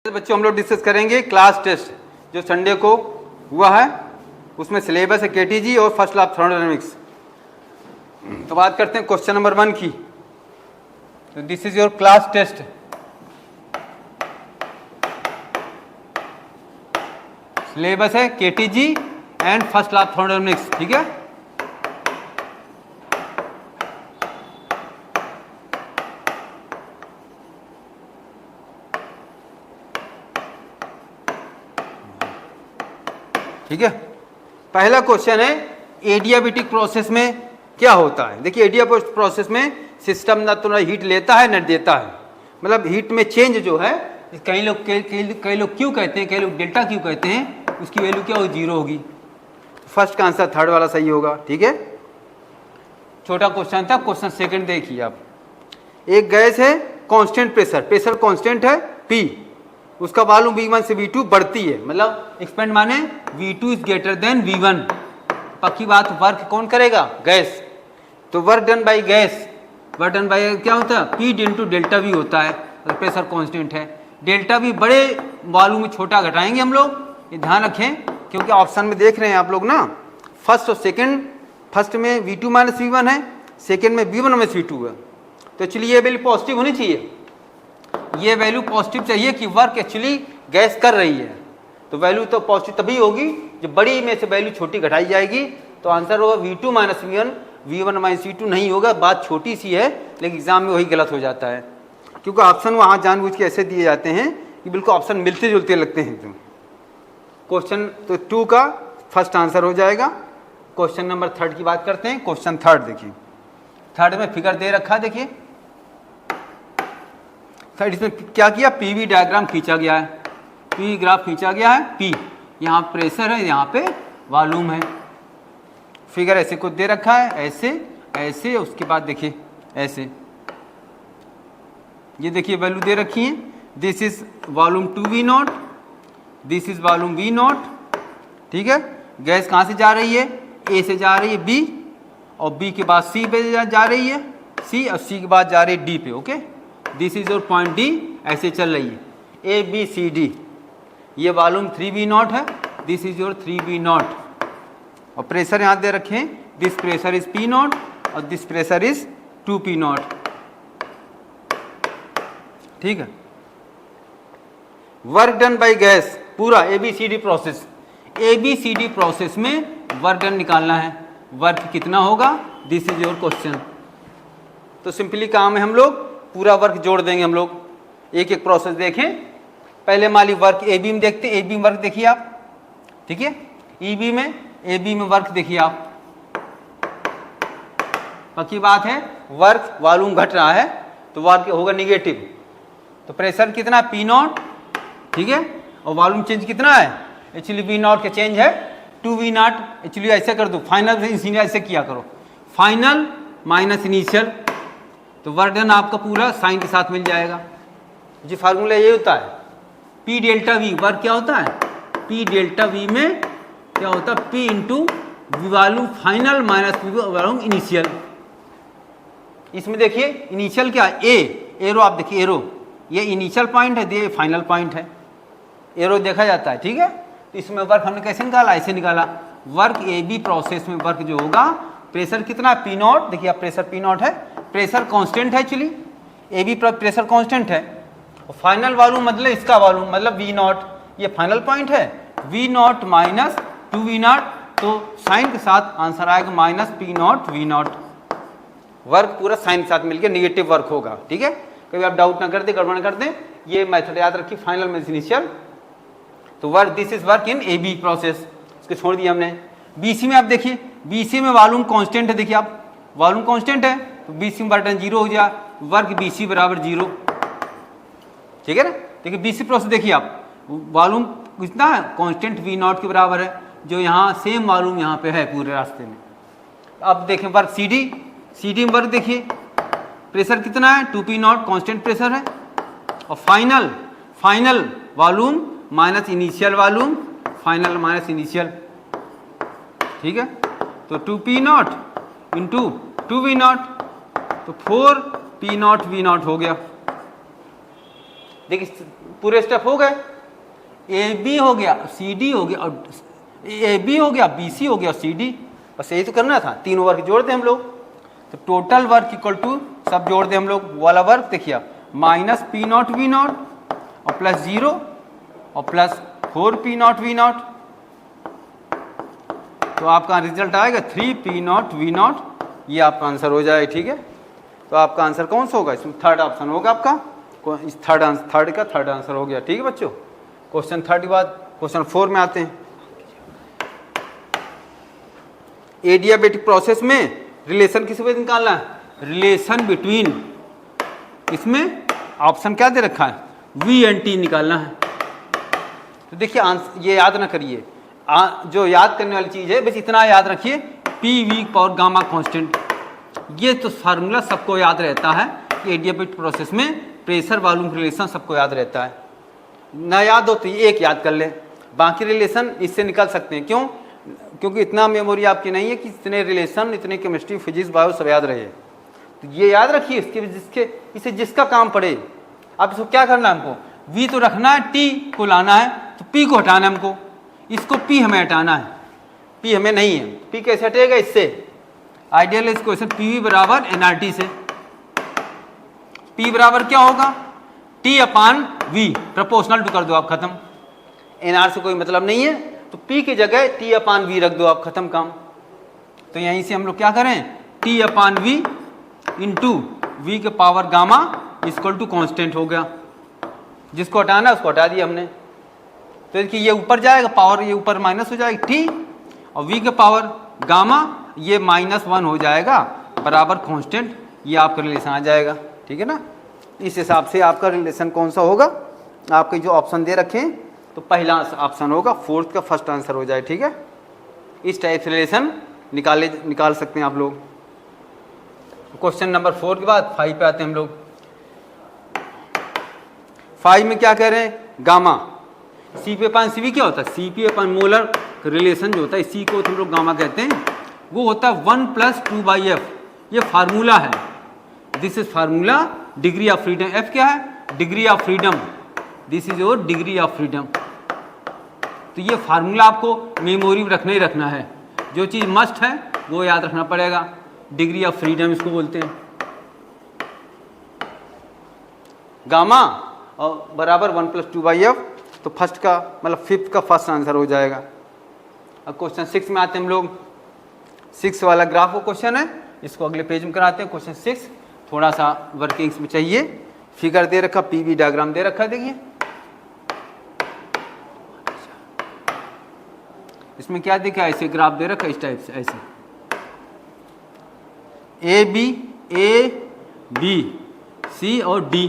बच्चों हम लोग डिस्कस करेंगे क्लास टेस्ट जो संडे को हुआ है, उसमें सिलेबस है केटीजी और फर्स्ट लैब थर्मोडायनेमिक्स। तो बात करते हैं क्वेश्चन नंबर 1 की। तो this is your class test. Syllabus है KTG and first law thermodynamics, ठीक है। ठीक है, पहला क्वेश्चन है एडियाबेटिक प्रोसेस में क्या होता है। देखिए एडियाबेटिक प्रोसेस में सिस्टम ना तो हीट लेता है न देता है, मतलब हीट में चेंज जो है कई लोग क्यों कहते हैं, कई लोग डेल्टा क्यों कहते हैं, उसकी वैल्यू क्या होगी, 0 होगी। फर्स्ट का आंसर थर्ड वाला सही होगा, ठीक है। छोटा क्वेश्चन था। क्वेश्चन सेकंड देखिए आप। एक गैस है कांस्टेंट प्रेशर कांस्टेंट है P, उसका वॉल्यूम V1 से V2 बढ़ती है, मतलब एक्सपेंड माने V2 is greater then V1। पक्की बात, वर्क कौन करेगा, गैस। तो work done by gas, work done by क्या होता है, P इंटू डेल्टा V होता है। तो प्रेशर कांस्टेंट है, डेल्टा V बड़े वॉल्यूम में छोटा घटाएंगे हम लोग, ये ध्यान रखें, क्योंकि ऑप्शन में देख रहे हैं आप लोग ना, फर्स्ट और सेकंड, फर्स्ट में V2 माइनस V1 है, सेकंड में V1 माइनस V2 है। तो चलिए ये वैल्यू पॉजिटिव होनी चाहिए, ये वैल्यू पॉजिटिव चाहिए कि वर्क एक्चुअली गैस कर रही है। तो वैल्यू तो पॉजिटिव तभी होगी जब बड़ी में से वैल्यू छोटी घटाई जाएगी। तो आंसर होगा V2 minus V1, V1 minus V2 नहीं होगा। बात छोटी सी है लेकिन एग्जाम में वही गलत हो जाता है, क्योंकि ऑप्शन वहाँ जानबूझ के ऐसे दिए जाते हैं कि बिल्कुल ऑप्शन मिलते जुलते लगते हैं। तो क्वेश्चन तो 2 का फर्स्ट आंसर हो जाएगा। क्वेश्चन नंबर 3 की बात करते हैं। क्वेश्चन 3 देखिए, 3 में फिगर दे रखा है, देखिए थर्ड इसमें क्या किया, पीवी डायग्राम खींचा गया है, पी ग्राफ खींचा गया है। पी यहाँ प्रेशर है, यहाँ पे वॉल्यूम है। फिगर ऐसे कुछ दे रखा है, ऐसे ऐसे, उसके बाद देखिए ऐसे, ये देखिए वैल्यू दे रखी है। This is volume 2V0, this is volume V0, ठीक है। गैस कहाँ से जा रही है, ए से जा रही है B, और B के बाद C पे जा रही है, C, और C के बाद जा रही है D पे, okay. This is your point D, ऐसे चल रही है ABCD। ये वॉल्यूम 3V0 है, दिस इज योर 3V0, और प्रेशर यहाँ दे रखे हैं, दिस प्रेशर इज P0 और दिस प्रेशर इज 2P0, ठीक है। वर्क डन बाय गैस, पूरा ABCD प्रोसेस, ABCD प्रोसेस में वर्क डन निकालना है। वर्क कितना होगा, दिस इज योर क्वेश्चन। तो सिंपली काम है, हम लोग पूरा वर्क जोड़ देंगे। हम लोग एक एक प्रोसेस देखें। पहले माली वर्क AB में देखते हैं। AB में वर्क देखिए आप, ठीक है। AB में वर्क देखिए आप, पक्की बात है, वर्क वॉल्यूम घट रहा है तो वर्क होगा निगेटिव। तो प्रेशर कितना, P0, ठीक है, और वॉल्यूम चेंज कितना है, एक्चुअली V0 का चेंज है 2V0। एक्चुअली ऐसे कर दो, फाइनल ऐसे किया करो, फाइनल माइनस इनिशियल, तो वर्क डन आपका पूरा साइन के साथ मिल जाएगा। जी फार्मूला ये होता है, P डेल्टा V। वर्क क्या होता है, P डेल्टा V में क्या होता है, P into volume final minus volume initial. इसमें देखिए इनिशियल क्या है, एरो आप देखिए, एरो ये इनिशियल पॉइंट है, ये फाइनल पॉइंट है, एरो देखा जाता है, ठीक है। तो इसमें वर्क हमने कैसे निकाला, ऐसे निकाला। वर्क AB प्रोसेस में वर्क जो होगा, प्रेशर कितना, P0, देखिए आप प्रेशर P0 है, प्रेशर कांस्टेंट है, एक्चुअली AB पर प्रेशर कांस्टेंट है, और फाइनल वॉल्यूम मतलब इसका वॉल्यूम मतलब V0, ये फाइनल पॉइंट है, V0 माइनस 2V0, तो साइन के साथ आंसर आएगा माइनस P0 V0। वर्क पूरा साइन के साथ मिलकर निगेटिव वर्क होगा, ठीक है। कभी आप डाउट ना कर दे, गड़बड़ ना कर दें, ये मेथड याद रखिए, फाइनल में इनिशियल। तो work, this is work in AB process, इसको छोड़ दिया हमने। BC में आप देखिए, BC में वॉल्यूम कांस्टेंट है, देखिए आप वॉल्यूम कांस्टेंट है, तो BC में वर्क डन 0 हो जाए, वर्क BC बराबर 0, ठीक है ना। देखिए BC प्रोसेस देखिए आप, वॉल्यूम कितना है, कांस्टेंट V0 के बराबर है, जो यहाँ सेम वॉल्यूम यहाँ पे है पूरे रास्ते में। अब देखें वर्क CD में वर्क देखिए, प्रेशर कितना है, 2P0, कांस्टेंट प्रेशर है, और final volume minus initial volume, final minus initial, ठीक है। तो 2P0 इंटू 2V0, तो 4P0 V0 हो गया। देखिए पूरे स्टेप हो गए। ए बी हो गया, सी डी हो गया, और ए बी हो गया, बी सी हो गया, सी डी। बस यही तो करना था, तीनों वर्क जोड़ दें हम लोग। तो टोटल वर्क इक्वल टू सब जोड़ दें हम लोग, वो वाला वर्क देखिए minus P naught V naught और प्लस 0 और plus 4 P naught V naught. तो आपका रिजल्ट आएगा 3 पी नॉट वी नॉट, ये आपका आंसर हो जाएगा। ठीक है, तो आपका आंसर कौन सा होगा? इसमें थर्ड ऑप्शन होगा आपका, इस थर्ड का थर्ड आंसर हो गया। ठीक है बच्चों, क्वेश्चन 3 के बाद क्वेश्चन 4 में आते हैं। एडियाबेटिक प्रोसेस में रिलेशन किस वजह निकालना है? रिलेशन बिटवीन, इसमें ऑप्शन क्या दे रखा है? वी एंड टी निकालना है। तो देखिए ये याद ना करिए, जो याद करने वाली चीज है बस इतना याद रखिए, P V power gamma constant. ये तो फार्मूला सबको याद रहता है कि एडियाबेटिक प्रोसेस में प्रेशर वॉल्यूम रिलेशन सबको याद रहता है। ना याद हो तो एक याद कर ले, बाकी रिलेशन इससे निकाल सकते हैं। क्यों? क्योंकि इतना मेमोरी आपकी नहीं है कि इतने रिलेशन, इतने केमिस्ट्री, फिजिक्स, बायो सब याद रहे। तो ये याद रखिए, इसे जिसका काम पड़े। अब इसको क्या करना है हमको? वी तो रखना है, टी को लाना है, तो पी को हटाना है हमको, इसको पी हमें हटाना है। पी हमें नहीं है, पी कैसे हटेगा? इससे आइडियल इक्वेशन पी वी बराबर एनआरटी से। पी बराबर क्या होगा? T upon V, proportional to कर दो आप, खत्म। एनआर से कोई मतलब नहीं है, तो पी की जगह टी अपान वी रख दो आप, खत्म काम। तो यहीं से हम लोग क्या करें? T upon V into V के power gamma equal to constant हो गया। जिसको हटाना उसको हटा दिया हमने। तो देखिए ये ऊपर जाएगा, पावर ये ऊपर माइनस हो जाएगी टी, और वी के पावर गामा ये -1 हो जाएगा बराबर कांस्टेंट। ये आपका रिलेशन आ जाएगा। ठीक है ना? इस हिसाब से आपका रिलेशन कौन सा होगा? आपके जो ऑप्शन दे रखे हैं, तो पहला ऑप्शन होगा, फोर्थ का फर्स्ट आंसर हो जाए। ठीक है, इस टाइप से रिलेशन निकाल सकते हैं आप लोग। क्वेश्चन नंबर 4 के बाद 5 पे आते हैं हम लोग। 5 में क्या कह रहे हैं? Gamma C P upon C V क्या होता है? C P upon molar relation जो होता है, इसी को हम लोग गामा कहते हैं, वो होता है 1 + 2/f। ये फार्मूला है, this is formula degree of freedom. F क्या है? Degree of freedom, this is your degree of freedom. तो ये फार्मूला आपको मेमोरी में रखना ही रखना है। जो चीज़ मस्ट है वो याद रखना पड़ेगा। डिग्री ऑफ फ्रीडम इसको बोलते हैं। गामा और बराबर 1 + 2/f, तो फर्स्ट का मतलब 5th का फर्स्ट आंसर हो जाएगा। अब क्वेश्चन 6 में आते हैं हम लोग। 6 वाला ग्राफ वो क्वेश्चन है, इसको अगले पेज में कराते हैं। क्वेश्चन 6 थोड़ा सा वर्किंग्स में चाहिए। फिगर दे रखा, पीवी डायग्राम दे रखा है, देखिए इसमें क्या देखा, ऐसे ग्राफ दे रखा इस टाइप से, ऐसे ए बी सी और डी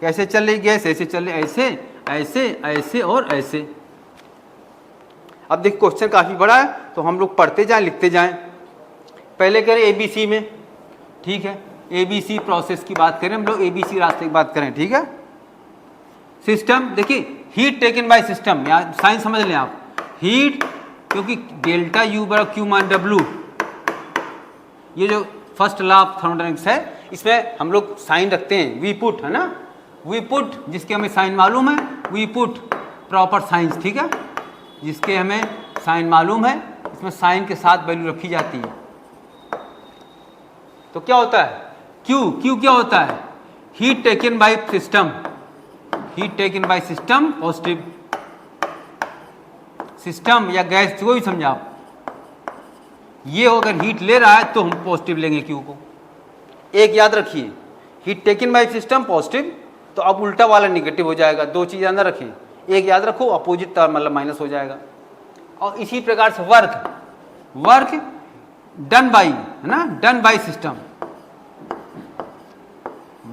कैसे चल रही गैस, ऐसे चल रही, ऐसे ऐसे ऐसे और ऐसे। अब देख क्वेश्चन काफी बड़ा है, तो हम लोग पढ़ते जाएं, लिखते जाएं। पहले करें एबीसी में, ठीक है, एबीसी प्रोसेस की बात करें हम लोग, एबीसी रास्ते की बात करें, ठीक है। सिस्टम देखिए, हीट टेकन बाय सिस्टम, यहाँ साइन समझ लें आप, हीट, क्योंकि डेल्टा यू बराबर क्यू मान डब्ल्यू, ये जो फर्स्ट लॉ ऑफ थर्मोडायनेमिक्स है, इसमें हम लोग साइन रखते हैं, वी पुट, है ना, वी पुट, जिसके हमें साइन मालूम है, वी पुट प्रॉपर साइंस, ठीक है, जिसके हमें साइन मालूम है, इसमें साइन के साथ वैल्यू रखी जाती है। तो क्या होता है, क्यू क्या होता है, heat taken by system, heat taken by system positive, system या गैस को भी समझा आप, ये अगर हीट ले रहा है तो हम पॉजिटिव लेंगे क्यू को। एक याद रखिए, heat taken by system positive, तो अब उल्टा वाला निगेटिव हो जाएगा। दो चीजें अंदर रखें, एक याद रखो, अपोजिट मतलब माइनस हो जाएगा। और इसी प्रकार से वर्क डन बाई, है ना, done by system,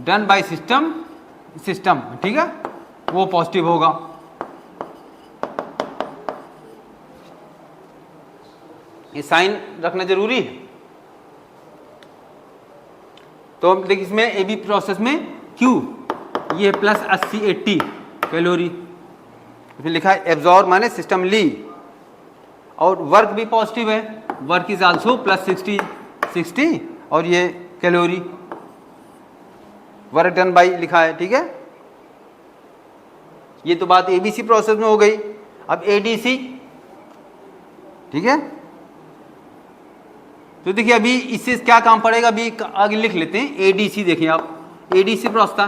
done by system, ठीक है, वो पॉजिटिव होगा। ये साइन रखना जरूरी है। तो देखिए इसमें एबी प्रोसेस में Q ये प्लस 80 कैलोरी, इसमें लिखा है एब्जॉर्ब माने सिस्टम ली, और वर्क भी पॉजिटिव है, वर्क इज आल्सो प्लस 60 और ये कैलोरी, वर्क डन बाई लिखा है, ठीक है। ये तो बात एबीसी प्रोसेस में हो गई। अब एडीसी, ठीक है। तो देखिए अभी इससे क्या काम पड़ेगा, अभी आगे लिख लेते हैं। एडीसी देखें आप, एडीसी रास्ता,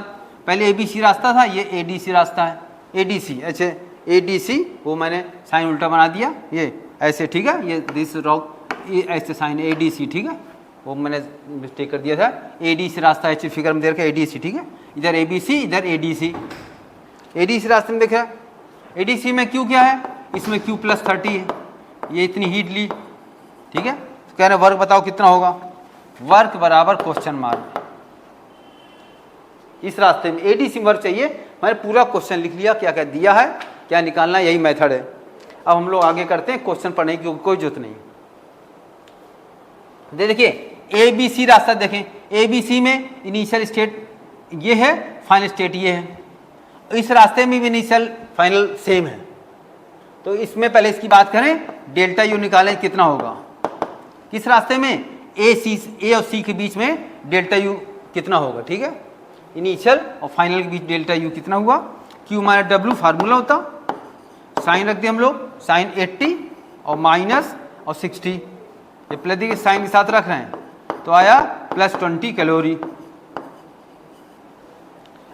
पहले एबीसी रास्ता था, ये एडीसी रास्ता है। एडीसी, अच्छा एडीसी, वो मैंने साइन उल्टा बना दिया, ये ऐसे, ठीक है। ये दिस रॉक, ये ऐसे साइन एडीसी, ठीक है, वो मैंने मिस्टेक कर दिया था। एडीसी रास्ता ऐसे फिगर में दे रखा है, एडीसी, ठीक है। इधर एबीसी, इधर एडीसी। एडीसी रास्ते में देखा, एडीसी में क्यू क्या है, इसमें क्यू +30 है, ये इतनी हीट ली, ठीक है। तो कह रहे वर्क बताओ कितना होगा, वर्क बराबर क्वेश्चन मार्क। इस रास्ते में एडीसी वर्क चाहिए, मैंने पूरा क्वेश्चन लिख लिया, क्या क्या दिया है, क्या निकालना है, यही मेथड है। अब हम लोग आगे करते हैं, क्वेश्चन पढ़ने की कोई जरूरत नहीं। देखिए एबीसी रास्ता देखें, एबीसी में इनिशियल स्टेट ये है, फाइनल स्टेट ये है। इस रास्ते में भी इनिशियल फाइनल सेम है। तो इसमें पहले इसकी बात करें, डेल्टा यू निकालें कितना होगा। किस रास्ते में, ए और सी के बीच में डेल्टा यू कितना होगा, ठीक है। इनिशियल और फाइनल के बीच डेल्टा यू कितना हुआ, क्यू माइनस डब्ल्यू फार्मूला होता, साइन रख दिए हम लोग, साइन 80 और माइनस और 60, ये प्लस देखिए साइन के साथ रख रहे हैं, तो आया +20 कैलोरी।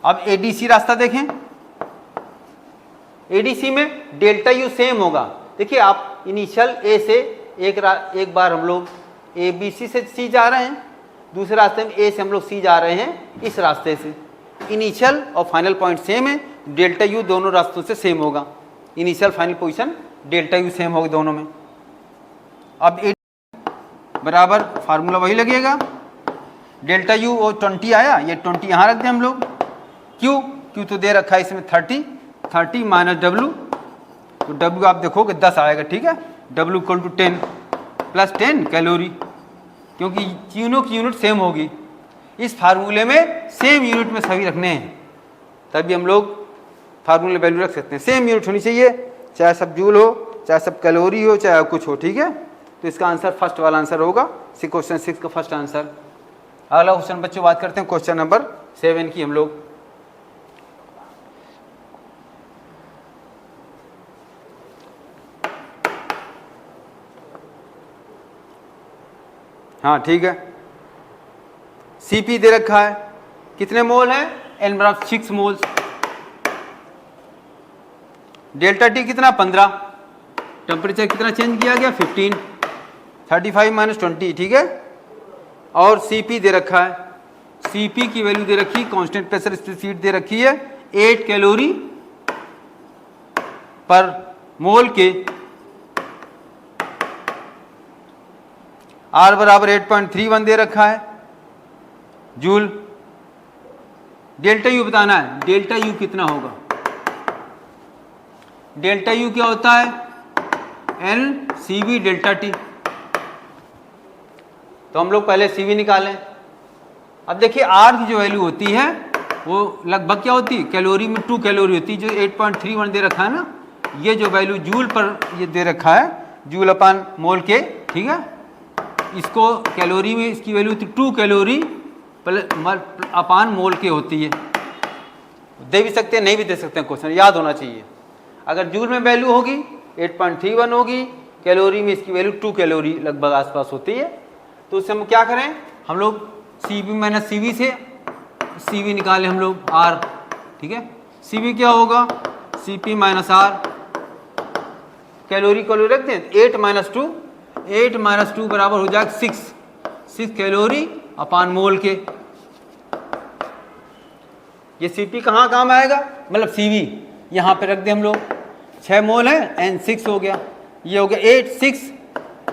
अब एडीसी रास्ता देखें, एडीसी में डेल्टा यू सेम होगा। देखिए आप इनिशियल ए से एक बार हम लोग ए बी सी से सी जा रहे हैं, दूसरे रास्ते में ए से हम लोग सी जा रहे हैं, इस रास्ते से इनिशियल और फाइनल पॉइंट सेम है, डेल्टा यू दोनों रास्तों से सेम होगा, initial final position delta U same होगा दोनों में। अब ए बराबर फार्मूला वही लगेगा, डेल्टा यू और 20 आया, ये 20 यहाँ रख दें हम लोग, क्यू तो दे रखा है इसमें 30 माइनस डब्ल्यू, तो डब्ल्यू आप देखोगे 10 आएगा, ठीक है। डब्ल्यू इक्वल टू 10 +10 कैलोरी, क्योंकि तीनों की यूनिट सेम होगी। इस फार्मूले में सेम यूनिट में सभी रखने हैं, तभी हम लोग फार्मूले वैल्यू रख सकते हैं। सेम यूनिट होनी चाहिए, चाहे सब जूल हो, चाहे सब कैलोरी हो, चाहे कुछ हो, ठीक है। तो इसका आंसर फर्स्ट वाला आंसर होगा, क्वेश्चन 6 का फर्स्ट आंसर। अगला क्वेश्चन बच्चों बात करते हैं क्वेश्चन नंबर 7 की हम लोग। हाँ ठीक है, सीपी दे रखा है, कितने मोल है, एन बराबर 6 मोल्स, डेल्टा टी कितना 15, टेम्परेचर कितना चेंज किया गया 15, 35 माइनस 20, ठीक है। और सीपी दे रखा है, सीपी की वैल्यू दे रखी, कांस्टेंट प्रेशर स्पेसिफिक दे रखी है 8 कैलोरी पर मोल के, आर बराबर 8.31 दे रखा है जूल। डेल्टा यू बताना है, डेल्टा यू कितना होगा, डेल्टा यू क्या होता है, N C V delta T. तो हम लोग पहले सी वी निकालें। अब देखिए आर की जो वैल्यू होती है वो लगभग क्या होती है, कैलोरी में 2 कैलोरी होती है, जो 8.31 दे रखा है ना, ये जो वैल्यू जूल पर ये दे रखा है, जूल अपन मोल के, ठीक है। इसको कैलोरी में इसकी वैल्यू 2 कैलोरी अपान मोल के होती है। दे भी सकते हैं, नहीं भी दे सकते हैं, क्वेश्चन याद होना चाहिए। अगर जूल में वैल्यू होगी 8.31 होगी, कैलोरी में इसकी वैल्यू 2 कैलोरी लगभग आसपास होती है। तो उससे हम क्या करें, हम लोग C B minus C V से सी वी निकालें हम लोग आर, ठीक है। सी वी क्या होगा, C P minus R, calorie calorie रखते हैं 8 माइनस 2 बराबर हो जाएगा 6 कैलोरी अपान मोल के। ये सीपी कहाँ काम आएगा, मतलब सीवी यहाँ पे रख दे हम लोग, 6 मोल है, एन 6 हो गया, ये हो गया 8 6,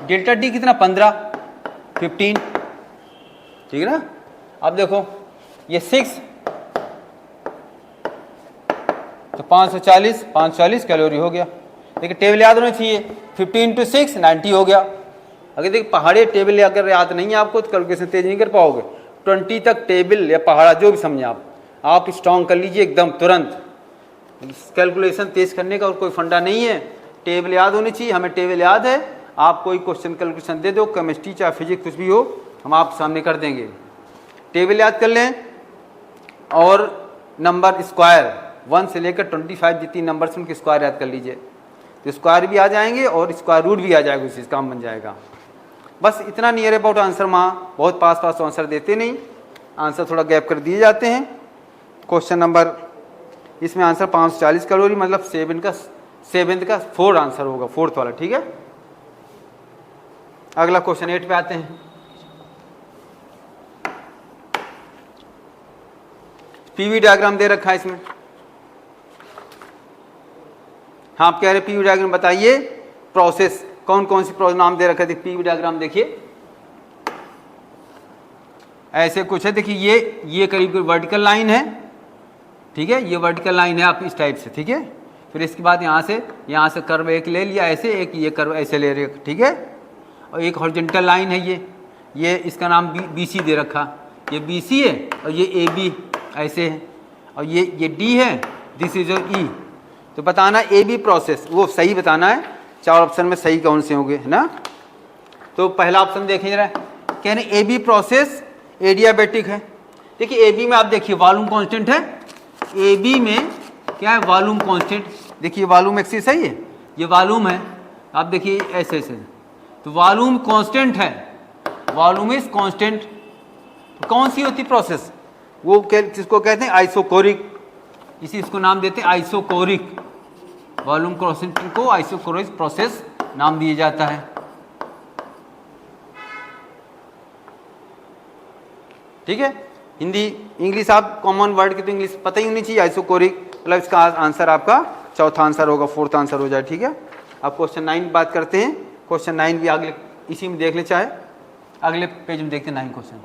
डेल्टा टी कितना 15 ठीक है ना। अब देखो ये 6 तो 540 कैलोरी हो गया। देखिए टेबल याद होना चाहिए, 15 × 6 90 हो गया। अगर देखिए पहाड़ी टेबल अगर याद नहीं है आपको तो कैलकुलेशन तेज नहीं कर पाओगे। 20 तक टेबल या पहाड़ा जो भी समझे आप स्ट्रॉन्ग कर लीजिए एकदम तुरंत। कैलकुलेशन तेज करने का और कोई फंडा नहीं है, टेबल याद होनी चाहिए। हमें टेबल याद है, आप कोई क्वेश्चन कैलकुलेशन दे दो, केमिस्ट्री चाहे फिजिक्स कुछ भी हो, हम आप सामने कर देंगे। टेबल याद कर लें और नंबर स्क्वायर 1 से लेकर 25 जितनी नंबर्स उनके स्क्वायर याद कर लीजिए, तो स्क्वायर भी आ जाएंगे और स्क्वायर रूट भी आ जाएगा, उसी से काम बन जाएगा। बस इतना नियर अबाउट आंसर, वहाँ बहुत पास पास आंसर देते नहीं, आंसर थोड़ा गैप कर दिए जाते हैं। क्वेश्चन नंबर, इसमें आंसर 540 कैलोरी, मतलब 7 का 4 आंसर होगा, 4th वाला, ठीक है। अगला क्वेश्चन 8 पे आते हैं। पीवी डायग्राम दे रखा है इसमें। हाँ, आप कह रहे पीवी डायग्राम बताइए, प्रोसेस कौन कौन सी प्रोसेस नाम दे रखा है। पीवी डायग्राम देखिए ऐसे कुछ है, देखिए ये करीब वर्टिकल लाइन है, ठीक है, ये वर्टिकल लाइन है आप इस टाइप से, ठीक है। फिर इसके बाद यहाँ से कर्व एक ले लिया ऐसे, एक ये कर्व ऐसे ले रहे, ठीक है। और एक हॉरिजॉन्टल लाइन है ये इसका नाम BC दे रखा, ये BC है और ये AB ऐसे है, और ये D है, दिस इज योर E। तो बताना AB प्रोसेस, वो सही बताना है, 4 ऑप्शन में सही कौन से होंगे, है ना। तो पहला ऑप्शन देखें जरा, कह रहे AB प्रोसेस एडियाबेटिक है। देखिए AB में आप देखिए वॉल्यूम कांस्टेंट है, AB में क्या है, वॉल्यूम कांस्टेंट। देखिए वॉल्यूम एक्सिस है, ये वॉल्यूम है, आप देखिए ऐसे ऐसे, तो वॉल्यूम कांस्टेंट है, वॉल्यूम इज कांस्टेंट। तो कौन सी होती प्रोसेस, वो किसको कहते हैं, आइसोकोरिक, इसको नाम देते हैं आइसोकोरिक। वॉल्यूम कांस्टेंट को आइसोकोरिक प्रोसेस नाम दिया जाता है। ठीक है, हिंदी इंग्लिश आप कॉमन वर्ड की तो इंग्लिश पता ही होनी चाहिए, आइसोकोरिक, मतलब इसका आंसर आपका चौथा आंसर होगा, 4th आंसर हो जाए, ठीक है। अब क्वेश्चन 9 बात करते हैं। क्वेश्चन 9 भी अगले इसी में देख ले, चाहे अगले पेज में देखते हैं 9 क्वेश्चन।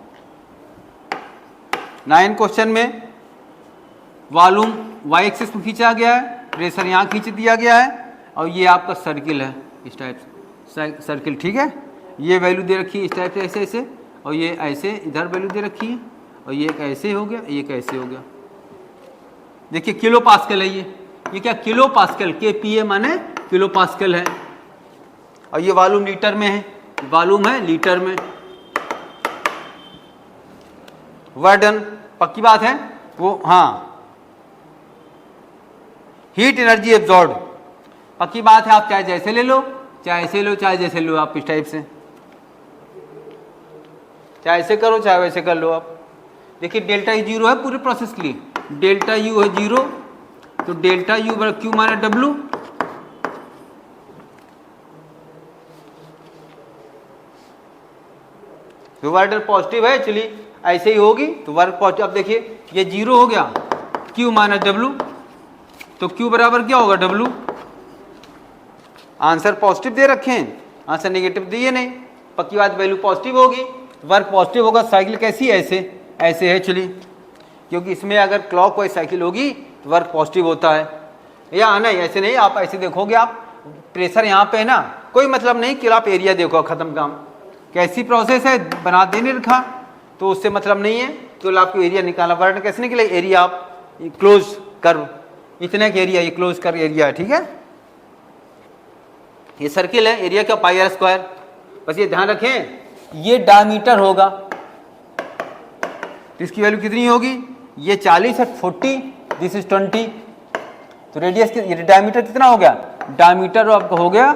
9 क्वेश्चन में वॉल्यूम y एक्सिस में खींचा गया है, प्रेशर यहाँ खींच दिया गया है, और ये आपका सर्किल है इस टाइप से, सर्किल, ठीक है। ये वैल्यू दे रखी है इस टाइप से ऐसे ऐसे, और ये ऐसे इधर वैल्यू दे रखी है, और ये कैसे हो गया, ये कैसे हो गया। देखिए किलो पास्कल है ये क्या, किलो पास्कल, KPa माने किलो पास्कल है, और ये वॉल्यूम लीटर में है, वॉल्यूम है लीटर में। वर्डन पक्की बात है वो, हाँ। हीट एनर्जी एब्जॉर्ब पक्की बात है, आप चाहे जैसे ले लो, चाहे ऐसे लो, चाहे जैसे लो, आप इस टाइप से, चाहे ऐसे करो चाहे वैसे कर लो आप। देखिए डेल्टा U 0 है पूरे प्रोसेस के लिए, डेल्टा U है 0, तो डेल्टा U बराबर Q माइनस W। तो वर्क पॉजिटिव है, चलिए ऐसे ही होगी, तो वर्क पॉजिटिव। अब देखिए ये 0 हो गया, Q माइनस W, तो Q बराबर क्या होगा, W। आंसर पॉजिटिव दे रखे हैं, आंसर नेगेटिव दिए नहीं, पक्की बात वैल्यू पॉजिटिव होगी, वर्क पॉजिटिव होगा। साइकिल कैसी है, ऐसे ऐसे है, चलिए, क्योंकि इसमें अगर क्लॉकवाइज साइकिल होगी तो वर्क पॉजिटिव होता है, या नहीं ऐसे नहीं, आप ऐसे देखोगे, आप प्रेशर यहाँ पे है ना, कोई मतलब नहीं कि आप एरिया देखो, खत्म काम। कैसी प्रोसेस है, बना देने रखा, तो उससे मतलब नहीं है, तो आपको एरिया निकालना, वर्क कैसे निकले, एरिया आप क्लोज कर, इतने का एरिया, ये क्लोज कर एरिया है, ठीक है। ये सर्किल है, एरिया का पाई r स्क्वायर, बस ये ध्यान रखें, ये डायमीटर होगा, तो इसकी वैल्यू कितनी होगी, ये 40 है, 40, दिस इज 20, तो रेडियस ये डायमीटर कितना हो गया, डायमीटर आपका हो गया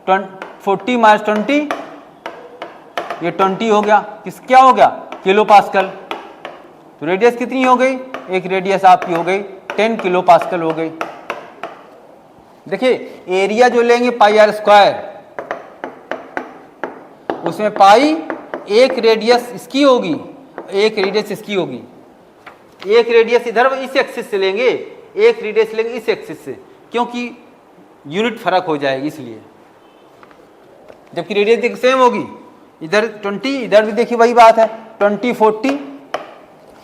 40 माइनस 20, ये 20 हो गया, क्या हो गया, किलो पास्कल। तो रेडियस कितनी हो गई, एक रेडियस आपकी हो गई 10 किलो पास्कल हो गई। देखिए एरिया जो लेंगे पाई r स्क्वायर, उसमें पाई एक रेडियस इसकी होगी, एक रेडियस इसकी होगी, एक रेडियस इधर इस एक्सिस से लेंगे, एक रेडियस लेंगे इस एक्सिस से, क्योंकि यूनिट फर्क हो जाएगी इसलिए, जबकि रेडियस सेम होगी, इधर 20, इधर भी देखिए वही बात है 20 40,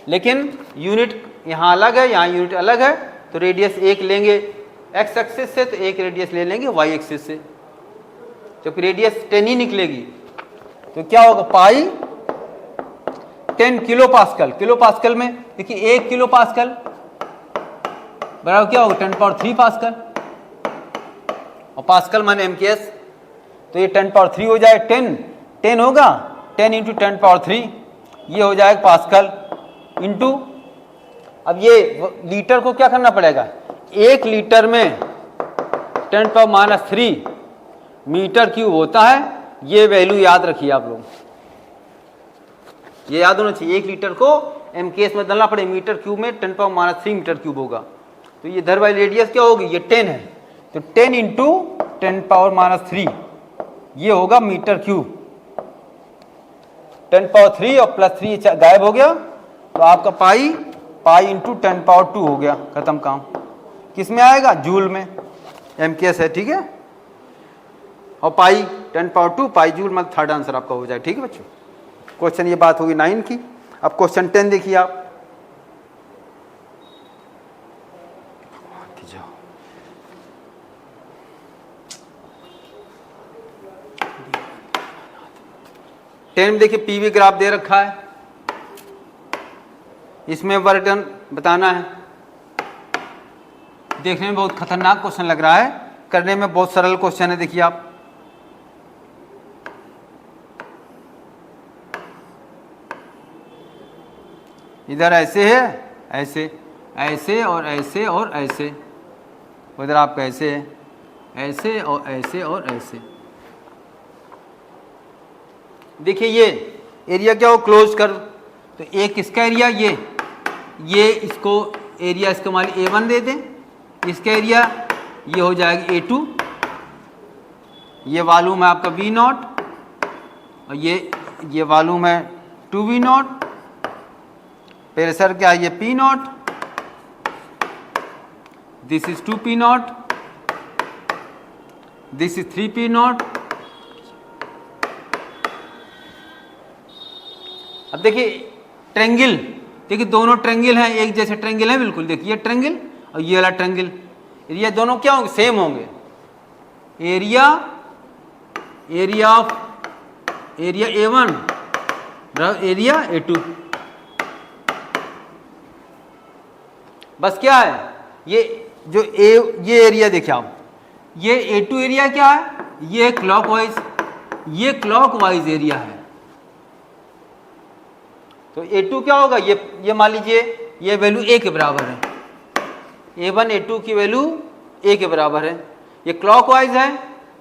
लेकिन यूनिट यहाँ अलग है, यहाँ यूनिट अलग है, तो रेडियस एक लेंगे एक्स एक्सिस से, तो एक रेडियस ले लेंगे वाई एक्सिस से, जबकि रेडियस 10 ही निकलेगी, तो क्या होगा, पाई 10 किलो पास्कल। किलो पास्कल में देखिए 1 किलो पास्कल बराबर क्या होगा, 10 पावर 3 पास्कल, और पास्कल माने MKS, तो ये 10 पावर 3 हो जाए, 10 होगा, 10 इंटू 10 पावर 3, ये हो जाएगा पास्कल, इंटू अब ये लीटर को क्या करना पड़ेगा, 1 लीटर में 10⁻³ मीटर क्यूब होता है। ये वैल्यू याद रखिए आप लोग, ये याद होना चाहिए। 1 लीटर को MKS में डालना पड़े, मीटर क्यूब में 10⁻³ मीटर क्यूब होगा। तो ये इधर वाली रेडियस क्या होगी, ये 10 है, तो 10 × 10⁻³ ये होगा मीटर क्यूब। 10⁻³ और +3 गायब हो गया, तो आपका पाई × 10⁻² हो गया, खत्म काम। किस में आएगा, जूल में, MKS है, ठीक है। और पाई 10⁻², पाई जूल, मतलब थर्ड आंसर आपका हो जाए, ठीक है बच्चों। क्वेश्चन ये बात होगी 9 की। अब क्वेश्चन 10 देखिए आप। टेन देखिए पीवी ग्राफ दे रखा है, इसमें वर्क डन बताना है। देखने में बहुत खतरनाक क्वेश्चन लग रहा है, करने में बहुत सरल क्वेश्चन है। देखिए आप, इधर ऐसे है, ऐसे ऐसे और ऐसे और ऐसे, उधर आपका ऐसे है, ऐसे और ऐसे और ऐसे। देखिए ये एरिया क्या हो, क्लोज कर, तो एक इसका एरिया, ये इसको एरिया इसका मान A1 दे दें, इसका एरिया ये हो जाएगा A2, ये वॉल्यूम है आपका V0 और ये वॉल्यूम है 2V0, प्रेशर क्या है, ये P0, this is 2P0, this is 3P0। अब देखिए ट्रेंगल, देखिए दोनों ट्रेंगल हैं, एक जैसे ट्रेंगल हैं बिल्कुल। देखिए ये ट्रेंगल और ये वाला ट्रेंगल, एरिया दोनों क्या होंगे, सेम होंगे। एरिया A1 एरिया A2, बस क्या है, ये एरिया देखिए आप, ये A2 एरिया क्या है, ये क्लॉकवाइज, ये क्लॉकवाइज एरिया है। तो A2 क्या होगा, ये मान लीजिए ये वैल्यू A के बराबर है, A1 A2 की वैल्यू A के बराबर है, ये क्लॉकवाइज है,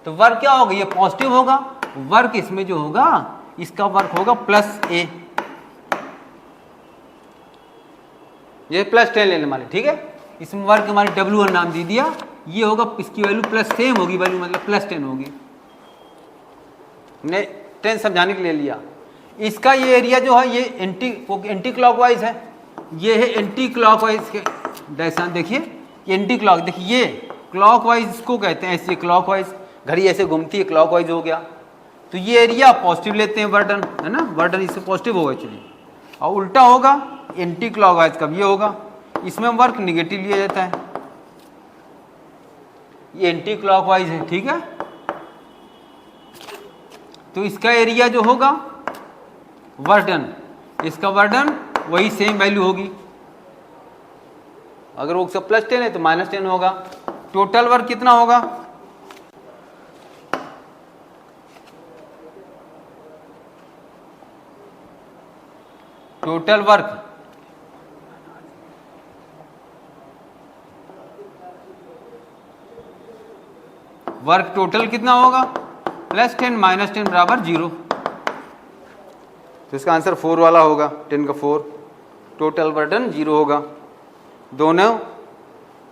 तो वर्क क्या होगा, ये पॉजिटिव होगा। वर्क इसमें जो होगा, इसका वर्क होगा +A, ये +10 लेने वाले, ठीक है। इसमें वर्क हमारे W1 नाम दे दिया, ये होगा, इसकी वैल्यू प्लस सेम होगी, वैल्यू मतलब +10 होगी। हमने 10 समझाने के लिए लिया। इसका ये एरिया जो है, ये एंटी क्लॉकवाइज है, ये है एंटी क्लॉकवाइज के डायरेक्शन। देखिए ये एंटी क्लॉक, देखिए ये क्लॉकवाइज इसको कहते हैं, ऐसे क्लॉकवाइज, घड़ी ऐसे घूमती है, क्लॉकवाइज हो गया। तो ये एरिया पॉजिटिव लेते हैं, वर्डन है ना, वर्डन इससे पॉजिटिव होगा एक्चुअली, और उल्टा होगा एंटी क्लॉकवाइज कब ये होगा, इसमें वर्क निगेटिव लिया जाता है, ये एंटी क्लॉकवाइज है, ठीक है। तो इसका एरिया जो होगा वर्डन, इसका वर्डन वही सेम वैल्यू होगी, अगर वो +10 है तो -10 होगा। टोटल वर्क कितना होगा, टोटल वर्क टोटल कितना होगा, +10 -10 बराबर 0, तो इसका आंसर 4 वाला होगा, 10 का 4, टोटल बर्डन 0 होगा। दोनों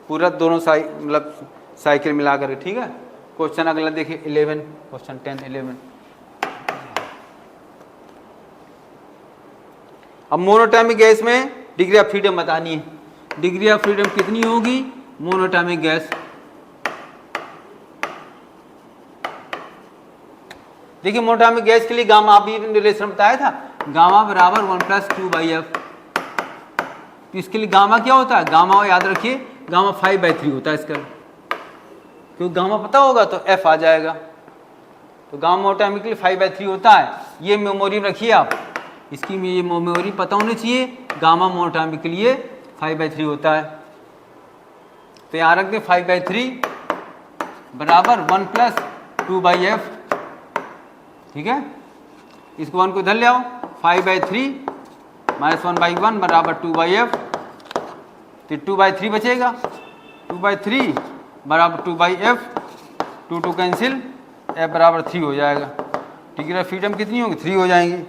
पूरा दोनों मतलब साइकिल मिला कर, ठीक है। क्वेश्चन अगला देखिए 11, क्वेश्चन 10 11। अब मोनोटॉमिक गैस में डिग्री ऑफ फ्रीडम बतानी है, डिग्री ऑफ फ्रीडम कितनी होगी मोनोटॉमिक गैस। देखिए मोनोटॉमिक गैस के लिए गामा अभी रिलेशन बताया था, गामा बराबर 1 + 2/f। तो इसके लिए गामा क्या होता है, गामा याद रखिए, गामा 5/3 होता है इसका, क्योंकि गामा पता होगा तो f आ जाएगा। तो गामा मोनोटॉमिक के लिए 5/3 होता है, ये मेमोरी रखिए आप, इसकी ये मेमोरी पता होनी चाहिए। गामा मोनोटॉमिक के लिए 5/3 होता है, तो यहाँ रख दें 5/3 बराबर 1 + 2/f, ठीक है। इसको 1 को इधर ले आओ, 5/3 -1/1 बराबर 2/f, तो 2/3 बचेगा, 2/3 बराबर 2/f, 2 कैंसिल, f बराबर 3 हो जाएगा। डिग्री ऑफ फ्रीडम कितनी होगी? 3 हो जाएंगी।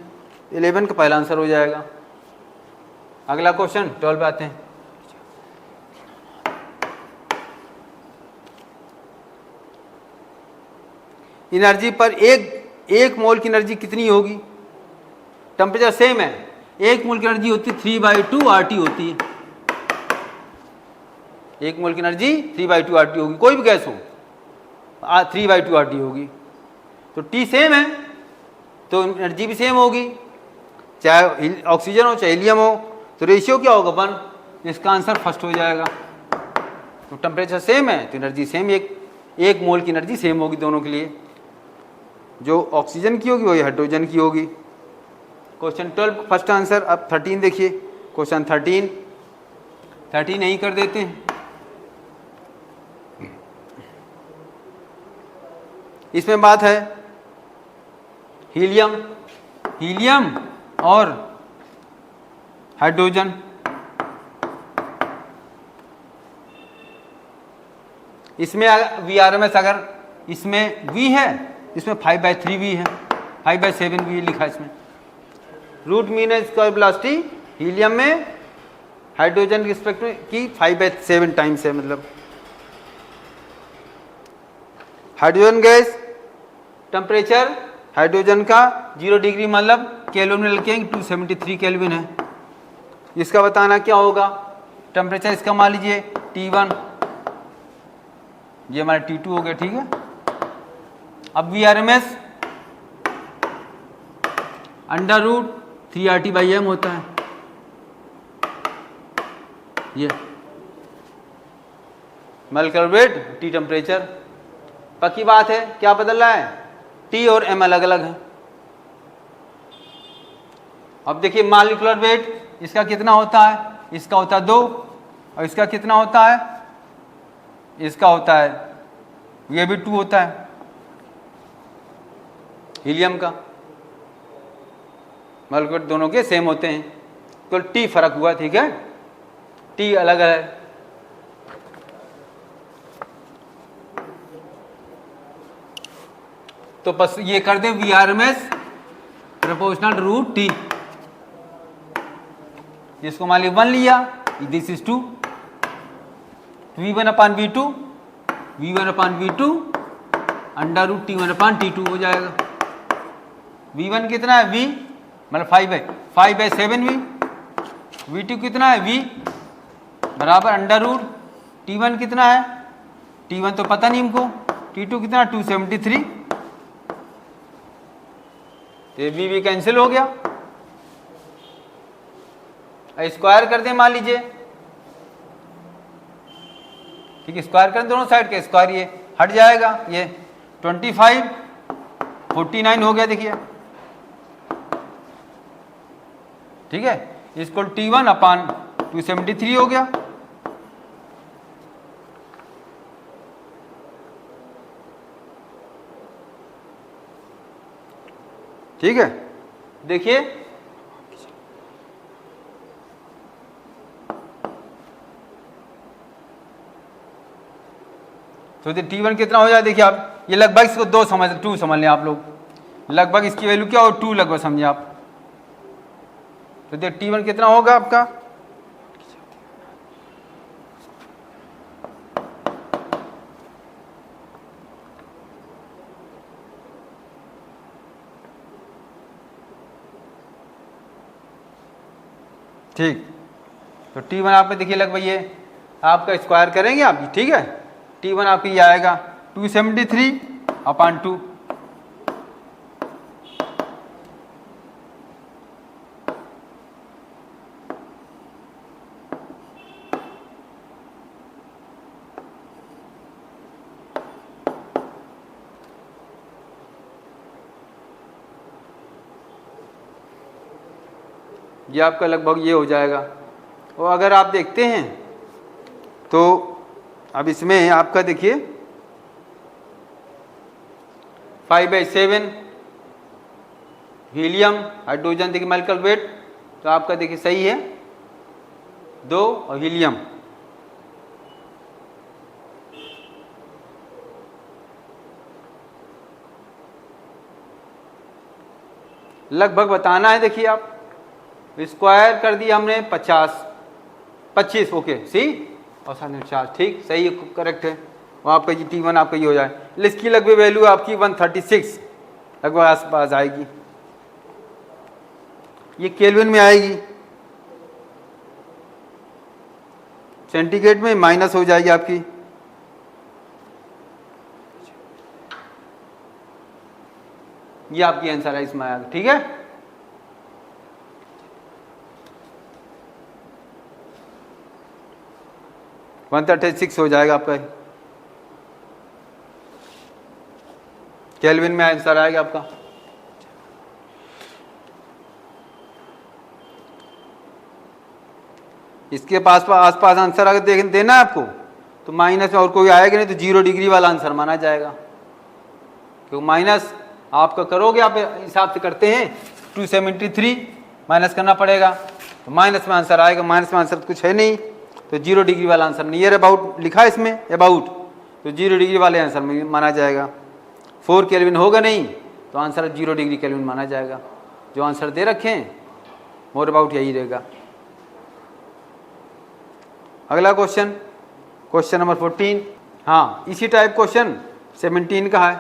11 का पहला आंसर हो जाएगा। अगला क्वेश्चन 12 पे आते हैं। एनर्जी पर एक मोल की एनर्जी कितनी होगी? टेम्परेचर सेम है, 1 मोल की एनर्जी होती है 3/2 RT होती है। 1 मोल की एनर्जी 3/2 RT होगी, कोई भी गैस हो 3/2 RT होगी। तो T सेम है तो एनर्जी भी सेम होगी, चाहे ऑक्सीजन हो चाहे हीलियम हो। तो रेशियो क्या होगा? 1। इसका आंसर फर्स्ट हो जाएगा। तो टेम्परेचर सेम है तो एनर्जी सेम, एक मोल की एनर्जी सेम होगी दोनों के लिए। जो ऑक्सीजन की होगी वही हाइड्रोजन की होगी। Question 12 first answer. अब 13 देखिए, क्वेश्चन 13 नहीं कर देते हैं। इसमें बात है हीलियम और हाइड्रोजन। इसमें VRMS अगर इसमें V है, इसमें 5/3 V है, 5/7 V लिखा है इसमें। रूट मीन है स्क्वायर वेलोसिटी हीलियम में हाइड्रोजन के रिस्पेक्ट में की 5/7 टाइम्स है। मतलब हाइड्रोजन गैस टेम्परेचर हाइड्रोजन का 0 डिग्री मतलब केल्विन में लिखेंगे 273 केल्विन है। इसका बताना क्या होगा? टेम्परेचर इसका मान लीजिए T1, ये हमारा T2 हो गया, ठीक है। अब VRMS √3RT/m होता है। ये मोलेक्युलर वेट, T टेम्परेचर। पक्की बात है, क्या बदल रहा है? T और m अलग अलग है। अब देखिए मोलेक्युलर वेट इसका कितना होता है? इसका होता है 2, और इसका कितना होता है? इसका होता है, ये भी 2 होता है हीलियम का। मोलेक्युलर दोनों के सेम होते हैं, तो T फर्क हुआ, ठीक है, T अलग है। तो बस ये कर दें VRMS प्रोपोर्शनल √T, जिसको मान लीजिए 1 लिया, this is 2, V1/V2 V1/V2 √T1/T2 हो जाएगा। V1 कितना है? V मतलब 5/7 V। V2 कितना है? V बराबर √T1 कितना है? T1 तो पता नहीं हमको, T2 कितना? 273। तो V कैंसिल हो गया। स्क्वायर कर दें मान लीजिए, ठीक है, स्क्वायर कर दोनों साइड के, स्क्वायर ये हट जाएगा, ये 25 49 हो गया, देखिए, ठीक है। इसको T1/273 हो गया। ठीक है, देखिए तो T1 कितना हो जाए? देखिए आप, ये लगभग इसको 2 2 समझ लें आप लोग, लगभग इसकी वैल्यू क्या हो? 2 लगभग समझिए आप। तो T1 कितना होगा आपका? ठीक, तो T1 आप में देखिए लगभग ये आपका स्क्वायर करेंगे आप, ठीक है। T1 आपकी ये आएगा 273/2। ये आपका लगभग ये हो जाएगा। और अगर आप देखते हैं तो अब इसमें आपका देखिए 5/7 हीलियम हाइड्रोजन, देखिए मोलेक्युलर वेट तो आपका देखिए सही है 2 और हीलियम लगभग बताना है। देखिए आप स्क्वायर कर दिया हमने 25, ओके सी, और साथ में 4, ठीक सही है, करेक्ट है। और आपका ये T1 आपका ये हो जाए, इसकी लगभग वैल्यू आपकी 136 लगभग आसपास आएगी, ये केल्विन में आएगी, सेंटीग्रेड में माइनस हो जाएगी आपकी। ये आपकी आंसर है इसमें आएगा, ठीक है। वन 136 हो जाएगा आपका, केल्विन में आंसर आएगा आपका। इसके आसपास आंसर अगर देना है आपको तो माइनस में और कोई आएगा नहीं तो 0 डिग्री वाला आंसर माना जाएगा, क्योंकि माइनस आपका करोगे, आप हिसाब से करते हैं 273 माइनस करना पड़ेगा, तो माइनस में आंसर आएगा। माइनस में आंसर तो कुछ है नहीं, तो 0 डिग्री वाला आंसर, नियर अबाउट लिखा है इसमें, अबाउट, तो 0 डिग्री वाले आंसर में माना जाएगा। 4 केल्विन होगा नहीं तो आंसर 0 डिग्री केल्विन माना जाएगा। जो आंसर दे रखे हैं मोर अबाउट यही रहेगा। अगला क्वेश्चन, क्वेश्चन नंबर 14, हाँ इसी टाइप क्वेश्चन 17 का है,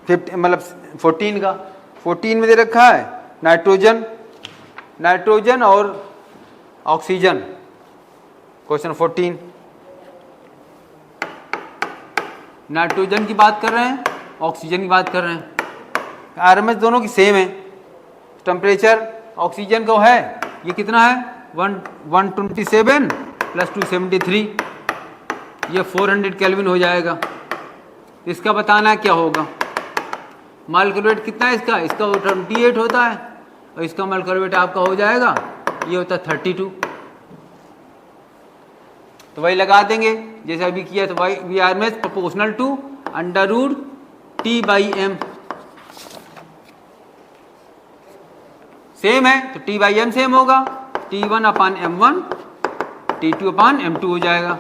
15 मतलब 14 का। 14 में दे रखा है नाइट्रोजन और ऑक्सीजन, क्वेश्चन 14 नाइट्रोजन की बात कर रहे हैं, ऑक्सीजन की बात कर रहे हैं। आरएमएस दोनों की सेम है। टेम्परेचर ऑक्सीजन का है ये कितना है 127 प्लस 273, ये 400 केल्विन हो जाएगा। इसका बताना है क्या होगा। मोलेक्युलर वेट कितना है इसका 28 होता है, और इसका मोलेक्युलर वेट आपका हो जाएगा, ये होता है 32। तो वही लगा देंगे जैसे अभी किया, तो V R M S proportional to √T/m, same है तो T/m सेम होगा, T1/m1 T2/m2 हो जाएगा।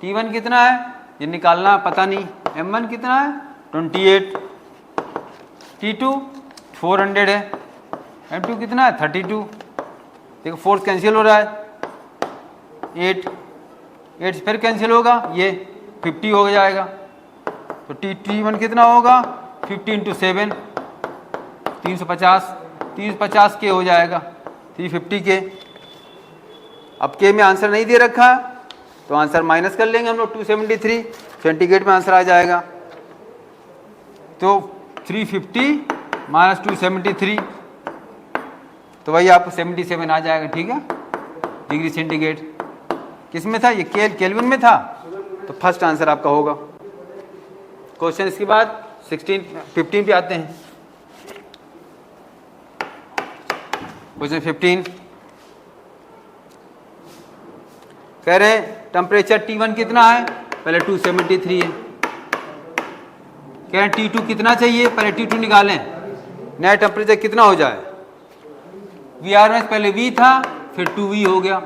T1 कितना है ये निकालना पता नहीं, m1 कितना है 28, T2 400 है, m2 कितना है 32। देखो 4 कैंसिल हो रहा है, 8 फिर कैंसिल होगा, ये 50 हो जाएगा। तो T1 कितना होगा 50 × 7 350 के हो जाएगा, 350 के। अब के में आंसर नहीं दे रखा तो आंसर माइनस कर लेंगे हम लोग, 273 सेंटीग्रेड में आंसर आ जाएगा। तो 350 - 273, तो वही आपको 77 आ जाएगा, ठीक है, डिग्री सेंटीग्रेड। किस में था ये केल्विन में था, तो फर्स्ट आंसर आपका होगा। क्वेश्चन इसके बाद 15 पे आते हैं। क्वेश्चन 15 कह रहे हैं टेम्परेचर T1 कितना है, पहले 273 है। कह रहे हैं T2 कितना चाहिए, पहले T2 निकालें, नया टेम्परेचर कितना हो जाए। VRMS पहले V था फिर 2V हो गया,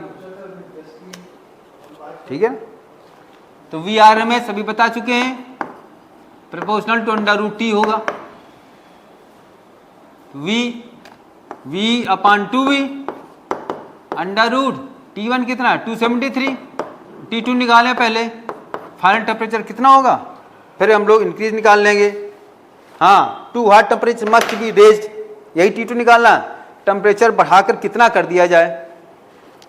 ठीक है। तो VRMS अभी बता चुके हैं, प्रोपोर्शनल टू √T होगा, V/2V √T1 कितना है 273, T2 निकालें पहले, फाइनल टेम्परेचर कितना होगा, फिर हम लोग इंक्रीज निकाल लेंगे। हाँ, two hot temperature must be raised, यही T2 निकालना, टेम्परेचर बढ़ाकर कितना कर दिया जाए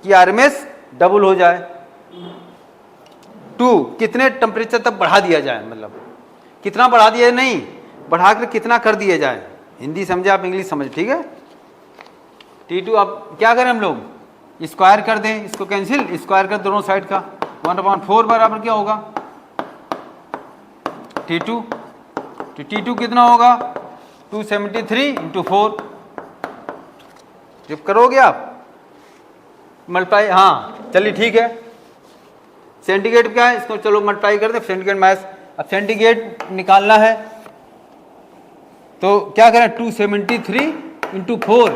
कि आरएमएस डबल हो जाए। 2 कितने टेम्परेचर तक बढ़ा दिया जाए, मतलब कितना बढ़ा दिया नहीं, बढ़ाकर कितना कर दिया जाए। हिंदी समझे आप, इंग्लिश समझे, ठीक है। T2 अब क्या करें हम लोग, स्क्वायर कर दें, इसको कैंसिल, स्क्वायर कर दोनों साइड का, 1/4 बराबर क्या होगा T2। तो T2 कितना होगा 273 × 4, जब करोगे आप मल्टीप्लाई, हाँ चलिए ठीक है। सेंटीग्रेड क्या है, इसको चलो मल्टीप्लाई कर दे, सेंटीग्रेड माइनस, अब सेंटीग्रेड निकालना है तो क्या करें 273 × 4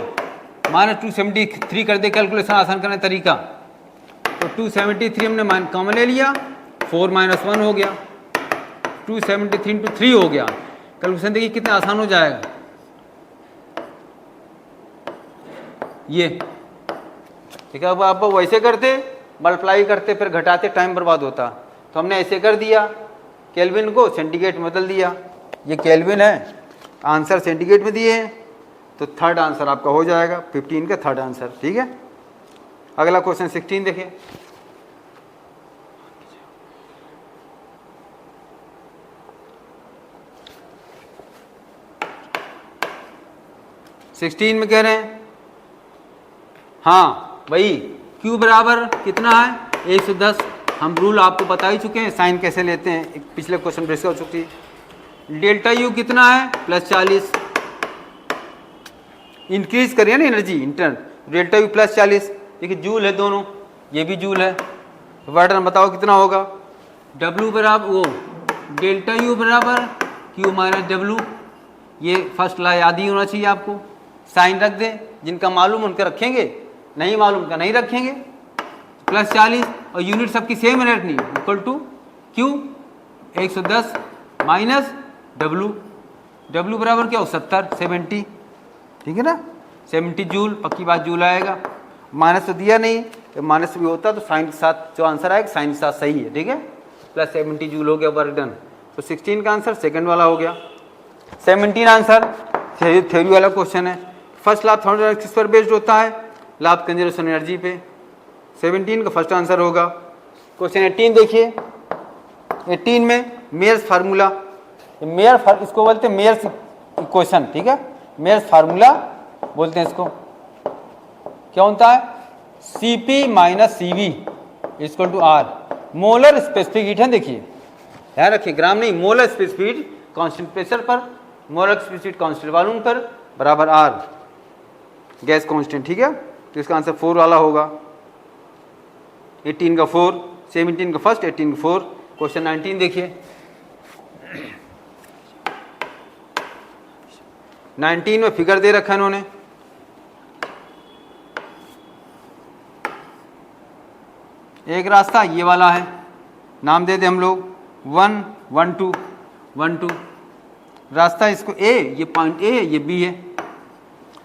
-273 कर दे, कैलकुलेशन आसान करने तरीका। तो 273 हमने कॉमन ले लिया, 4 - 1 हो गया, 273 × 3 हो गया। कैलकुलेशन देखिए कितना आसान हो जाएगा, ये, ठीक है। अब आप वैसे करते, मल्टीप्लाई करते फिर घटाते, टाइम बर्बाद होता। तो हमने ऐसे कर दिया, केल्विन को सेंटीग्रेड में बदल दिया। ये केल्विन है, आंसर सेंटीग्रेड में दिए हैं, तो थर्ड आंसर आपका हो जाएगा 15 का थर्ड आंसर, ठीक है। अगला क्वेश्चन 16 देखिए। सिक्सटीन में कह रहे हैं, हाँ वही Q बराबर कितना है 110। हम रूल आपको बता ही चुके हैं, साइन कैसे लेते हैं, एक पिछले क्वेश्चन बेस हो चुकी है। डेल्टा U कितना है +40, इंक्रीज करिए ना एनर्जी इंटरनल। डेल्टा U +40, देखिए जूल है दोनों, ये भी जूल है। वर्डन बताओ कितना होगा। W बराबर वो डेल्टा U बराबर Q - W, ये फर्स्ट ला याद ही होना चाहिए आपको। साइन रख दे, जिनका मालूम उनका रखेंगे, नहीं मालूम का नहीं रखेंगे। +40 और यूनिट सबकी सेम है नहीं, equal to Q 110 minus W, W बराबर क्या हो 70 ठीक है ना, 70 जूल, पक्की बात जूल आएगा। माइनस तो दिया नहीं, तो माइनस भी होता तो साइन के साथ जो आंसर आएगा साइन के साथ सही है, ठीक है। +70 जूल हो गया, वर्क डन। तो 16 का आंसर सेकंड वाला हो गया। 17 आंसर थ्योरी वाला क्वेश्चन है। फर्स्ट लाभ थर्मोडायनामिक्स किस पर बेस्ड होता है, लाभ कंजर्वेशन एनर्जी पे। 17 का फर्स्ट आंसर होगा। क्वेश्चन 18 देखिए। 18 में मेयर्स फार्मूला, इसको बोलते हैं मेयर्स इक्वेशन, ठीक है। मेयर्स फार्मूला बोलते हैं इसको। क्या होता है Cp - Cv = R। Molar specific heat है, देखिए ध्यान रखिए, ग्राम नहीं, molar specific heat constant pressure पर, molar specific heat constant volume पर बराबर R गैस कांस्टेंट, ठीक है। तो इसका आंसर 4 वाला होगा। 18 का 4, 17 का फर्स्ट, 18 का 4। क्वेश्चन 19 देखिए। 19 में फिगर दे रखा है इन्होंने, एक रास्ता ये वाला है, नाम दे दे हम लोग 1 1 2 1 2 रास्ता, इसको A, ये पॉइंट A है, ये B है।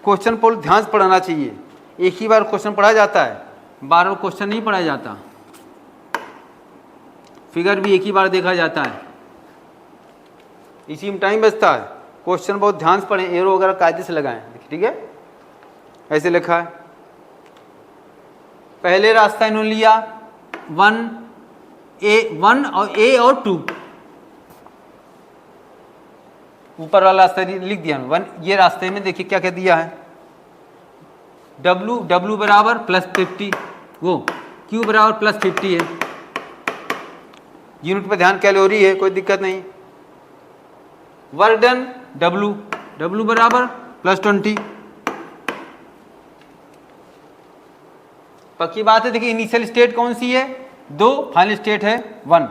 क्वेश्चन को ध्यान से पढ़ना चाहिए, एक ही बार क्वेश्चन पढ़ा जाता है, बार बार क्वेश्चन नहीं पढ़ा जाता। फिगर भी एक ही बार देखा जाता है, इसी में टाइम बचता है। क्वेश्चन बहुत ध्यान से पढ़ें, एरो वगैरह कायदे से लगाएं, ठीक है। ऐसे लिखा है, पहले रास्ता इन्होंने लिया 1 और A और 2, ऊपर वाला रास्ता लिख दिया 1। ये रास्ते में देखिए क्या क्या दिया है, W बराबर +50, वो Q बराबर +50 है। यूनिट पे ध्यान कैलोरी है, कोई दिक्कत नहीं। वर्क डन W बराबर +20। पक्की बात है, देखिए इनिशियल स्टेट कौन सी है 2, फाइनल स्टेट है 1।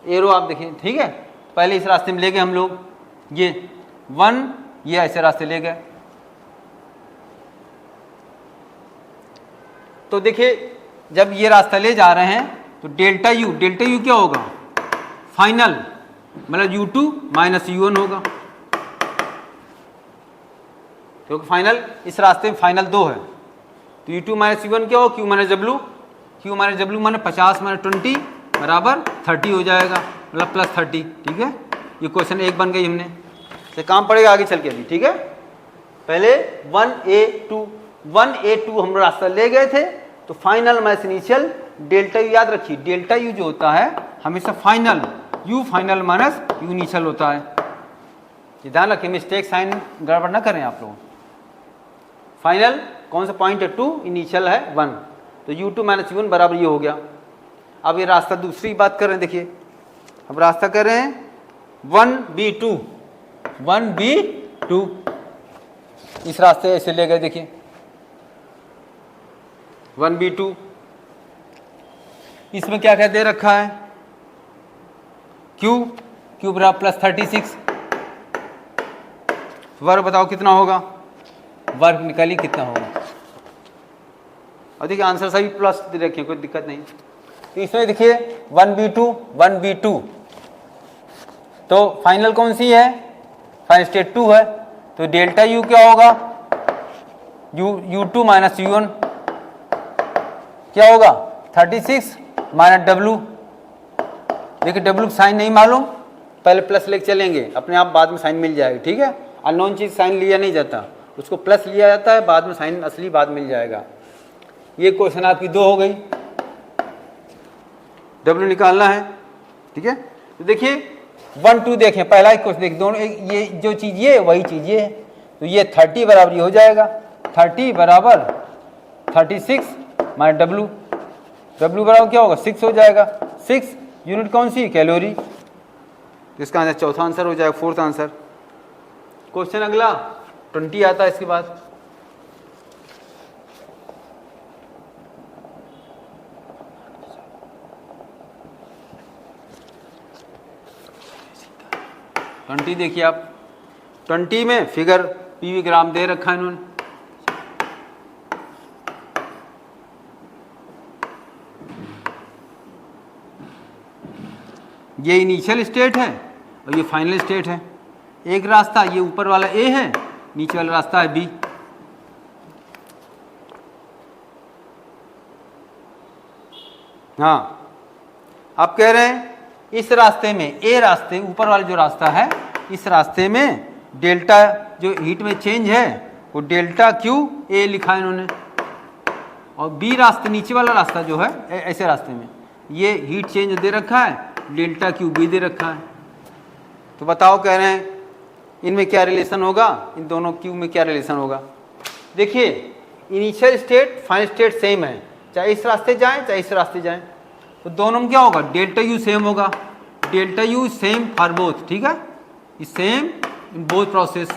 एरो आप देखिए, ठीक है। पहले इस रास्ते में ले गए हम लोग, ये 1, ये ऐसे रास्ते ले गए। तो देखिए जब ये रास्ता ले जा रहे हैं तो डेल्टा यू क्या होगा फाइनल, मतलब U2 - U1 होगा, क्योंकि फाइनल इस रास्ते में फाइनल 2 है। तो U2 - U1 क्या हो, Q - W, Q - W माने 50 - 20 बराबर 30 हो जाएगा, मतलब +30, ठीक है। ये क्वेश्चन 1 बन गई हमने, तो काम पड़ेगा आगे चल के भी, ठीक है। पहले 1A2 हम रास्ता ले गए थे, तो final minus initial delta U याद रखिए, डेल्टा यू जो होता है हमेशा final, you final minus you initial होता है। ये ध्यान रखिए, मिस्टेक साइन गड़बड़ ना करें आप लोग। फाइनल कौन सा पॉइंट है 2, इनिशियल है 1, तो U2 - U1 बराबर ये हो गया। अब ये रास्ता दूसरी बात कर रहे हैं, देखिए अब रास्ता कर रहे हैं 1B2, इस रास्ते ऐसे ले गए, देखिए 1B2। इसमें क्या क्या दे रखा है, Q बराबर +36। वर्क बताओ कितना होगा, वर्क निकालिए कितना होगा। और देखिए आंसर सभी प्लस दे रखे, कोई दिक्कत नहीं। तो इसमें देखिए 1B2, तो फाइनल कौन सी है, फाइनल स्टेट 2 है, तो डेल्टा यू क्या होगा, U2 माइनस U1 क्या होगा 36 माइनस W। देखिए W साइन नहीं मालूम, पहले प्लस लेके चलेंगे, अपने आप बाद में साइन मिल जाएगा, ठीक है। अननोन चीज साइन लिया नहीं जाता, उसको प्लस लिया जाता है, बाद में साइन असली बाद मिल जाएगा। ये क्वेश्चन आपकी 2 हो गई, W निकालना है, ठीक है। तो देखिए 1 2 देखें, पहला एक क्वेश्चन देखें, दोनों ये जो चीज ये वही चीज ये है, तो ये 30 बराबर ये हो जाएगा, 30 बराबर 36 माइनस W, W बराबर क्या होगा 6 हो जाएगा। 6 यूनिट कौन सी कैलोरी, इसका आंसर चौथा आंसर हो जाएगा, फोर्थ आंसर। क्वेश्चन अगला 20 आता है इसके बाद। ट्वेंटी देखिए आप, 20 में फिगर पीवी ग्राम दे रखा है इन्होंने। ये इनिशियल स्टेट है और ये फाइनल स्टेट है। एक रास्ता ये ऊपर वाला ए है, नीचे वाला रास्ता है बी। हाँ, आप कह रहे हैं इस रास्ते में, ए रास्ते ऊपर वाला जो रास्ता है, इस रास्ते में डेल्टा जो हीट में चेंज है वो डेल्टा क्यू ए लिखा है इन्होंने, और बी रास्ते नीचे वाला रास्ता जो है ऐसे रास्ते में ये हीट चेंज दे रखा है, डेल्टा क्यू बी दे रखा है। तो बताओ, कह रहे हैं इनमें क्या रिलेशन होगा, इन दोनों क्यू में क्या रिलेशन होगा। देखिए initial state final state same है, चाहे इस रास्ते जाएं चाहे इस रास्ते जाएं, तो दोनों में क्या होगा डेल्टा यू सेम होगा, delta U same for both, ठीक है, is same in both process.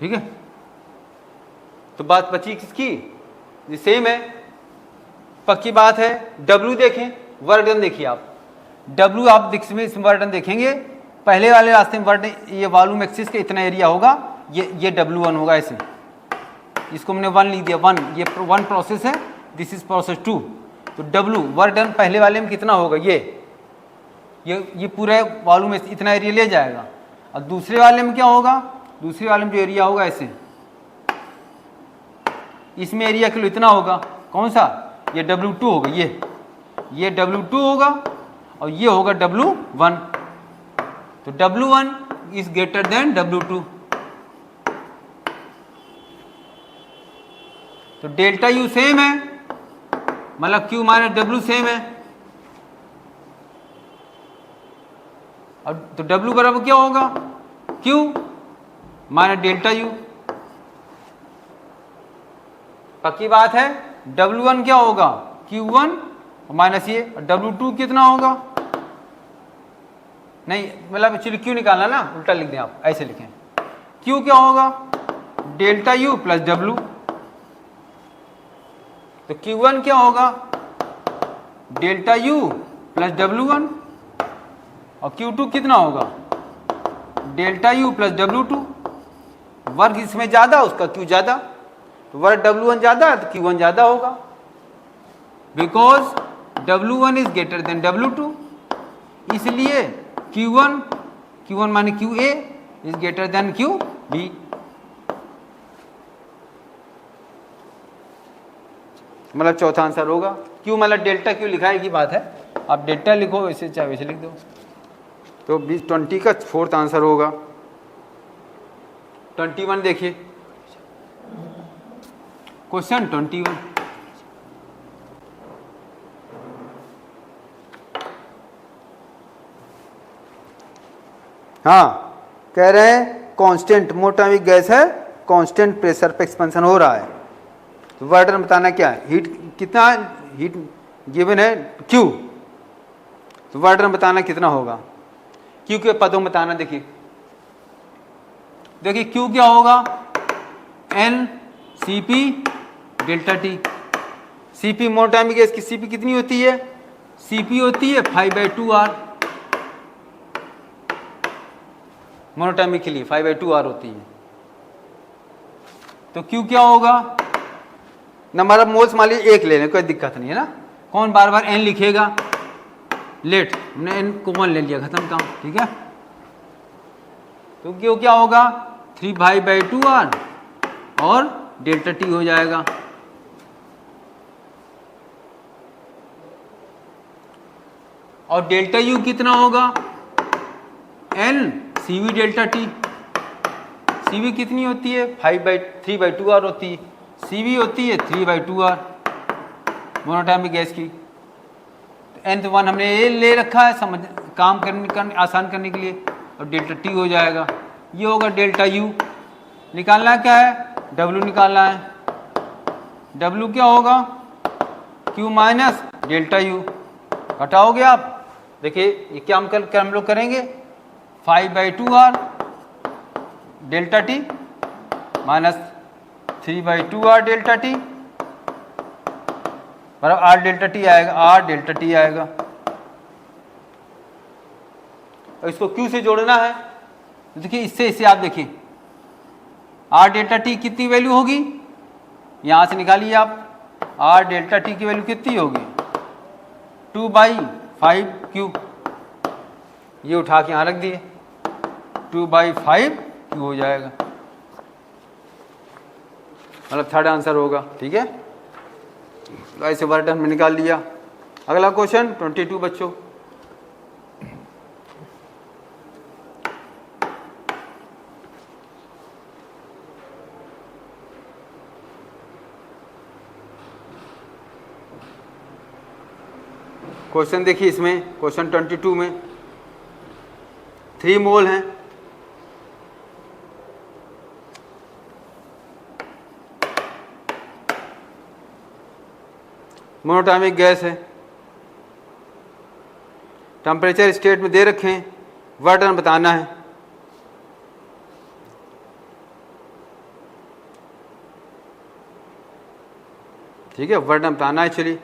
ठीक है, तो बात बची किसकी, ये सेम है, पक्की बात है। W देखें, वर्क डन देखिए आप, W आप इसमें वर्क डन देखेंगे, पहले वाले रास्ते में वर्क, ये वॉल्यूम एक्सिस के इतना एरिया होगा, ये W1 होगा ऐसे, इसको हमने 1 लिख दिया, 1, ये 1 प्रोसेस है, दिस इज प्रोसेस 2, तो W वर्क डन पहले वाले में कितना होगा, ये पूरे वॉल्यूम में इतना एरिया ले जाएगा। और दूसरे वाले में क्या होगा, दूसरे वाले में जो एरिया होगा ऐसे, इसमें एरिया किलो इतना होगा, कौन सा, ये W2 होगा, ये W2 होगा और ये होगा W1, तो W1 is greater then W2, तो डेल्टा U सेम है, मतलब Q माइनस W सेम है, और तो W बराबर क्या होगा Q माइनस डेल्टा U। पक्की बात है, W1 क्या होगा Q1 माइनस ये, और W2 कितना होगा, नहीं मतलब एक्चुअली Q निकालना ना, उल्टा लिख दें आप, ऐसे लिखें, Q क्या होगा डेल्टा U प्लस W, तो Q1 क्या होगा डेल्टा U प्लस W1, और Q2 कितना होगा डेल्टा U प्लस W2। वर्ग इसमें ज्यादा, उसका Q ज्यादा, तो वर्ग W1 ज्यादा है तो Q1 ज्यादा होगा, because W1 is greater then W2, इसलिए Q1 माने QA is greater then QB। मतलब चौथा आंसर होगा, Q मतलब डेल्टा Q लिखा है की बात है, आप डेल्टा लिखो वैसे चाहे वैसे लिख दो, तो 20 का फोर्थ आंसर होगा। 21 देखिए, क्वेश्चन 21, हाँ कह रहे हैं कांस्टेंट मोटामिक गैस है, कांस्टेंट प्रेशर पे एक्सपेंशन हो रहा है, तो वर्क डन बताना क्या है, हीट कितना, हीट गिवन है Q, तो वर्क डन बताना कितना होगा, Q के पदों में बताना। देखिए Q क्या होगा N Cp delta T, Cp monatomic gas की Cp कितनी होती है, Cp होती है 5/2R, मोनोटॉमिक के लिए 5/2R होती है, तो Q क्या होगा, नंबर ऑफ मोल्स मान लीजिए 1 लेने, कोई दिक्कत नहीं है ना, कौन बार बार N लिखेगा, लेट, हमने n कॉमन ले लिया, खत्म काम, ठीक है। तो क्यों क्या होगा 3/2r और डेल्टा टी हो जाएगा। और डेल्टा यू कितना होगा n CV delta T. CV कितनी होती है 3/2r होती है, CV होती है 3/2r मोनोटोमिक गैस की। nth वन हमने ये ले रखा है समझ काम करने आसान करने के लिए, और डेल्टा टी हो जाएगा। ये होगा डेल्टा यू। निकालना क्या है W निकालना है। W क्या होगा Q माइनस डेल्टा यू। घटाओगे आप, देखिए ये क्या हम लोग करेंगे 5/2r delta T minus 3/2r delta T बराबर r डेल्टा टी आएगा, r डेल्टा टी आएगा। और इसको Q से जोड़ना है, देखिए इससे इसे आप देखिए r डेल्टा टी कितनी वैल्यू होगी, यहां से निकालिए आप। r डेल्टा टी की वैल्यू कितनी होगी 2/5Q। ये उठा के यहां रख दिए, 2/5Q हो जाएगा, मतलब थर्ड आंसर होगा, ठीक है। ऐसे वर्क डन में निकाल लिया। अगला क्वेश्चन 22 बच्चों। क्वेश्चन देखिए, इसमें क्वेश्चन 22 में 3 मोल हैं, मोनोटोमिक गैस है, टेम्परेचर स्टेट में दे रखे हैं, वर्क डन बताना है। ठीक है, वर्क डन बताना है। चलिए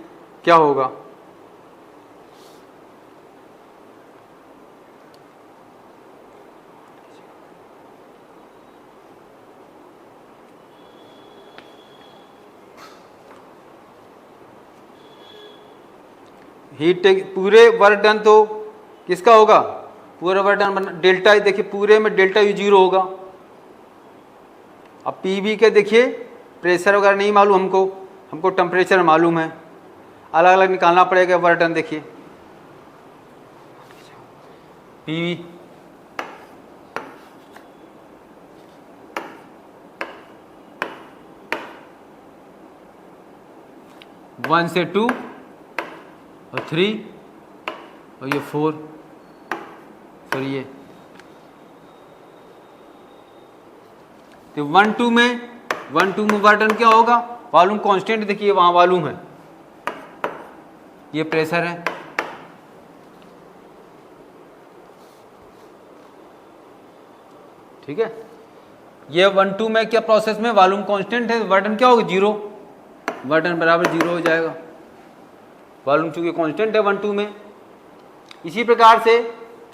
क्या होगा, हीट पूरे वर्क डन तो किसका होगा, पूरा वर्क डन डेल्टा, देखिए पूरे में डेल्टा यू 0 होगा। अब पीवी के देखिए प्रेशर वगैरह नहीं मालूम हमको टेम्परेचर मालूम है, अलग अलग निकालना पड़ेगा वर्क डन। देखिए पीवी वन से 2 और 3 और ये 4, फिर ये तो 1-2 में वर्क डन क्या होगा, वॉल्यूम कांस्टेंट देखिए वहां वॉल्यूम है, ये प्रेशर है। ठीक है, ये 1-2 में क्या प्रोसेस में वॉल्यूम कांस्टेंट है, वर्क डन क्या होगा 0, वर्क डन बराबर 0 हो जाएगा, वॉल्यूम चूंकि कांस्टेंट है 1-2 में। इसी प्रकार से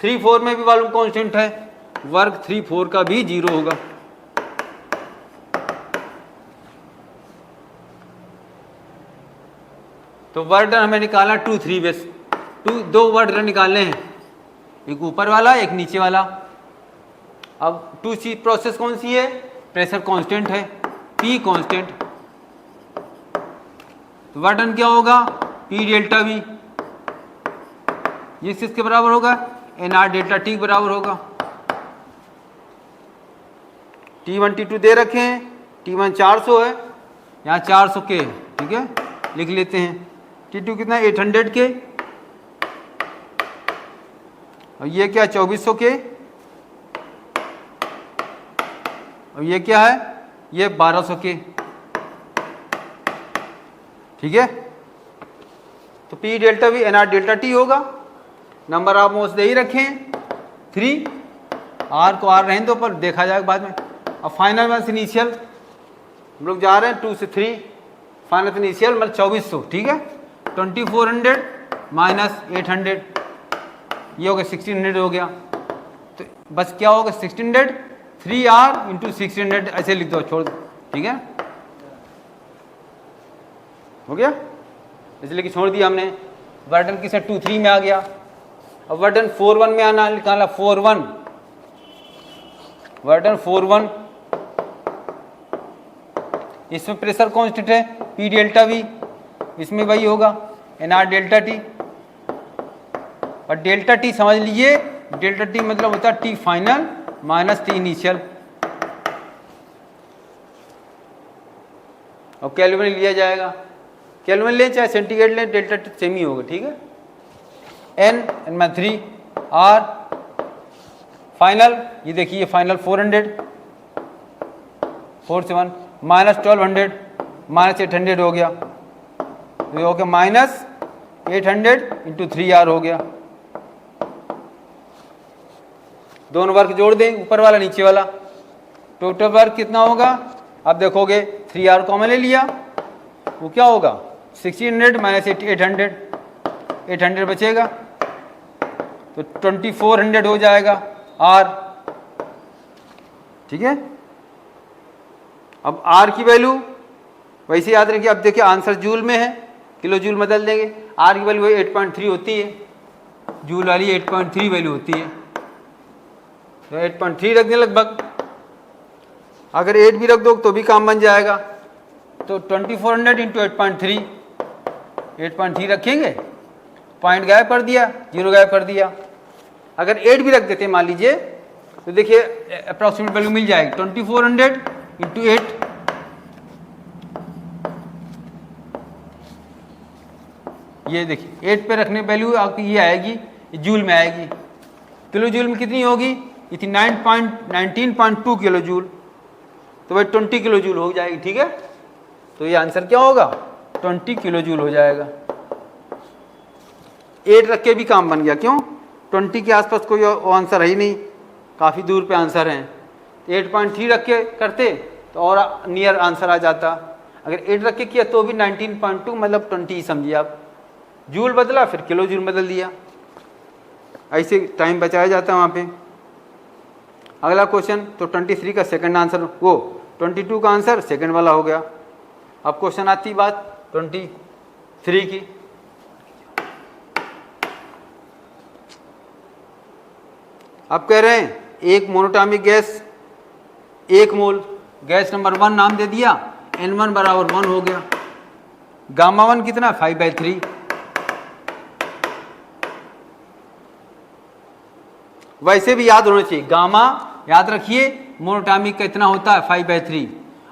3-4 में भी वॉल्यूम कांस्टेंट है, वर्क 3-4 का भी 0 होगा। तो वर्क डन हमें निकालना 2-3 बेस, 2 वर्क डन निकालने हैं, एक ऊपर वाला एक नीचे वाला। अब 2C प्रोसेस कौन सी है, प्रेशर कांस्टेंट है, P कांस्टेंट, तो वर्क डन क्या होगा P डेल्टा V, ये किसके बराबर होगा NR डेल्टा T के बराबर होगा। T1 T2 दे रखे हैं, T1 400 है, यहाँ 400 के, ठीक है लिख लेते हैं। T2 कितना 800 के, और ये क्या 2400 के, और ये क्या है ये 1200 के। ठीक है, तो P delta V NR delta T होगा। नंबर आप मोस्ट दे ही रखें 3, R को R रहने दो पर देखा जाएगा बाद में। अब फाइनल में इनिशियल हम लोग जा रहे हैं 2 से 3, फाइनल इनिशियल मतलब 2400। ठीक है, 2400 माइनस 800 ये हो गया 1600 हो गया। तो बस क्या होगा 1600 3R इंटू 1600 ऐसे लिख दो, छोड़ दो। ठीक है, हो गया, इसलिए कि छोड़ दिया हमने। वर्क डन किसे 2-3 में आ गया, अब वर्डन 4-1 में आना निकाला 4-1, वर्डन 4-1, इसमें प्रेशर कांस्टेंट है P डेल्टा V, इसमें वही होगा NR डेल्टा T, और डेल्टा T समझ लीजिए, डेल्टा T मतलब होता है T final minus T initial, और केल्विन लिया जाएगा, केल्विन लें चाहे सेंटीग्रेड लें, डेल्टा T सेम ही होगा, ठीक है। N/3 R फाइनल, ये देखिए फाइनल 400 4 से 1 माइनस 1200 माइनस 800 हो गया, तो हो गया माइनस 800 इंटू 3R हो गया। दोनों वर्क जोड़ दें, ऊपर वाला नीचे वाला, टोटल वर्क कितना होगा, अब देखोगे 3R कॉमन ले लिया, वो क्या होगा 1600 माइनस 800, 800 बचेगा तो 2400 हो जाएगा R, ठीक है। अब R की वैल्यू वैसे याद रखिए, अब देखिए आंसर जूल में है, किलो जूल बदल देंगे, R की वैल्यू 8.3 होती है, जूल वाली 8.3 वैल्यू होती है, तो 8.3 रख दें लगभग, अगर 8 भी रख दो तो भी काम बन जाएगा, तो 2400 इंटू 8.3, 8.3 रखेंगे, पॉइंट गायब कर दिया, जीरो गायब कर दिया। अगर 8 भी रख देते मान लीजिए, तो देखिए अप्रॉक्सीमेट वैल्यू मिल जाएगी 2400 इंटू 8, ये देखिए 8 पे रखने वैल्यू आपकी ये आएगी, जूल में आएगी, किलो जूल में कितनी होगी, ये थी 19.2 किलो जूल, तो वही 20 किलो जूल हो जाएगी, ठीक है। तो ये आंसर क्या होगा 20 किलो जूल हो जाएगा। 8 रख के भी काम बन गया, क्यों 20 के आसपास कोई आंसर है ही नहीं, काफ़ी दूर पे आंसर हैं, 8.3 रख के करते तो और नियर आंसर आ जाता, अगर 8 रख के किया तो भी 19.2 मतलब 20 ही समझिए आप, जूल बदला फिर किलो जूल बदल दिया, ऐसे टाइम बचाया जाता है वहाँ पे। अगला क्वेश्चन, तो 23 का सेकंड आंसर, वो 22 का आंसर सेकंड वाला हो गया। अब क्वेश्चन आती बात 23 की, अब कह रहे हैं एक मोनोटॉमिक गैस 1 मोल, गैस नंबर 1 नाम दे दिया, N1 बराबर 1 हो गया, गामा 1 कितना 5/3, वैसे भी याद होना चाहिए, गामा याद रखिए मोनोटॉमिक का इतना होता है 5/3,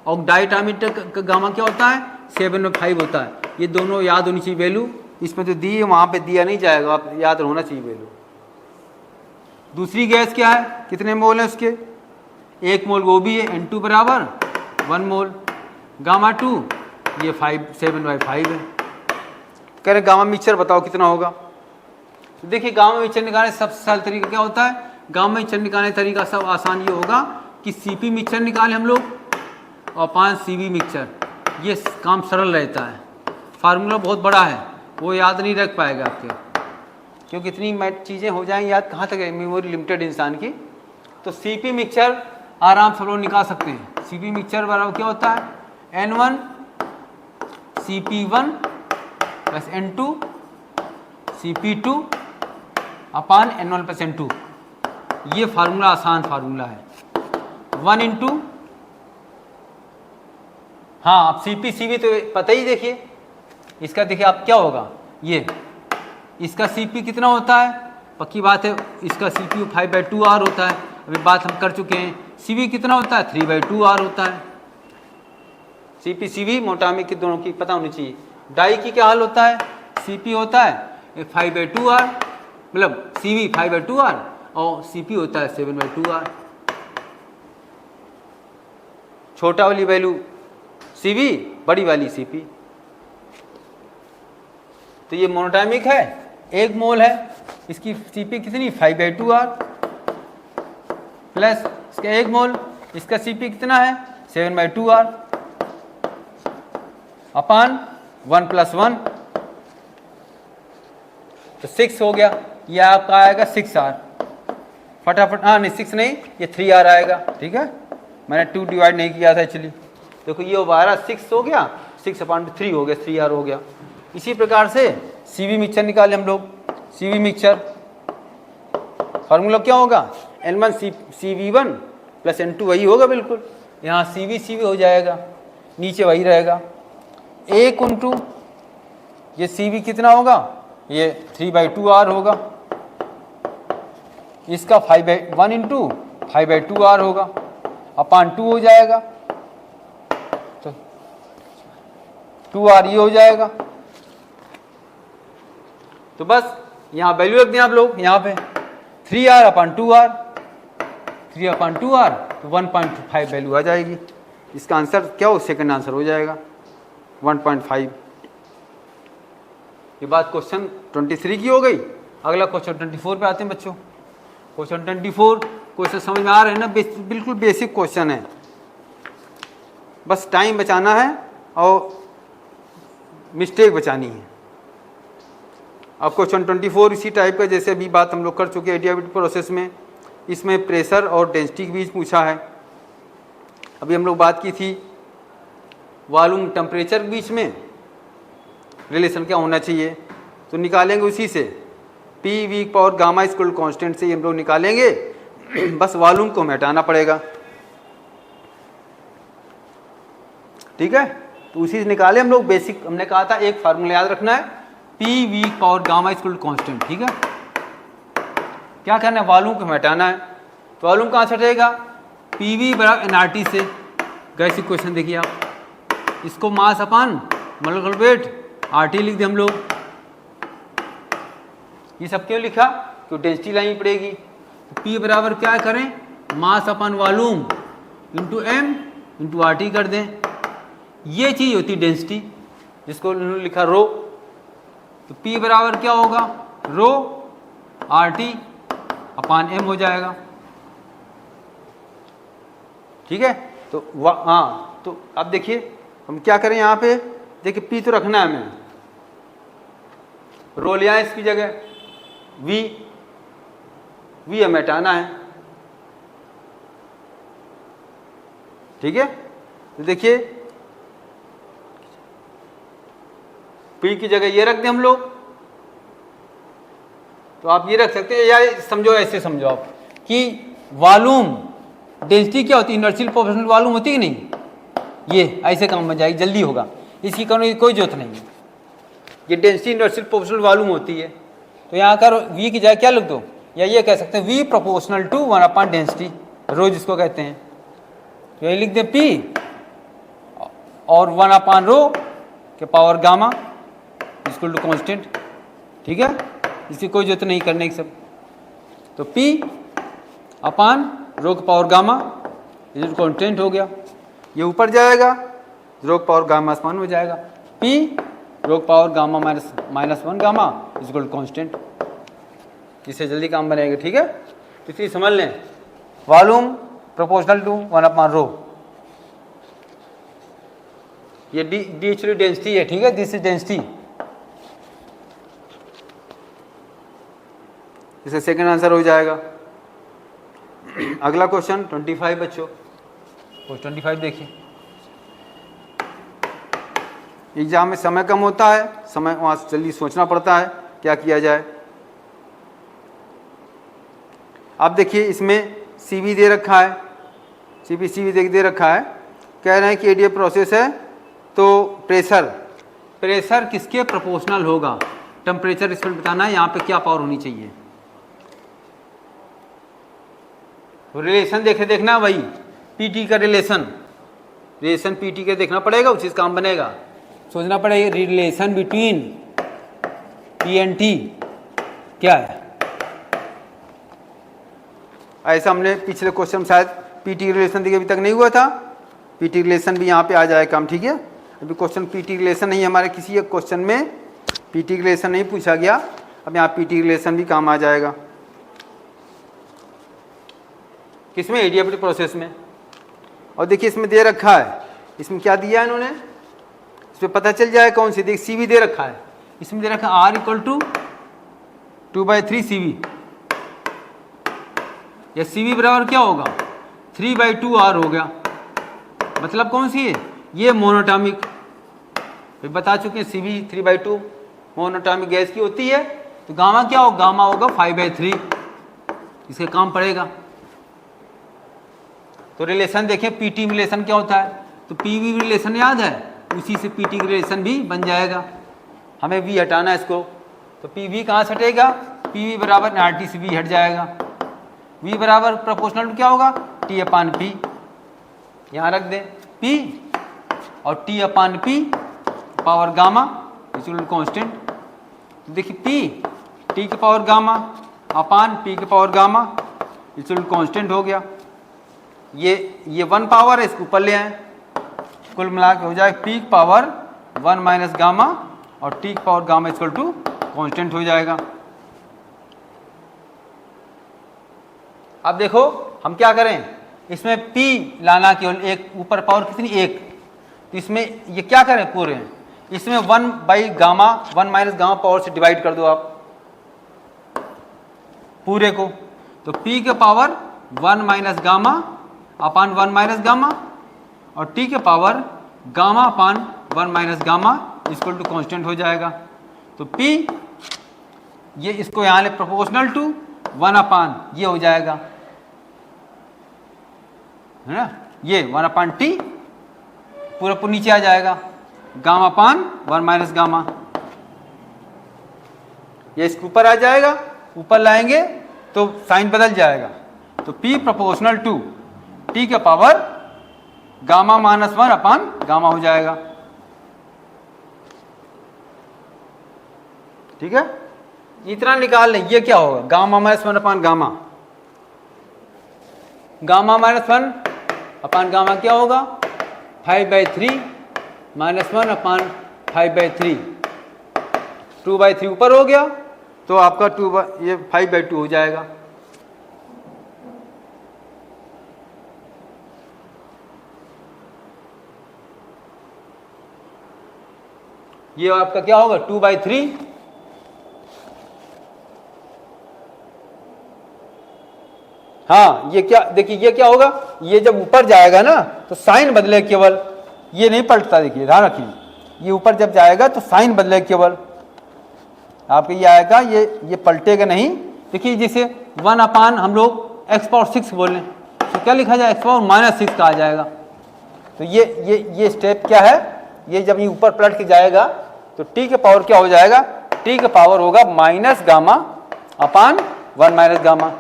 और डायटॉमिक का गामा क्या होता है 7/5 होता है, ये दोनों याद होनी चाहिए वैल्यू, इसमें तो दी है वहाँ पे दिया नहीं जाएगा, आप याद होना चाहिए वैल्यू। दूसरी गैस क्या है, कितने मोल है उसके, 1 मोल वो भी है, N2 बराबर 1 मोल, गामा 2 ये 7/5 है। कह रहे गामा मिक्सचर बताओ कितना होगा, तो देखिए गामा मिक्सचर निकालने सबसे सरल तरीका क्या होता है, गामा मिक्सचर निकालने तरीका सब आसान ये होगा कि CP मिक्सचर निकाले हम लोग और 5 CV मिक्सचर, ये काम सरल रहता है, फार्मूला बहुत बड़ा है वो याद नहीं रख पाएगा आपके, क्योंकि इतनी चीज़ें हो जाएंगी याद, कहाँ तक है, मेमोरी लिमिटेड इंसान की। तो CP मिक्सचर आराम से लोग निकाल सकते हैं, CP मिक्सचर बराबर क्या होता है N1 CP1 plus N2 CP2 अपान N1 प्लस N2, ये फार्मूला आसान फार्मूला है, 1 इंटू, हाँ आप CP CV तो पता ही, देखिए इसका देखिए आप क्या होगा, ये इसका CP कितना होता है, पक्की बात है इसका CP 5/2R होता है, अभी बात हम कर चुके हैं, CV कितना होता है 3/2R होता है, CP CV मोनोटॉमिक की दोनों की पता होनी चाहिए। डाई की क्या हाल होता है, CP होता है 5/2R, मतलब CV 5/2R और CP होता है 7/2R, छोटा वाली वैल्यू CV, बड़ी वाली CP। तो ये मोनोटॉमिक है, 1 मोल है, इसकी CP कितनी 5/2R प्लस इसका 1 मोल, इसका CP कितना है 7/2R अपान 1 + 1, तो 6 हो गया, ये आपका आएगा 6R, फटाफट, हाँ नहीं 6 नहीं, ये 3R आएगा, ठीक है, मैंने 2 डिवाइड नहीं किया था एक्चुअली, देखो ये 6 हो गया, 6/3 हो गया, 3R हो गया। इसी प्रकार से CV मिक्सचर निकाले हम लोग, CV मिक्सचर फार्मूला क्या होगा, N1 CV1 प्लस N2 वही होगा बिल्कुल, यहाँ CV हो जाएगा, नीचे वही रहेगा 1 × ये CV कितना होगा, ये 3/2R होगा, इसका 1 × 5/2R होगा, अपान 2 हो जाएगा, तो 2R ये हो जाएगा। तो बस यहाँ वैल्यू रख दें आप लोग, यहाँ पे 3R अपान 2R, 3/2R तो 1.5 वैल्यू आ जाएगी। इसका आंसर क्या हो, सेकंड आंसर हो जाएगा 1.5। ये बात क्वेश्चन 23 की हो गई। अगला क्वेश्चन 24 पे आते हैं बच्चों। क्वेश्चन 24 क्वेश्चन समझ में आ रहे हैं ना, बिल्कुल बेसिक क्वेश्चन है, बस टाइम बचाना है और मिस्टेक बचानी है। अब क्वेश्चन 24 इसी टाइप का जैसे अभी बात हम लोग कर चुके हैं एडियाबेटिक प्रोसेस में, इसमें प्रेशर और डेंसिटी के बीच पूछा है। अभी हम लोग बात की थी वॉल्यूम टेम्परेचर के बीच में रिलेशन क्या होना चाहिए, तो निकालेंगे उसी से P वीक पावर गामा इक्वल कांस्टेंट से हम लोग निकालेंगे। बस वॉल्यूम को हमें हटाना पड़ेगा, ठीक है। तो उसी से निकाले हम लोग। बेसिक हमने कहा था एक फार्मूला याद रखना है, P वीक पावर गामा इक्वल कांस्टेंट, ठीक है। क्या करना है, वॉल्यूम को हमें हटाना है। तो वॉल्यूम कहाँ से हटेगा, PV बराबर nRT से। गैस इक्वेशन देखिए आप, इसको मास अपान मोलेकुलर वेट RT लिख दे हम लोग। ये सब क्यों लिखा, क्यों डेंसिटी लानी पड़ेगी। तो P बराबर क्या करें, mass upon volume into M into RT कर दें। ये चीज होती है डेंसिटी, जिसको उन्होंने लिखा रो। तो P बराबर क्या होगा, रो RT अपान M हो जाएगा, ठीक है। तो हाँ, तो अब देखिए हम क्या करें, यहाँ पे देखिए P तो रखना है हमें, रो लिया है इसकी जगह, V हमें हटाना है, ठीक है। तो देखिए P की जगह ये रख दें हम लोग। तो आप ये रख सकते हैं, या समझो ऐसे समझो आप कि वॉल्यूम डेंसिटी क्या होती है, इनर्शियल प्रोपोर्शनल वॉल्यूम होती है कि नहीं। ये ऐसे काम बन जाएगी, जल्दी होगा, इसकी करने की कोई जरूरत नहीं है। ये डेंसिटी इनर्शियल प्रोपोर्शनल वॉल्यूम होती है। तो यहाँ कर V की जगह क्या लिख दो, या ये कह सकते हैं V proportional to 1 upon density, rho जिसको कहते हैं। तो ये लिख दें P और 1 अपान रो के power gamma equal to constant, ठीक है। इसकी कोई जरूरत नहीं करने की सब। तो P अपान रो के power gamma equal to constant हो गया। ये ऊपर जाएगा, रो के पावर गामा आसमान हो जाएगा। P रो के power gamma minus 1 gamma equal to constant. इससे जल्दी काम बनेगा, ठीक है। तो इसी समझ लें, वॉल्यूम प्रोपोर्शनल टू 1 अपान रो, ये डी एक्चुअली डेंसिटी है, ठीक है। This is density. इससे सेकंड आंसर हो जाएगा। अगला क्वेश्चन 25 बच्चों, क्वेश्चन 25 देखिए। एग्जाम में समय कम होता है, समय वहाँ जल्दी सोचना पड़ता है क्या किया जाए। आप देखिए इसमें CV दे रखा है, CV दे रखा है। कह रहे हैं कि एडीएफ प्रोसेस है, तो प्रेशर किसके प्रोपोर्शनल होगा, टेम्परेचर इसमें बताना है, यहाँ पे क्या पावर होनी चाहिए। तो रिलेशन देखना वही PT का रिलेशन PT का देखना पड़ेगा, उसी से काम बनेगा। सोचना पड़ेगा relation between P and T क्या है। ऐसा हमने पिछले क्वेश्चन में शायद PT रिलेशन देखिए अभी तक नहीं हुआ था, PT रिलेशन भी यहाँ पे आ जाए काम, ठीक है। अभी क्वेश्चन PT रिलेशन नहीं, हमारे किसी एक क्वेश्चन में PT रिलेशन नहीं पूछा गया, अब यहाँ PT रिलेशन भी काम आ जाएगा। किसमें, एडियाबेटिक प्रोसेस में। और देखिए इसमें दे रखा है, इसमें क्या दिया है इन्होंने, इसमें पता चल जाए कौन सी। देख CV दे रखा है, इसमें दे रखा है R इक्वल टू 2/3 CV, या CV बराबर क्या होगा 3/2R हो गया। मतलब कौन सी है, ये मोनोटॉमिक, बता चुके हैं CV 3/2 मोनोटॉमिक गैस की होती है। तो गामा क्या होगा, गामा होगा 5/3। इसके काम पड़ेगा। तो रिलेशन देखें, पीटी रिलेशन क्या होता है, तो पीवी रिलेशन याद है, उसी से पीटी रिलेशन भी बन जाएगा। हमें वी हटाना है इसको, तो पीवी कहाँ से हटेगा, पीवी बराबर आरटी से वी हट जाएगा। वी बराबर प्रोपोर्शनल क्या होगा, टी अपान पी, यहाँ रख दें पी और T upon P power gamma equal to constant. तो देखिए पी टी की पावर गामा अपान पी की power gamma equal to constant हो गया। ये 1 पावर है, इसको ऊपर ले आए, कुल मिला के हो जाए पी की पावर 1 माइनस गामा और टी की power gamma equal to constant हो जाएगा। अब देखो हम क्या करें, इसमें P लाना केवल एक, ऊपर पावर कितनी, एक, तो इसमें ये क्या करें पूरे, इसमें 1 by gamma 1 minus gamma power से डिवाइड कर दो आप पूरे को, तो P के power 1 minus gamma upon 1 minus gamma और T के power gamma upon 1 minus gamma equal to constant हो जाएगा। तो P ये इसको यहाँ ले प्रोपोर्शनल टू 1 अपान ये हो जाएगा, है ना, ये 1 अपान टी पूरा पूरा नीचे आ जाएगा, गामा अपान 1 माइनस गामा, ये इसके ऊपर आ जाएगा, ऊपर लाएंगे तो साइन बदल जाएगा, तो P प्रोपोर्शनल टू टी के पावर गामा माइनस 1 अपान गामा हो जाएगा। ठीक है, इतना निकाल लें, ये क्या होगा, गामा माइनस 1 अपान गामा, गामा माइनस 1 अपान गामा क्या होगा, 5/3 माइनस 1 अपान 5/3, 2/3 ऊपर हो गया तो आपका 5/2 हो जाएगा। ये आपका क्या होगा 2/3 हाँ, ये क्या देखिए, ये क्या होगा, ये जब ऊपर जाएगा ना तो साइन बदले केवल, ये नहीं पलटता, देखिए ध्यान रखिए, ये ऊपर जब जाएगा तो साइन बदले केवल, आपके ये आएगा, ये पलटेगा नहीं। देखिए जैसे 1 अपान हम लोग x पावर 6 बोलें तो क्या लिखा जाए, x पावर -6 का आ जाएगा। तो ये स्टेप क्या है, ये जब ये ऊपर पलट के जाएगा तो t के पावर क्या हो जाएगा, t के पावर होगा minus gamma upon 1 minus gamma,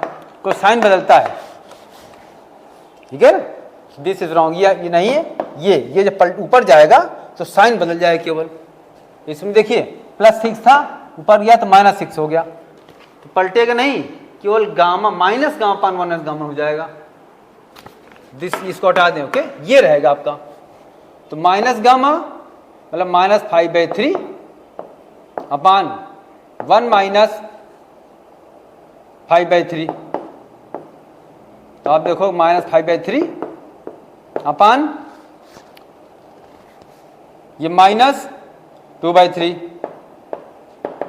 को साइन बदलता है, ठीक है ना, दिस इज रॉन्ग, ये नहीं है, ये जब ऊपर जाएगा तो साइन बदल जाएगा केवल। इसमें देखिए +6 था, ऊपर गया तो -6 हो गया, तो पलटेगा नहीं, केवल gamma minus gamma upon 1 gamma हो जाएगा। इसको हटा दें, ओके, ये रहेगा आपका, तो माइनस गामा मतलब -5/3 अपान 1 माइनस 5/3, तो आप देखो -5/3 अपान ये -2/3,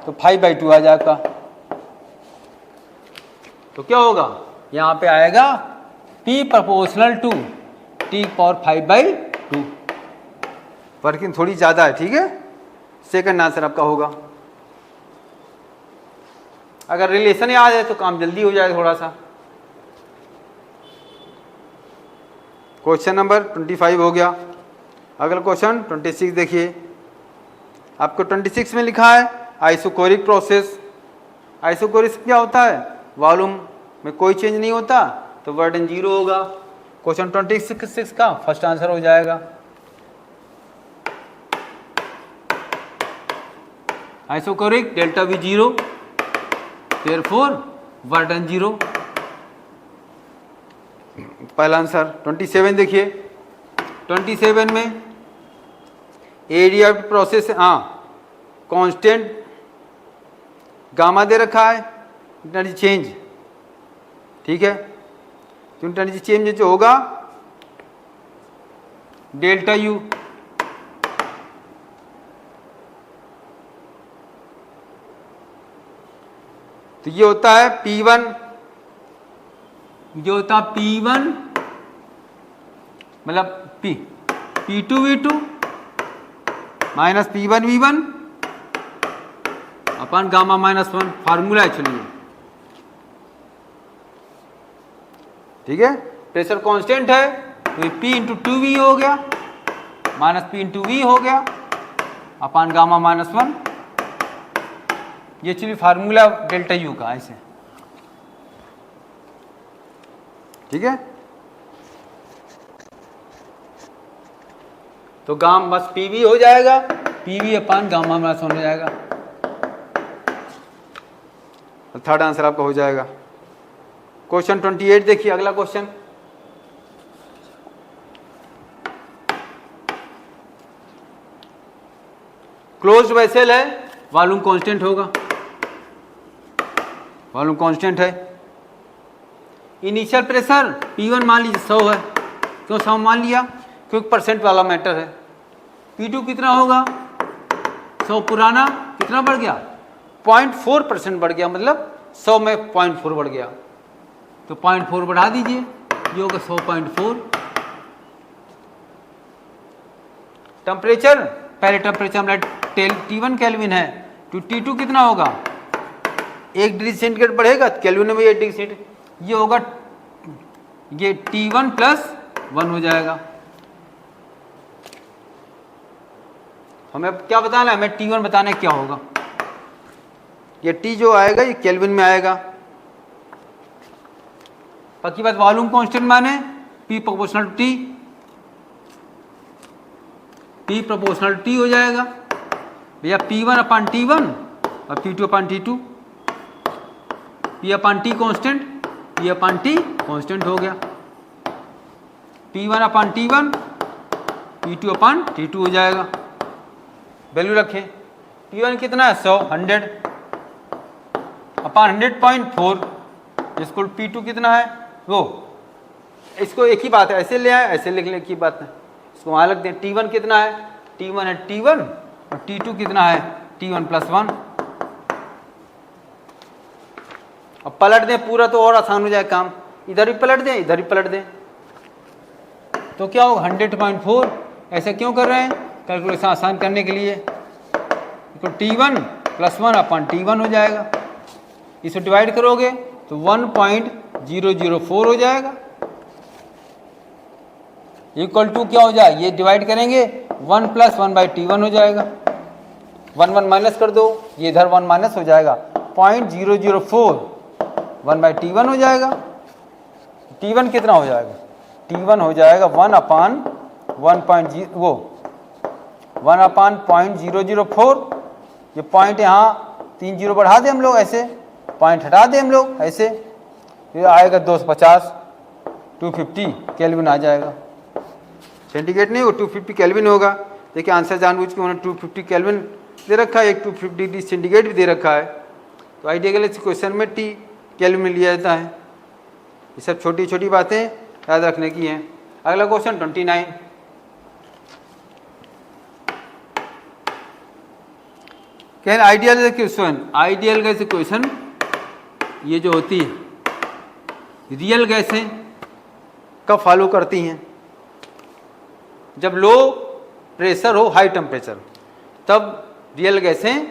तो 5/2 आ जाएगा। तो क्या होगा, यहां पे आएगा P proportional to T power 5/2, working थोड़ी ज्यादा है, ठीक है, सेकंड आंसर आपका होगा। अगर रिलेशन याद है तो काम जल्दी हो जाएगा थोड़ा सा। क्वेश्चन नंबर 25 हो गया। अगला क्वेश्चन 26 देखिए, आपको 26 में लिखा है आइसोकोरिक प्रोसेस। आइसोकोरिक क्या होता है, वॉल्यूम में कोई चेंज नहीं होता तो बर्डन 0 होगा। क्वेश्चन 26 का फर्स्ट आंसर हो जाएगा। Isochoric delta V 0, therefore burden 0, पहला आंसर। 27 देखिए, 27 में एरिया प्रोसेस, कांस्टेंट गामा दे रखा है, एनर्जी चेंज, ठीक है, तो एनर्जी चेंज जो होगा डेल्टा U, तो ये होता है P1, जो होता है P1 मतलब P2 V2 minus P1 V1 अपन गामा -1, फार्मूला है, चलिए ठीक है। प्रेशर कांस्टेंट है तो ये P इंटू 2V हो गया, माइनस P इंटू V हो गया अपान गामा माइनस 1। ये एक्चुअली फार्मूला डेल्टा यू का ऐसे, ठीक है। तो गाम बस PV हो जाएगा, PV अपान गामा माइनस 1 हो जाएगा। थर्ड आंसर आपका हो जाएगा। क्वेश्चन 28 देखिए, अगला क्वेश्चन। क्लोज्ड वेसल है, वॉल्यूम कांस्टेंट होगा, वॉल्यूम कांस्टेंट है। इनिशियल प्रेशर P1 मान लीजिए 100 है, क्यों 100 मान लिया? क्योंकि परसेंट वाला मैटर है। P2 कितना होगा? 100 पुराना कितना बढ़ गया? 0.4% बढ़ गया, मतलब 100 में 0.4 बढ़ गया, तो 0.4 बढ़ा दीजिए, ये होगा 100.4। टेम्परेचर, पहले टेम्परेचर हमारा T1 केल्विन है, तो T2 कितना होगा? 1 डिग्री सेंटीग्रेड बढ़ेगा, केल्विन में 1 डिग्री सेंटीग्रेड, ये होगा, ये T1 प्लस 1 हो जाएगा। हमें क्या बताना है? हमें T1 बताना है क्या होगा। ये T जो आएगा ये केल्विन में आएगा। पक्की बात, वॉल्यूम कांस्टेंट माने P proportional to T, P proportional to T हो जाएगा भैया। P1 अपान T1 और P2 upon T2, P upon T constant, P upon T constant हो गया। P1 upon T1, P2 upon T2 हो जाएगा। वैल्यू रखें, P1 कितना है? 100 अपान 100.4, इसको P2 कितना है? वो इसको एक ही बात है, ऐसे ले आए, ऐसे लिख ले, एक ही बात है, इसको वहां रख दें। T1 कितना है? T1 है T1 और T2 कितना है? T1 plus 1। अब पलट दें पूरा तो और आसान हो जाए काम, इधर भी पलट दें, इधर भी पलट दें, तो क्या होगा? 100.4। ऐसे क्यों कर रहे हैं? कैलकुलेशन आसान करने के लिए। तो T1 प्लस 1 अपान T1 हो जाएगा, इसे डिवाइड करोगे तो 1.004 हो जाएगा, इक्वल टू क्या हो जाएगा? ये डिवाइड करेंगे 1 प्लस 1/T1 हो जाएगा, 1 माइनस कर दो, ये इधर 1 माइनस हो जाएगा, 0.004 1/T1 हो जाएगा। T1 कितना हो जाएगा? T1 हो जाएगा 1 अपान 0.004। ये पॉइंट यहाँ 3 जीरो बढ़ा दें हम लोग, ऐसे पॉइंट हटा दें हम लोग, ऐसे ये आएगा 250 250 केल्विन आ जाएगा। सेंटीग्रेड नहीं हो, 250 केल्विन होगा। देखिए आंसर जानबूझ के उन्होंने 250 केल्विन दे रखा है, एक 250 डिग्री सेंटीग्रेड भी दे रखा है। तो आइडियल क्वेश्चन में T केल्विन में लिया जाता है। ये सब छोटी छोटी बातें याद रखने की हैं। अगला क्वेश्चन 29। कह ideal question, ideal gas question ये जो होती है रियल गैसें कब फॉलो करती हैं? जब लो प्रेशर हो, हाई टेम्परेचर, तब रियल गैसें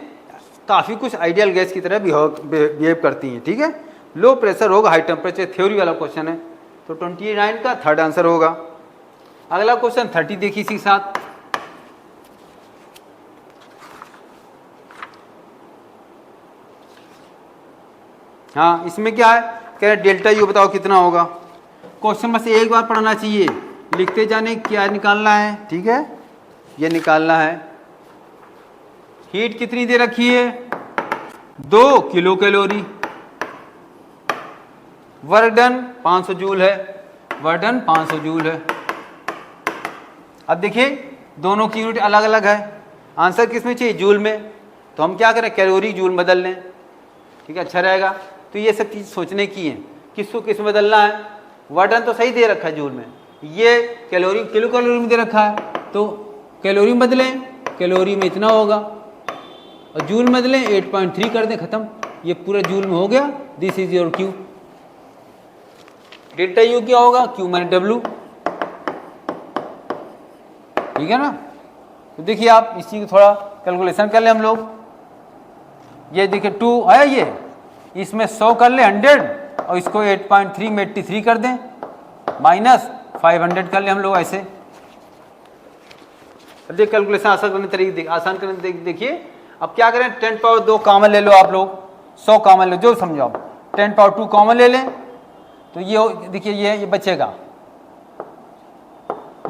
काफ़ी कुछ आइडियल गैस की तरह बिहेव करती हैं। ठीक है, लो प्रेशर होगा, हाई टेम्परेचर, थ्योरी वाला क्वेश्चन है, तो 29 का थर्ड आंसर होगा। अगला क्वेश्चन 30 देखिए इसी के साथ। हाँ, इसमें क्या है? कह रहे डेल्टा यू बताओ कितना होगा। क्वेश्चन बस एक बार पढ़ना चाहिए, लिखते जाने क्या निकालना है। ठीक है, ये निकालना है। हीट कितनी दे रखी है? 2 kilo calorie. Work done 500 joule है, वर्क डन 500 जूल है। अब देखिए दोनों की यूनिट अलग अलग है, आंसर किस में चाहिए? जूल में। तो हम क्या करें? कैलोरी जूल बदल लें। ठीक है, अच्छा रहेगा। तो ये सब चीज़ सोचने की है, किसको किस में बदलना है। वर्क डन तो सही दे रखा है जूल में, ये कैलोरी किलो कैलोरी में दे रखा है, तो कैलोरी में बदलें, कैलोरी में इतना होगा, और जूल में बदलें 8.3 कर दें, खत्म। ये पूरा जूल में हो गया। This is your Q. Delta U क्या होगा? Q minus W. ठीक है ना। तो देखिए आप इसी को थोड़ा कैलकुलेशन कर ले हम लोग। ये देखिए 2 है, ये इसमें 100 कर ले 100, और इसको 8.3 में 83 कर दें, माइनस 500 कर ले हम लोग ऐसे। देख कैलकुलेशन आसान करने देखिए। अब क्या करें, 10 पावर 2 कॉमन ले लो आप लोग, 100 कॉमन लो, जो समझो। 10 पावर 2 कॉमन ले लें तो ये देखिए ये बचेगा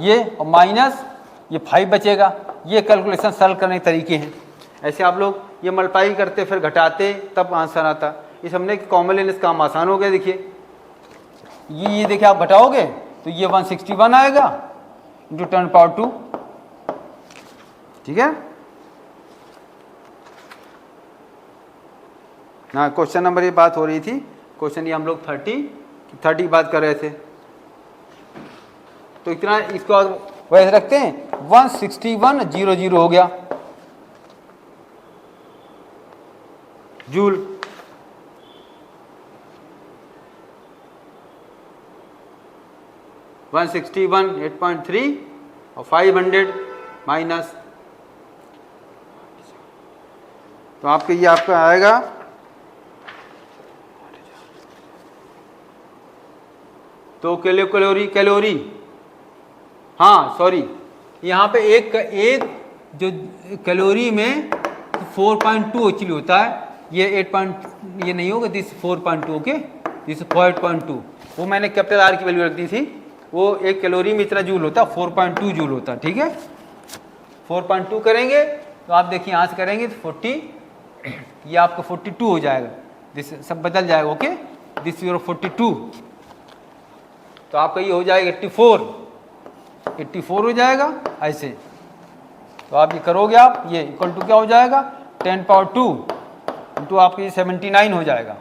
ये, और माइनस ये 5 बचेगा। ये कैलकुलेशन सरल करने के तरीके हैं। ऐसे आप लोग ये मल्टीप्लाई करते फिर घटाते तब आंसर आता। इस हमने कॉमन लेने से काम आसान हो गया। देखिए ये देखिए, आप घटाओगे तो ये 161 आएगा इंटू 10 पावर 2, ठीक है ना। क्वेश्चन नंबर ये बात हो रही थी, क्वेश्चन ये हम लोग 30 बात कर रहे थे। तो इतना इसको वैसे रखते हैं, 16100 हो गया जूल। वन 8.3 और 500 माइनस, तो आपके ये आपका आएगा तो कैलोरी, हाँ सॉरी, यहाँ पे एक जो कैलोरी में 4.2 एक्चुअली होता है। ये 8 ये नहीं होगा, दिस 4.2, ओके, दिस 4.2। वो मैंने कैपिटल आर की वैल्यू रख दी थी। वो एक कैलोरी में इतना जूल होता है, 4.2 जूल होता है, ठीक है। 4.2 करेंगे तो आप देखिए यहाँ से करेंगे तो 40, ये आपका 42 हो जाएगा, दिस सब बदल जाएगा, ओके, दिस योर 42, तो आपका ये हो जाएगा 84 हो जाएगा ऐसे। तो आप ये करोगे, आप ये इक्वल टू क्या हो जाएगा, 10 पावर 2 इंटू आपका ये 79 हो जाएगा,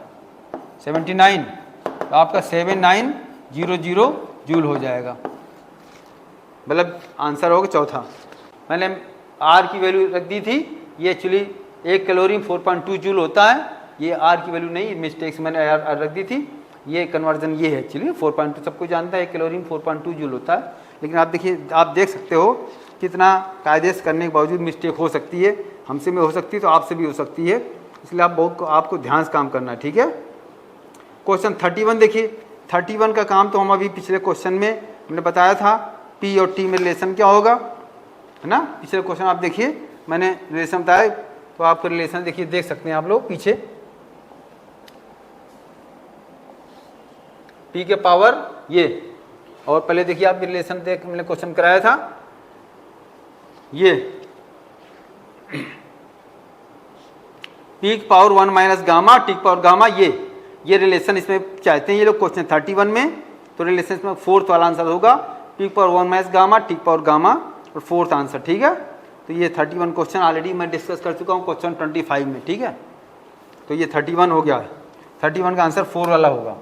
79, तो आपका 7900 जूल हो जाएगा। मतलब आंसर होगा चौथा। मैंने आर की वैल्यू रख दी थी, ये एक्चुअली एक कैलोरी में 4.2 जूल होता है। ये आर की वैल्यू नहीं, मिस्टेक से मैंने आर रख दी थी। ये कन्वर्जन ये है एक्चुअली 4.2, सबको जानता है एक कैलोरी में 4.2 जूल होता है। लेकिन आप देखिए, आप देख सकते हो कितना कायदे से करने के बावजूद मिस्टेक हो सकती है। हमसे भी हो सकती है तो आपसे भी हो सकती है, इसलिए आपको ध्यान से काम करना है, ठीक है। क्वेश्चन 31 देखिए। 31 का काम तो हम अभी पिछले क्वेश्चन में हमने बताया था, पी और टी में रिलेशन क्या होगा, है ना। पिछले क्वेश्चन आप देखिए, मैंने रिलेशन बताया, तो आपको रिलेशन देखिए, देख सकते हैं आप लोग पीछे। पी के पावर ये, और पहले देखिए आप रिलेशन देख, मैंने क्वेश्चन कराया था ये पी की पावर 1 माइनस गामा, टी की पावर गामा, ये रिलेशन इसमें चाहते हैं ये लोग क्वेश्चन 31 में। तो रिलेशन इसमें फोर्थ वाला आंसर होगा, पी की पावर 1 माइनस गामा, टी की पावर गामा, और फोर्थ आंसर, ठीक है। तो ये 31 क्वेश्चन ऑलरेडी मैं डिस्कस कर चुका हूँ क्वेश्चन 25 में, ठीक है। तो ये 31 हो गया, 31 का आंसर 4 वाला होगा।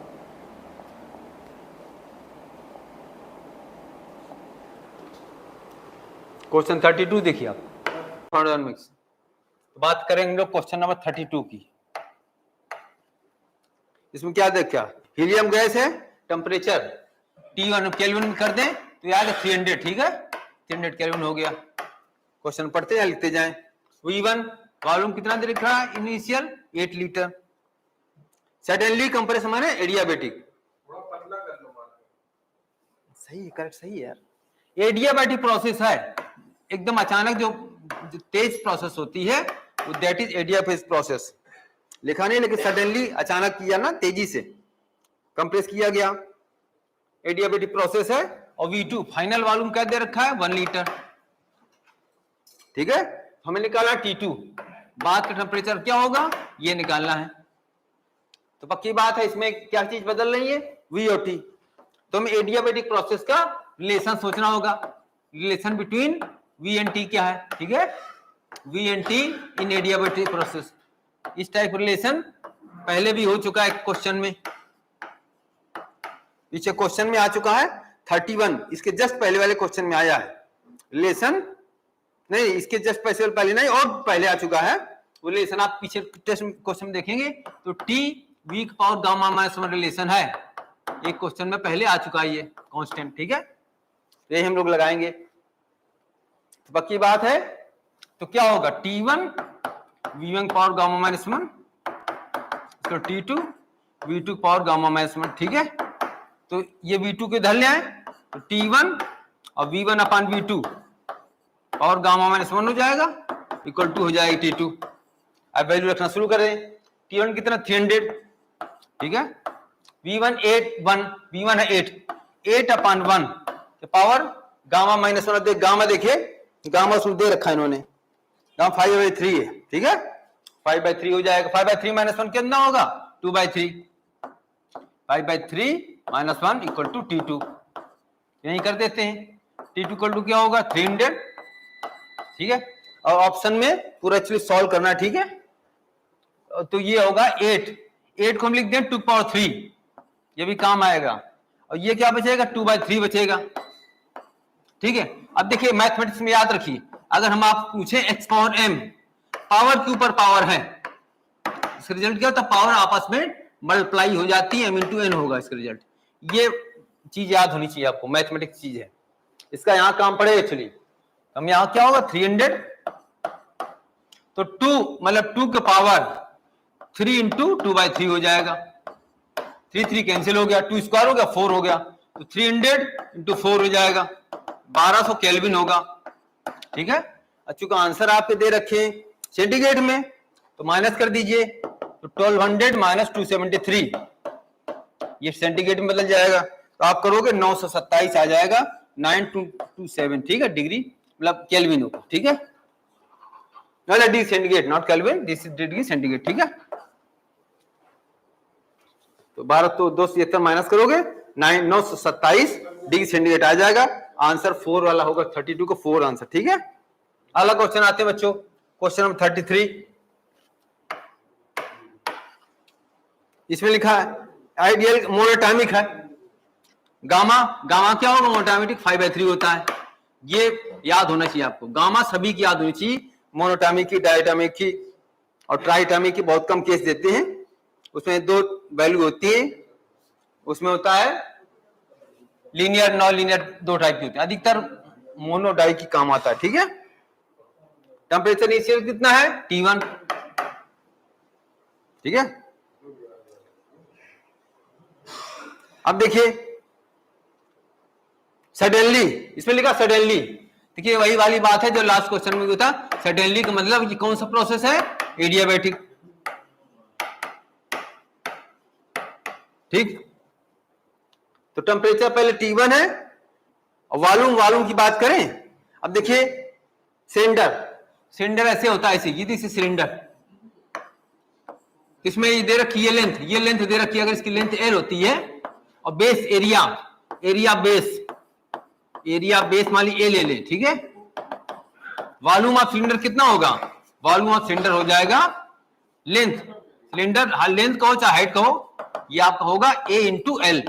क्वेश्चन 32 देखिए आप, मिक्स। बात करेंगे लोग क्वेश्चन नंबर 32 की। इसमें क्या क्या हीलियम गैस है, टेम्परेचर T1 केल्विन में कर दें तो याद है 300, ठीक है, 300 केल्विन हो गया। क्वेश्चन पढ़ते जाए, लिखते जाएं। V1 वॉल्यूम कितना दे रखा है, इनिशियल 8 लीटर। सडनली कंप्रेस माने एडियाबेटिक, सही है, करेक्ट, सही है यार। एडियाबेटिक प्रोसेस है, एकदम अचानक जो तेज प्रोसेस होती है वो दैट इज एडियाबेटिक प्रोसेस। लिखा नहीं, लेकिन सडनली अचानक किया ना, तेजी से कंप्रेस किया गया, एडियाबेटिक प्रोसेस है। और V2 फाइनल वॉल्यूम क्या दे रखा है, 1 लीटर, ठीक है। हमें निकाला T2, बाद का टेम्परेचर क्या होगा ये निकालना है। तो पक्की बात है, इसमें क्या चीज बदल रही है, V और T। तो हमें एडियाबेटिक प्रोसेस का रिलेशन सोचना होगा, relation between V and T क्या है, ठीक है। V and T in adiabatic process, इस टाइप रिलेशन पहले भी हो चुका है क्वेश्चन में, पीछे क्वेश्चन में आ चुका है 31, इसके जस्ट पहले वाले क्वेश्चन में आया है रिलेशन, नहीं इसके जस्ट पहले नहीं, और पहले आ चुका है वो रिलेशन। आप पीछे टेस्ट क्वेश्चन में देखेंगे तो T V की पावर गामा माइनस 1 रिलेशन है, एक क्वेश्चन में पहले आ चुका है ये कांस्टेंट, ठीक है। यही हम लोग लगाएंगे, तो पक्की बात है। तो क्या होगा, T1 V1 power gamma minus 1, तो T2 V2 power gamma minus 1, ठीक है। तो ये V2 के धर ले आए तो T1 और V1 अपान V2 और गामा माइनस 1 हो जाएगा, इक्वल टू हो जाएगा T2। अब वैल्यू रखना शुरू कर दें। T1 कितना 300, ठीक है। V1 है 8 अपान 1 के पावर गामा माइनस 1, गामा देखिए, गामा उसमें दे रखा है इन्होंने, गामा 5/3 है, ठीक है। 5/3 हो जाएगा, 5/3 माइनस 1 कितना होगा 2/3, 5/3 माइनस 1 इक्वल टू T2। यही कर देते हैं, T2 इक्वल टू क्या होगा 300, ठीक है। और ऑप्शन में पूरा एक्चुअली सॉल्व करना है, ठीक है। तो ये होगा 8 को हम लिख दें 2/3, ये भी काम आएगा। और ये क्या बचेगा 2/3 बचेगा, ठीक है। अब देखिए मैथमेटिक्स में याद रखिए, अगर हम आप पूछे x पावर m, पावर के ऊपर पावर है, इसका रिजल्ट क्या होता है, पावर आपस में मल्टीप्लाई हो जाती है, m इंटू n होगा इसका रिजल्ट। ये चीज याद होनी चाहिए आपको, मैथमेटिक्स चीज है, इसका यहां काम पड़ेगा एक्चुअली। हम यहां क्या होगा 300, तो 2 मतलब 2 के पावर 3 इंटू 2/3 हो जाएगा, 3 कैंसिल हो गया, 2 स्क्वायर हो गया 4 हो गया, तो 300 इंटू 4 हो जाएगा 1200 केल्विन होगा, ठीक है। चूंकि आंसर आपके दे रखे सेंटीग्रेड में तो माइनस कर दीजिए, तो 1200 माइनस 273 ये सेंटीग्रेड में बदल जाएगा, तो आप करोगे 927 आ जाएगा, 9227, ठीक है, डिग्री मतलब केल्विन होगा, ठीक है। Degree centigrade, not kelvin, this is degree centigrade, ठीक है। तो 12 तो 273 माइनस करोगे 927 डिग्री सेंटीग्रेड आ जाएगा, आंसर 4 वाला होगा, 32 को 4 आंसर, ठीक है। अगला क्वेश्चन आते हैं बच्चों, क्वेश्चन नंबर 33। इसमें लिखा है आइडियल मोनोटॉमिक है, गामा क्या होगा मोनोटॉमिक 5/3 होता है, ये याद होना चाहिए आपको। गामा सभी की याद होनी चाहिए, मोनोटॉमिक की, डायटॉमिक की और ट्राइटॉमिक की बहुत कम केस देते हैं, उसमें 2 वैल्यू होती है, उसमें होता है लीनियर नॉन लीनियर, 2 टाइप की होती है, अधिकतर मोनोडाई की काम आता है, ठीक है। टेम्परेचर इनिशियल कितना है T1, ठीक है। अब देखिए सडनली, इसमें लिखा सडनली, देखिए वही वाली बात है जो लास्ट क्वेश्चन में था, सडनली का मतलब ये कौन सा प्रोसेस है, एडियाबैटिक, ठीक। तो टेम्परेचर पहले T1 है, और वॉल्यूम की बात करें, अब देखिए सिलेंडर ऐसे होता है, ऐसे ये दिस सिलेंडर, इसमें ये दे रखी है ये लेंथ दे रखी है, अगर इसकी लेंथ L होती है और बेस एरिया बेस मान ली A ले लें, ठीक है। वॉल्यूम ऑफ सिलेंडर कितना होगा, वॉल्यूम ऑफ सिलेंडर हो जाएगा लेंथ, सिलेंडर लेंथ कहो चाहे हाइट कहो, ये आपका होगा A इंटू L,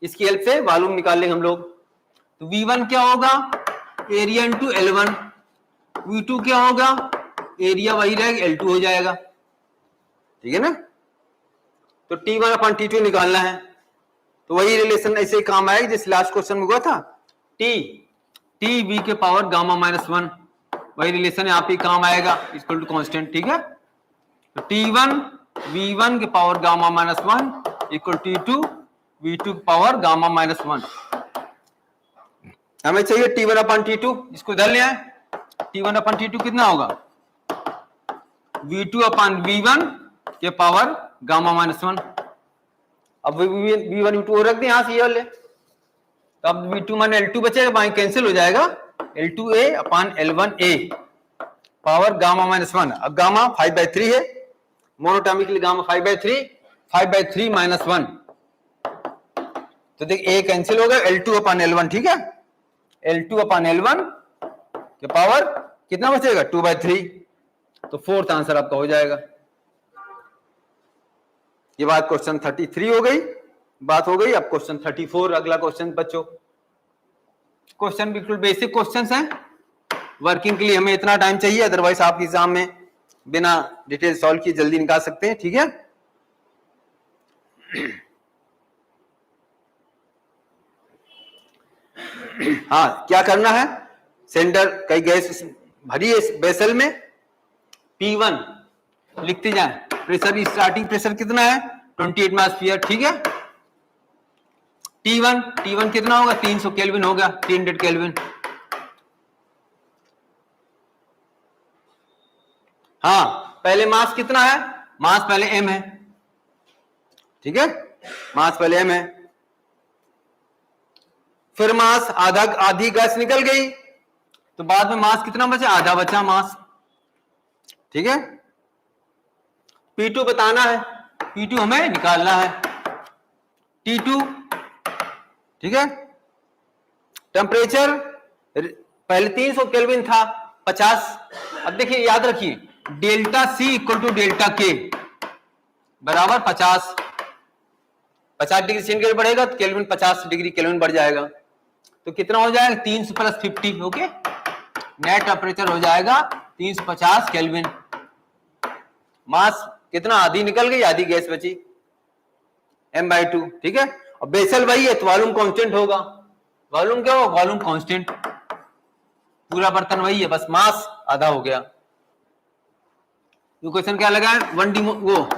इसकी हेल्प से वॉल्यूम निकाल लेंगे हम लोग। तो V1 क्या होगा एरिया इंटू L1, V2 क्या होगा एरिया वही रहेगा L2 हो जाएगा, ठीक है ना। तो T1 अपॉन T2 निकालना है, तो वही रिलेशन ऐसे ही काम आएगा जिस लास्ट क्वेश्चन में हुआ था, T V के पावर गामा माइनस 1, वही रिलेशन यहाँ पे काम आएगा, इक्वल टू कांस्टेंट, ठीक है। तो T1 V1 के power gamma minus 1 equal T2 V2 के पावर गामा माइनस 1। हमें चाहिए T1 अपॉन T2, इसको इधर ले आए, T1 अपॉन T2 कितना होगा V2 अपॉन V1 के पावर गामा माइनस 1। अब V1 V2 रख दें यहां से, ये ले, तो अब V2 माने L2 बचेगा, बाई कैंसिल हो जाएगा, L2A upon L1A power gamma minus 1। अब गामा 5/3 है, मोनोटॉमिकली गामा 5/3 माइनस 1, तो देख A कैंसिल हो गया, L2 अपॉन L1, ठीक है। L2 अपॉन L1 के पावर कितना बचेगा 2/3, तो 4th आंसर आपका हो जाएगा। ये बात क्वेश्चन 33 हो गई, बात हो गई। अब क्वेश्चन 34, अगला क्वेश्चन बच्चों, क्वेश्चन बिल्कुल बेसिक क्वेश्चंस हैं, वर्किंग के लिए हमें इतना टाइम चाहिए, अदरवाइज आप एग्जाम में बिना डिटेल सॉल्व किए जल्दी निकाल सकते हैं, ठीक है। हाँ, क्या करना है, सिलेंडर कई गैस भरी है बेसल में, P1 लिखते जाए, प्रेशर स्टार्टिंग प्रेशर कितना है 28 एटमॉस्फेयर, ठीक है। T1 कितना होगा 300 केल्विन हो गया, 300 केल्विन। हाँ पहले मास कितना है, मास पहले m है, ठीक है, मास पहले m है, फिर मास आधी गैस निकल गई तो बाद में मास कितना बचा, आधा बचा मास, ठीक है। P2 बताना है, P2 हमें निकालना है, T2, ठीक है। टेम्परेचर पहले 300 केल्विन था 50, अब देखिए याद रखिए delta C equal to delta K बराबर 50 डिग्री सेंटीग्रेड बढ़ेगा तो केल्विन 50 डिग्री केल्विन बढ़ जाएगा, तो कितना हो जाएगा 300 प्लस 50, ओके। नेट टेम्परेचर हो जाएगा 350 केल्विन। मास कितना, आधी निकल गई, आधी गैस बची, m/2, ठीक है। और बेसल वही है तो वॉल्यूम कांस्टेंट होगा, वॉल्यूम क्या होगा, वॉल्यूम कांस्टेंट, पूरा बर्तन वही है, बस मास आधा हो गया। ये क्वेश्चन क्या लगा है, वो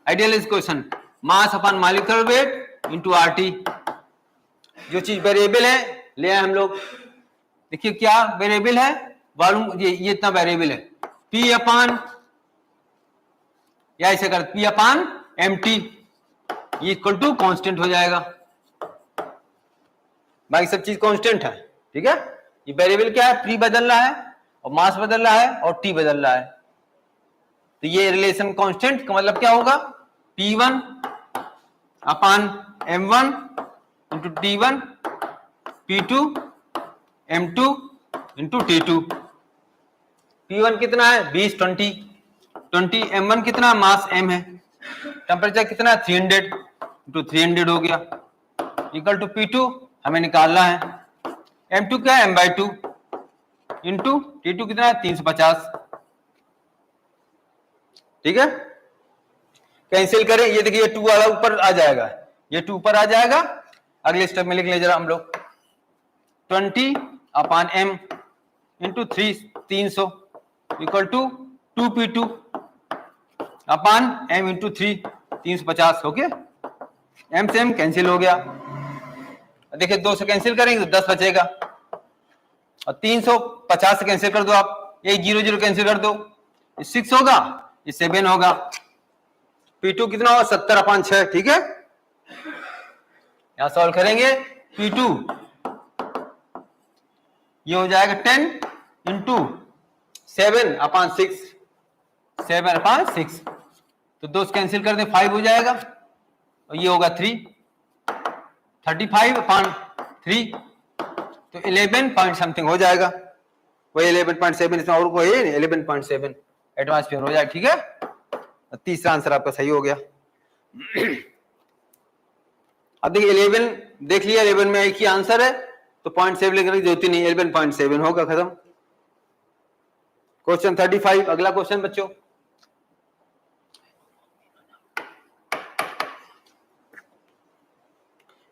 ideal question, mass upon molecular weight into RT। जो चीज वेरिएबल है ले आए हम लोग, देखिए क्या वेरिएबल है, वॉल्यूम, ये इतना वेरिएबल है, P अपॉन, या ऐसे कर P अपॉन MT, ये इक्वल टू कांस्टेंट हो जाएगा, बाकी सब चीज कांस्टेंट है, ठीक है। ये वेरिएबल क्या है, P बदल रहा है और मास बदल रहा है और T बदल रहा है, तो ये रिलेशन कांस्टेंट का मतलब क्या होगा, P1 upon M1 into T1, P2 M2 into T2। P1 कितना है 20 20, M1 कितना, मास M है, टेम्परेचर कितना 300 इंटू 300 हो गया, इक्वल टू P2 हमें निकालना है, M2 क्या है m/2 इंटू T2 कितना है 350, ठीक है। कैंसिल करें, ये देखिए 2 वाला ऊपर आ जाएगा, ये 2 ऊपर आ जाएगा, अगले स्टेप में लिख ले जरा हम लोग, 20 upon M into 300 equal to 2P2 upon M into 350, okay. M से M कैंसिल हो गया, देखिए 2 से कैंसिल करेंगे तो 10 बचेगा, और 350 से कैंसिल कर दो आप, ये 0 0 कैंसिल कर दो, 6 होगा, ये 7 होगा, P2 कितना होगा 70 अपॉन 6, ठीक है। यहां सॉल्व करेंगे, P2 ये हो जाएगा 10 इंटू 7 अपॉन 6, 7 अपॉन 6, तो 2 कैंसिल कर दे 5 हो जाएगा, और ये होगा 35 अपॉन 3, तो 11 पॉइंट समथिंग हो जाएगा, वही 11.7, इसमें और कोई 11.7 एटमॉस्फेयर हो जाएगा, ठीक है। तीसरा आंसर आपका सही हो गया। अब देखिए 11 देख लिया, 11 में एक ही आंसर है तो 0.7 लेकर की जरूरत नहीं, 11.7 होगा, खत्म। क्वेश्चन 35, अगला क्वेश्चन बच्चों,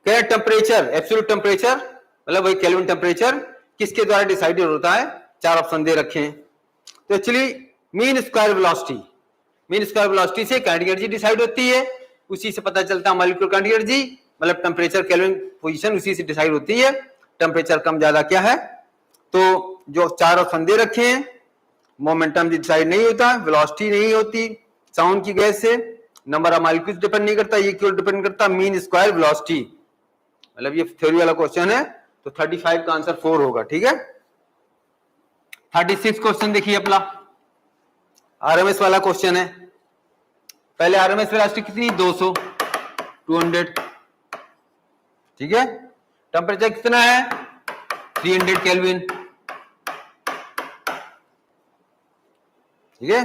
क्या टेम्परेचर, एब्सोल्यूट टेम्परेचर मतलब वही केल्विन टेम्परेचर किसके द्वारा डिसाइडेड होता है, 4 ऑप्शन दे रखे हैं। तो एक्चुअली मीन स्क्वायर वेलोसिटी से काइनेटिक एनर्जी डिसाइड होती है, उसी से पता चलता है मॉलिक्यूलर काइनेटिक एनर्जी, मतलब टेम्परेचर केल्विन पोजीशन उसी से डिसाइड होती है, टेम्परेचर कम ज्यादा क्या है। तो जो 4 ऑप्शन दे रखे हैं, मोमेंटम डिसाइड नहीं होता, वेलोसिटी नहीं होती, साउंड की गैस से, नंबर ऑफ मॉलिक्यूल्स डिपेंड नहीं करता, ये क्यों डिपेंड करता, मीन स्क्वायर वेलोसिटी, मतलब ये थ्योरी वाला क्वेश्चन है, तो 35 का आंसर 4 होगा, ठीक है। 36 क्वेश्चन देखिए अपना, आरएमएस वाला क्वेश्चन है। पहले आरएमएस वेलोसिटी कितनी, 200 ठीक है। टेम्परेचर कितना है 300 केल्विन, ठीक है।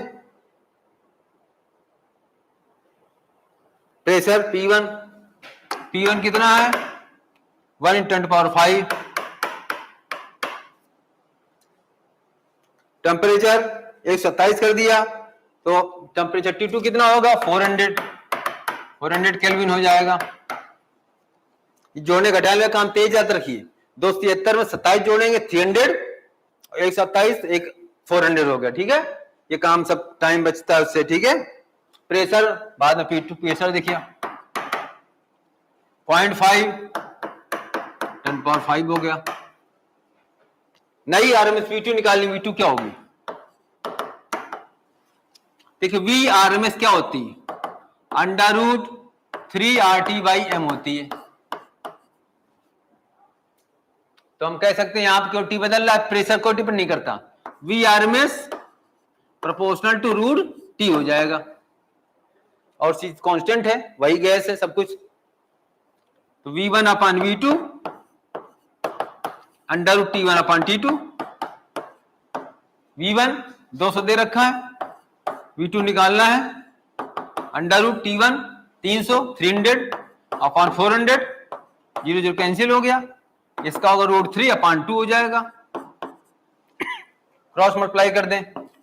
प्रेशर P1 कितना है 1 × 10⁵। टेम्परेचर 127 कर दिया तो टेम्परेचर T2 कितना होगा 400 केल्विन हो जाएगा। जोड़ने घटाने का काम तेज याद रखिए, 273 में 27 जोड़ेंगे 300, 127 एक 400 हो गया, ठीक है। ये काम सब टाइम बचता है उससे, ठीक है। प्रेशर बाद में P2 प्रेशर देखिए 0.5 10⁵ हो गया। नई आरएमएस V2 निकालनी, V2 क्या होगी? देखिए Vrms क्या होती है? √3RT/m होती है। तो हम कह सकते हैं यहां पर टी बदल रहा है, प्रेशर को डिपेंड नहीं करता। Vrms प्रोपोर्शनल टू √T हो जाएगा, और चीज कांस्टेंट है, वही गैस है सब कुछ। तो V1/V2 √T1/T2। V1 200 दे रखा है, V2 निकालना है, √T1 300 300/400, 0 0 कैंसिल हो गया, इसका होगा √3/2 हो जाएगा। क्रॉस मल्टीप्लाई कर दें,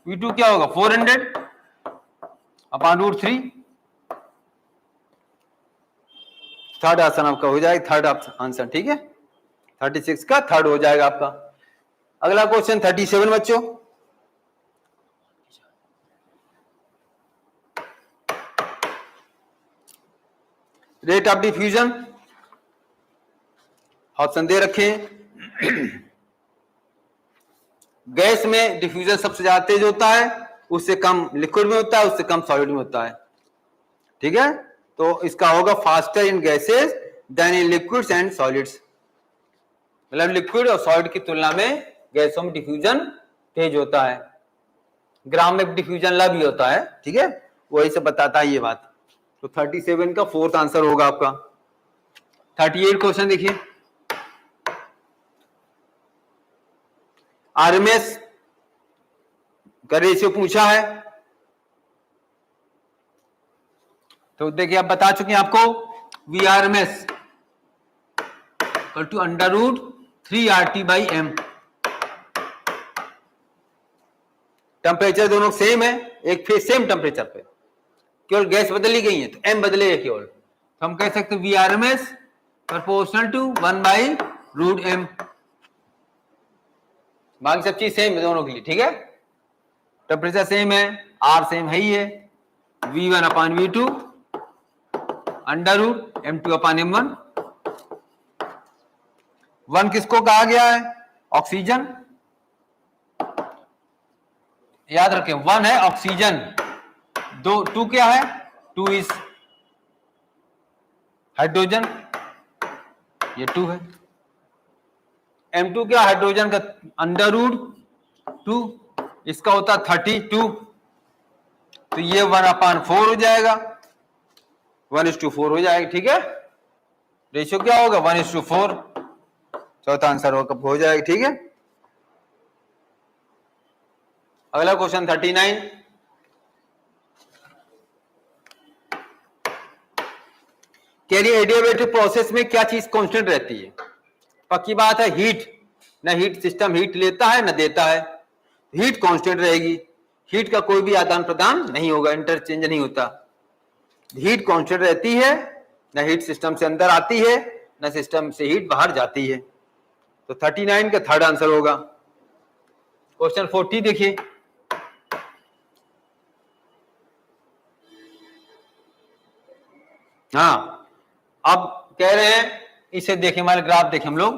V2 क्या होगा 400/√3। थर्ड ऑप्शन आपका हो जाएगा, थर्ड आंसर, ठीक है। 36 का थर्ड हो जाएगा आपका। अगला क्वेश्चन 37 बच्चों, रेट ऑफ डिफ्यूजन ऑप्शन दे रखे हैं। गैस में डिफ्यूजन सबसे ज्यादा तेज होता है, उससे कम लिक्विड में होता है, उससे कम सॉलिड में होता है, ठीक है। तो इसका होगा faster in gases than in liquids and solids, मतलब लिक्विड और सॉलिड की तुलना में गैसों में डिफ्यूजन तेज होता है। ग्राम में डिफ्यूजन ला भी होता है, ठीक है, वही से बताता है ये बात। तो 37 का फोर्थ आंसर होगा आपका। 38 क्वेश्चन देखिए, आरएमएस का रेशियो पूछा है। तो देखिए आप बता चुके हैं आपको, Vrms = √3RT/m। टेम्परेचर दोनों सेम है, एक फेज सेम टेम्परेचर पे, केवल गैस बदली गई है तो m बदलेगा केवल। तो हम कह सकते हैं Vrms प्रोपोर्शनल टू 1/√m। बाकी सब चीज सेम है दोनों के लिए, ठीक है। टेम्परेचर सेम है, R सेम है ही है, V1/V2 √m2/m1। 1 किसको कहा गया है? ऑक्सीजन, याद रखें 1 है ऑक्सीजन, 2 क्या है? 2 इज हाइड्रोजन, ये 2 है। M2 क्या? हाइड्रोजन का √2, इसका होता 32, तो ये 1/4 हो जाएगा, 1:4 हो जाएगा, ठीक है। रेशियो क्या होगा? 1:4, चौथा आंसर हो जाएगा, ठीक है। अगला क्वेश्चन 39, कह रही एडियाबेटिक प्रोसेस में क्या चीज कांस्टेंट रहती है? पक्की बात है हीट, ना हीट सिस्टम हीट लेता है ना देता है, हीट कांस्टेंट रहेगी। हीट का कोई भी आदान प्रदान नहीं होगा, इंटरचेंज नहीं होता, हीट कांस्टेंट रहती है, ना हीट सिस्टम से अंदर आती है ना सिस्टम से हीट बाहर जाती है। तो 39 का थर्ड आंसर होगा। क्वेश्चन 40 देखिए, हाँ अब कह रहे हैं, इसे देखें, हमारे ग्राफ देखें हम लोग,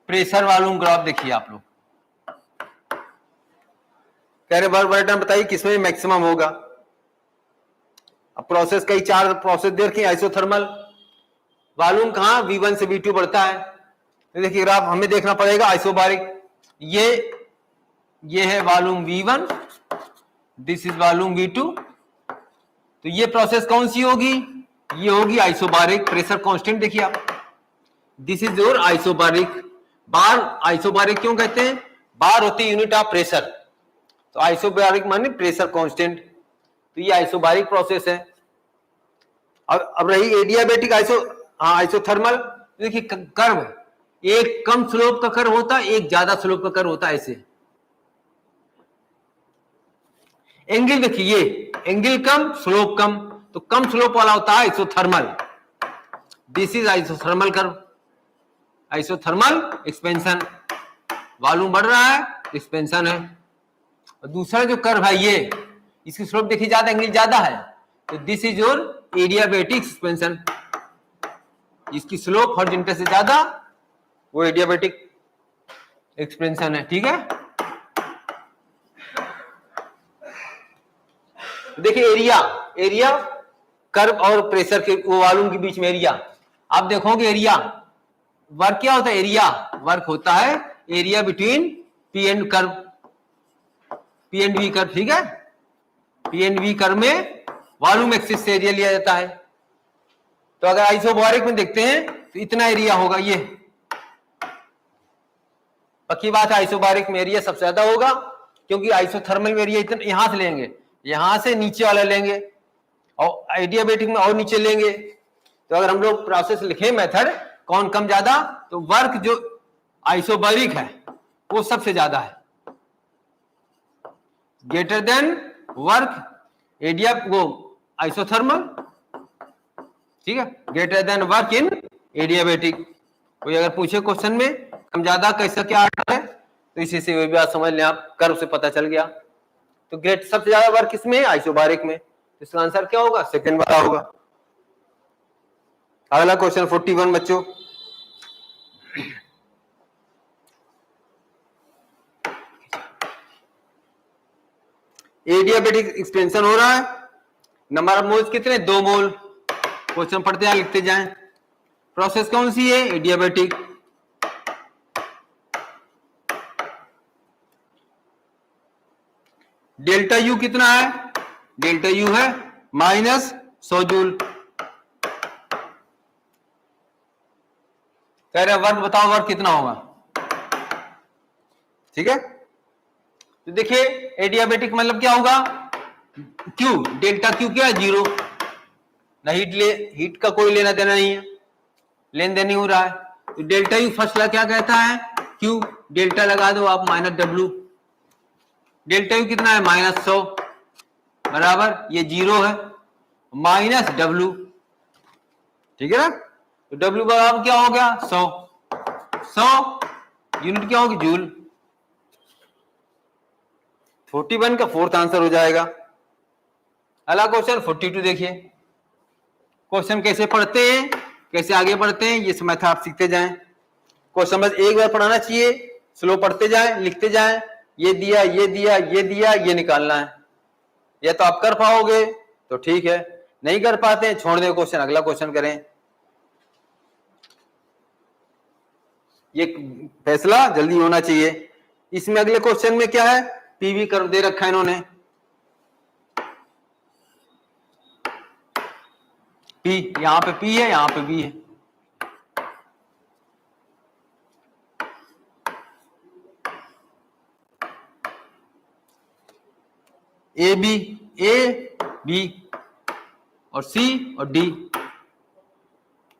प्रेशर वालूम ग्राफ देखिए आप लोग। कह रहे वर्बरेटम बताइए किसमें मैक्सिमम होगा। अब प्रोसेस कई 4 प्रोसेस दे रखी, आइसोथर्मल, वालूम कहां? V1 से V2 बढ़ता है। तो देखिए ग्राफ हमें देखना पड़ेगा आइसोबारिक, ये है volume V1, this is volume V2। तो ये प्रोसेस कौन सी होगी? ये होगी आइसोबारिक। प्रेशर कांस्टेंट देखिए आप, this is your isobaric. Bar isobaric क्यों कहते हैं? बार होती है यूनिट ऑफ प्रेशर, तो आइसोबारिक माने प्रेशर कांस्टेंट। तो ये आइसोबारिक प्रोसेस है। अब रही एडियाबेटिक आइसोथर्मल। देखिए कर्व, एक कम स्लोप का कर्व होता है, एक ज्यादा स्लोप का कर्व होता है। ऐसे एंगल देखिए, ये एंगल कम स्लोप कम, तो कम स्लोप वाला होता है isothermal. This is isothermal curve, isothermal expansion, volume बढ़ रहा है, एक्सपेंशन है। और दूसरा जो कर्व है ये, इसकी स्लोप देखिए ज्यादा, एंगल ज्यादा है, तो this is your adiabatic expansion. इसकी स्लोप हॉरिजॉन्टल से ज्यादा, वो एडियाबैटिक एक्सपेंशन है। ठीक है, देखिए एरिया, एरिया कर्व और प्रेशर के वो वॉल्यूम के बीच में एरिया, आप देखोगे एरिया वर्क क्या होता है, एरिया वर्क होता है area between P and curve, P and V curve. ठीक है, पी एंड वी कर्व में वॉल्यूम एक्सिस से एरिया लिया जाता है। तो अगर आइसोबारिक में देखते हैं तो इतना एरिया होगा, ये पक्की बात है, आइसोबारिक में एरिया सबसे ज्यादा होगा, क्योंकि आइसोथर्मल में एरिया इतना यहां से लेंगे, यहां से नीचे वाला लेंगे, और एडियाबैटिक में और नीचे लेंगे। तो अगर हम लोग प्रोसेस लिखें मेथड कौन कम ज्यादा, तो वर्क जो आइसोबारिक है वो सबसे ज्यादा है, ग्रेटर देन वर्क एडिया वो आइसोथर्मल। ठीक है, greater than work in adiabatic. कोई अगर पूछे क्वेश्चन में कम ज्यादा कैसा क्या आर्डर है, तो इसी से भी बात समझ लें आप, कर्व से पता चल गया। तो ग्रेट सबसे ज्यादा वर्क किसमें, आइसोबारिक में। इसका आंसर क्या होगा, सेकंड वाला होगा। अगला क्वेश्चन 41 बच्चों, एडियाबैटिक एक्सपेंशन हो रहा है, नंबर ऑफ मोल्स कितने, 2 मोल। क्वेश्चन पढ़ते हैं, लिखते जाएं। प्रोसेस कौन सी है, एडियाबैटिक। डेल्टा यू कितना है, डेल्टा यू है -100 जूल। कह रहे वर्क बताओ, वर्क कितना होगा। ठीक है, तो देखिए एडियाबैटिक मतलब क्या होगा, क्यू, डेल्टा क्यू क्या है, 0 ना, हीट का कोई लेना देना नहीं है, लेन देन नहीं हो रहा है। तो डेल्टा यू फर्स्ट ला क्या कहता है, क्यू, डेल्टा लगा दो आप -W, डेल्टा यू कितना है -100 बराबर ये 0 है -W। ठीक है ना, तो W बराबर क्या हो गया 100 यूनिट क्या होगी, जूल। 41 का फोर्थ आंसर हो जाएगा। अगला क्वेश्चन 42 देखिए। क्वेश्चन कैसे पढ़ते हैं, कैसे आगे बढ़ते हैं, ये समय था आप सीखते जाएं। क्वेश्चन बस एक बार पढ़ाना चाहिए, स्लो पढ़ते जाएं, लिखते जाएं। ये दिया, ये दिया, ये दिया, ये निकालना है। या तो आप कर पाओगे तो ठीक है, नहीं कर पाते हैं छोड़ दे क्वेश्चन, अगला क्वेश्चन करें। ये फैसला जल्दी होना चाहिए। इसमें अगले क्वेश्चन में क्या है, पीवी कर्व दे रखा है इन्होंने, पी, यहां पे पी है, यहां पे बी है। ए बी, ए बी और सी और डी।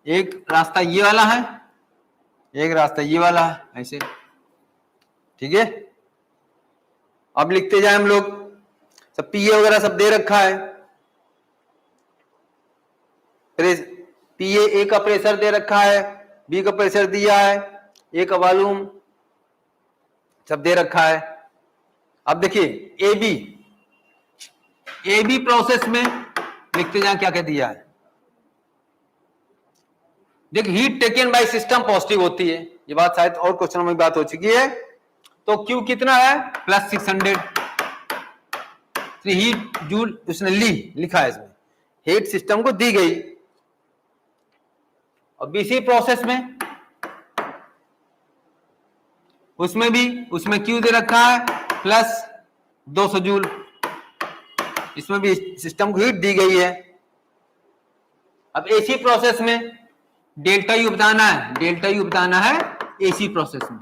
एक रास्ता ये वाला है, एक रास्ता ये वाला है, ऐसे। ठीक है, अब लिखते जाए हम लोग, सब पीए वगैरह सब दे रखा है। पीए ए का प्रेशर दे रखा है, बी का प्रेशर दिया है, ए का वॉल्यूम सब दे रखा है। अब देखिए ए बी प्रोसेस में लिखते जाए क्या क्या दिया है। देखिए heat taken by system positive होती है, ये बात शायद और क्वेश्चन में बात हो चुकी है। तो क्यू कितना है, +600 हीट जूल उसने लिखा है इसमें, हीट सिस्टम को दी गई। और बीसी प्रोसेस में उसमें क्यू दे रखा है +200 जूल, इसमें भी सिस्टम को हीट दी गई है। अब एसी प्रोसेस में डेल्टा यू बताना है, डेल्टा यू बताना है एसी प्रोसेस में।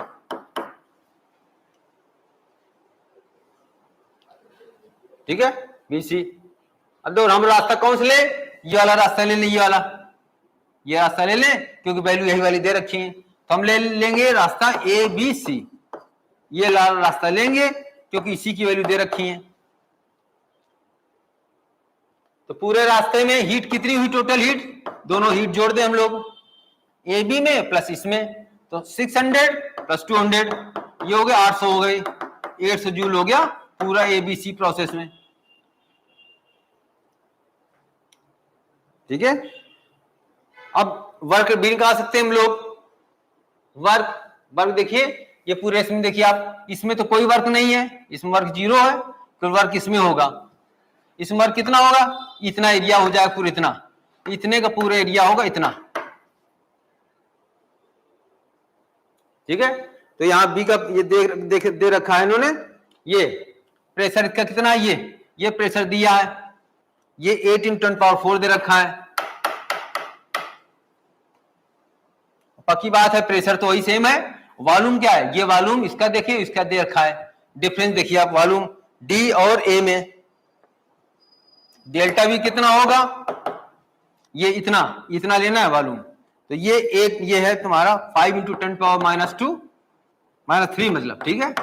ठीक है, बीसी। अब दो हम रास्ता कौन सा ले, ये वाला रास्ता ले लें, ये वाला, ये रास्ता ले लें क्योंकि वैल्यू यही वाली दे रखी है। तो हम ले लेंगे रास्ता ए बी सी, ये रास्ता लेंगे क्योंकि इसी की वैल्यू दे रखी है। तो पूरे रास्ते में हीट कितनी हुई, टोटल हीट, दोनों हीट जोड़ दें हम लोग, ए बी में प्लस इसमें, तो 600 + 200 ये हो गया 800 हो गई, 800 जूल हो गया पूरा एबीसी प्रोसेस में। ठीक है, अब वर्क भी निकाल सकते हैं हम लोग। वर्क वर्क देखिए ये पूरे इसमें देखिए आप, इसमें तो कोई वर्क नहीं है, इसमें वर्क 0 है, तो वर्क इसमें होगा। इसमें वर्क कितना होगा, इतना एरिया हो जाएगा पूरा, इतने का पूरा एरिया होगा इतना, ठीक है। तो यहाँ बी का ये दे रखा है इन्होंने, ये प्रेशर इसका कितना है, ये प्रेशर दिया है, ये 8 × 10⁴ दे रखा है। पक्की बात है प्रेशर तो वही सेम है, वॉल्यूम क्या है, ये वॉल्यूम इसका देखिए, इसका दे रखा है, डिफरेंस देखिए आप, वॉल्यूम डी और ए में डेल्टा वी कितना होगा, ये इतना लेना है वॉल्यूम, तो ये एक ये है तुम्हारा 5 × 10⁻² -3 मतलब, ठीक है।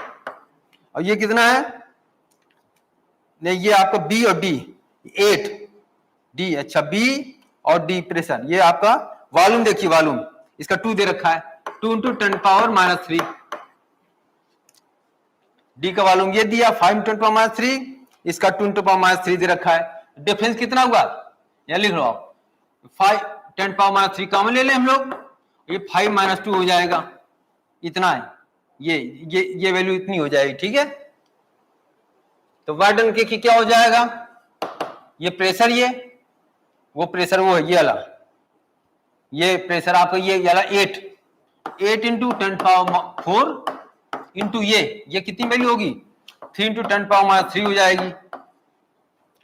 और ये कितना है, नहीं ये आपका बी और डी, 8 डी, अच्छा बी और डी प्रेशर, ये आपका वॉल्यूम देखिए, वॉल्यूम इसका 2 दे रखा है, 2 × 10⁻³ डी का वॉल्यूम ये दिया 5 × 10⁻³, इसका 2 × 10⁻³ दे रखा है। डिफरेंस कितना हुआ, यहां लिख लो आप, 5 × 10⁻³ कॉमन ले लें हम लोग, ये 5 - 2 हो जाएगा, इतना है, ये वैल्यू इतनी हो जाएगी, ठीक है। तो वर्क डन के क्या हो जाएगा, ये प्रेशर, ये वो प्रेशर वो है ये वाला, ये प्रेशर आपका ये वाला 8 × 10⁴ इंटू ये कितनी वैल्यू होगी, 3 × 10⁻³ हो जाएगी,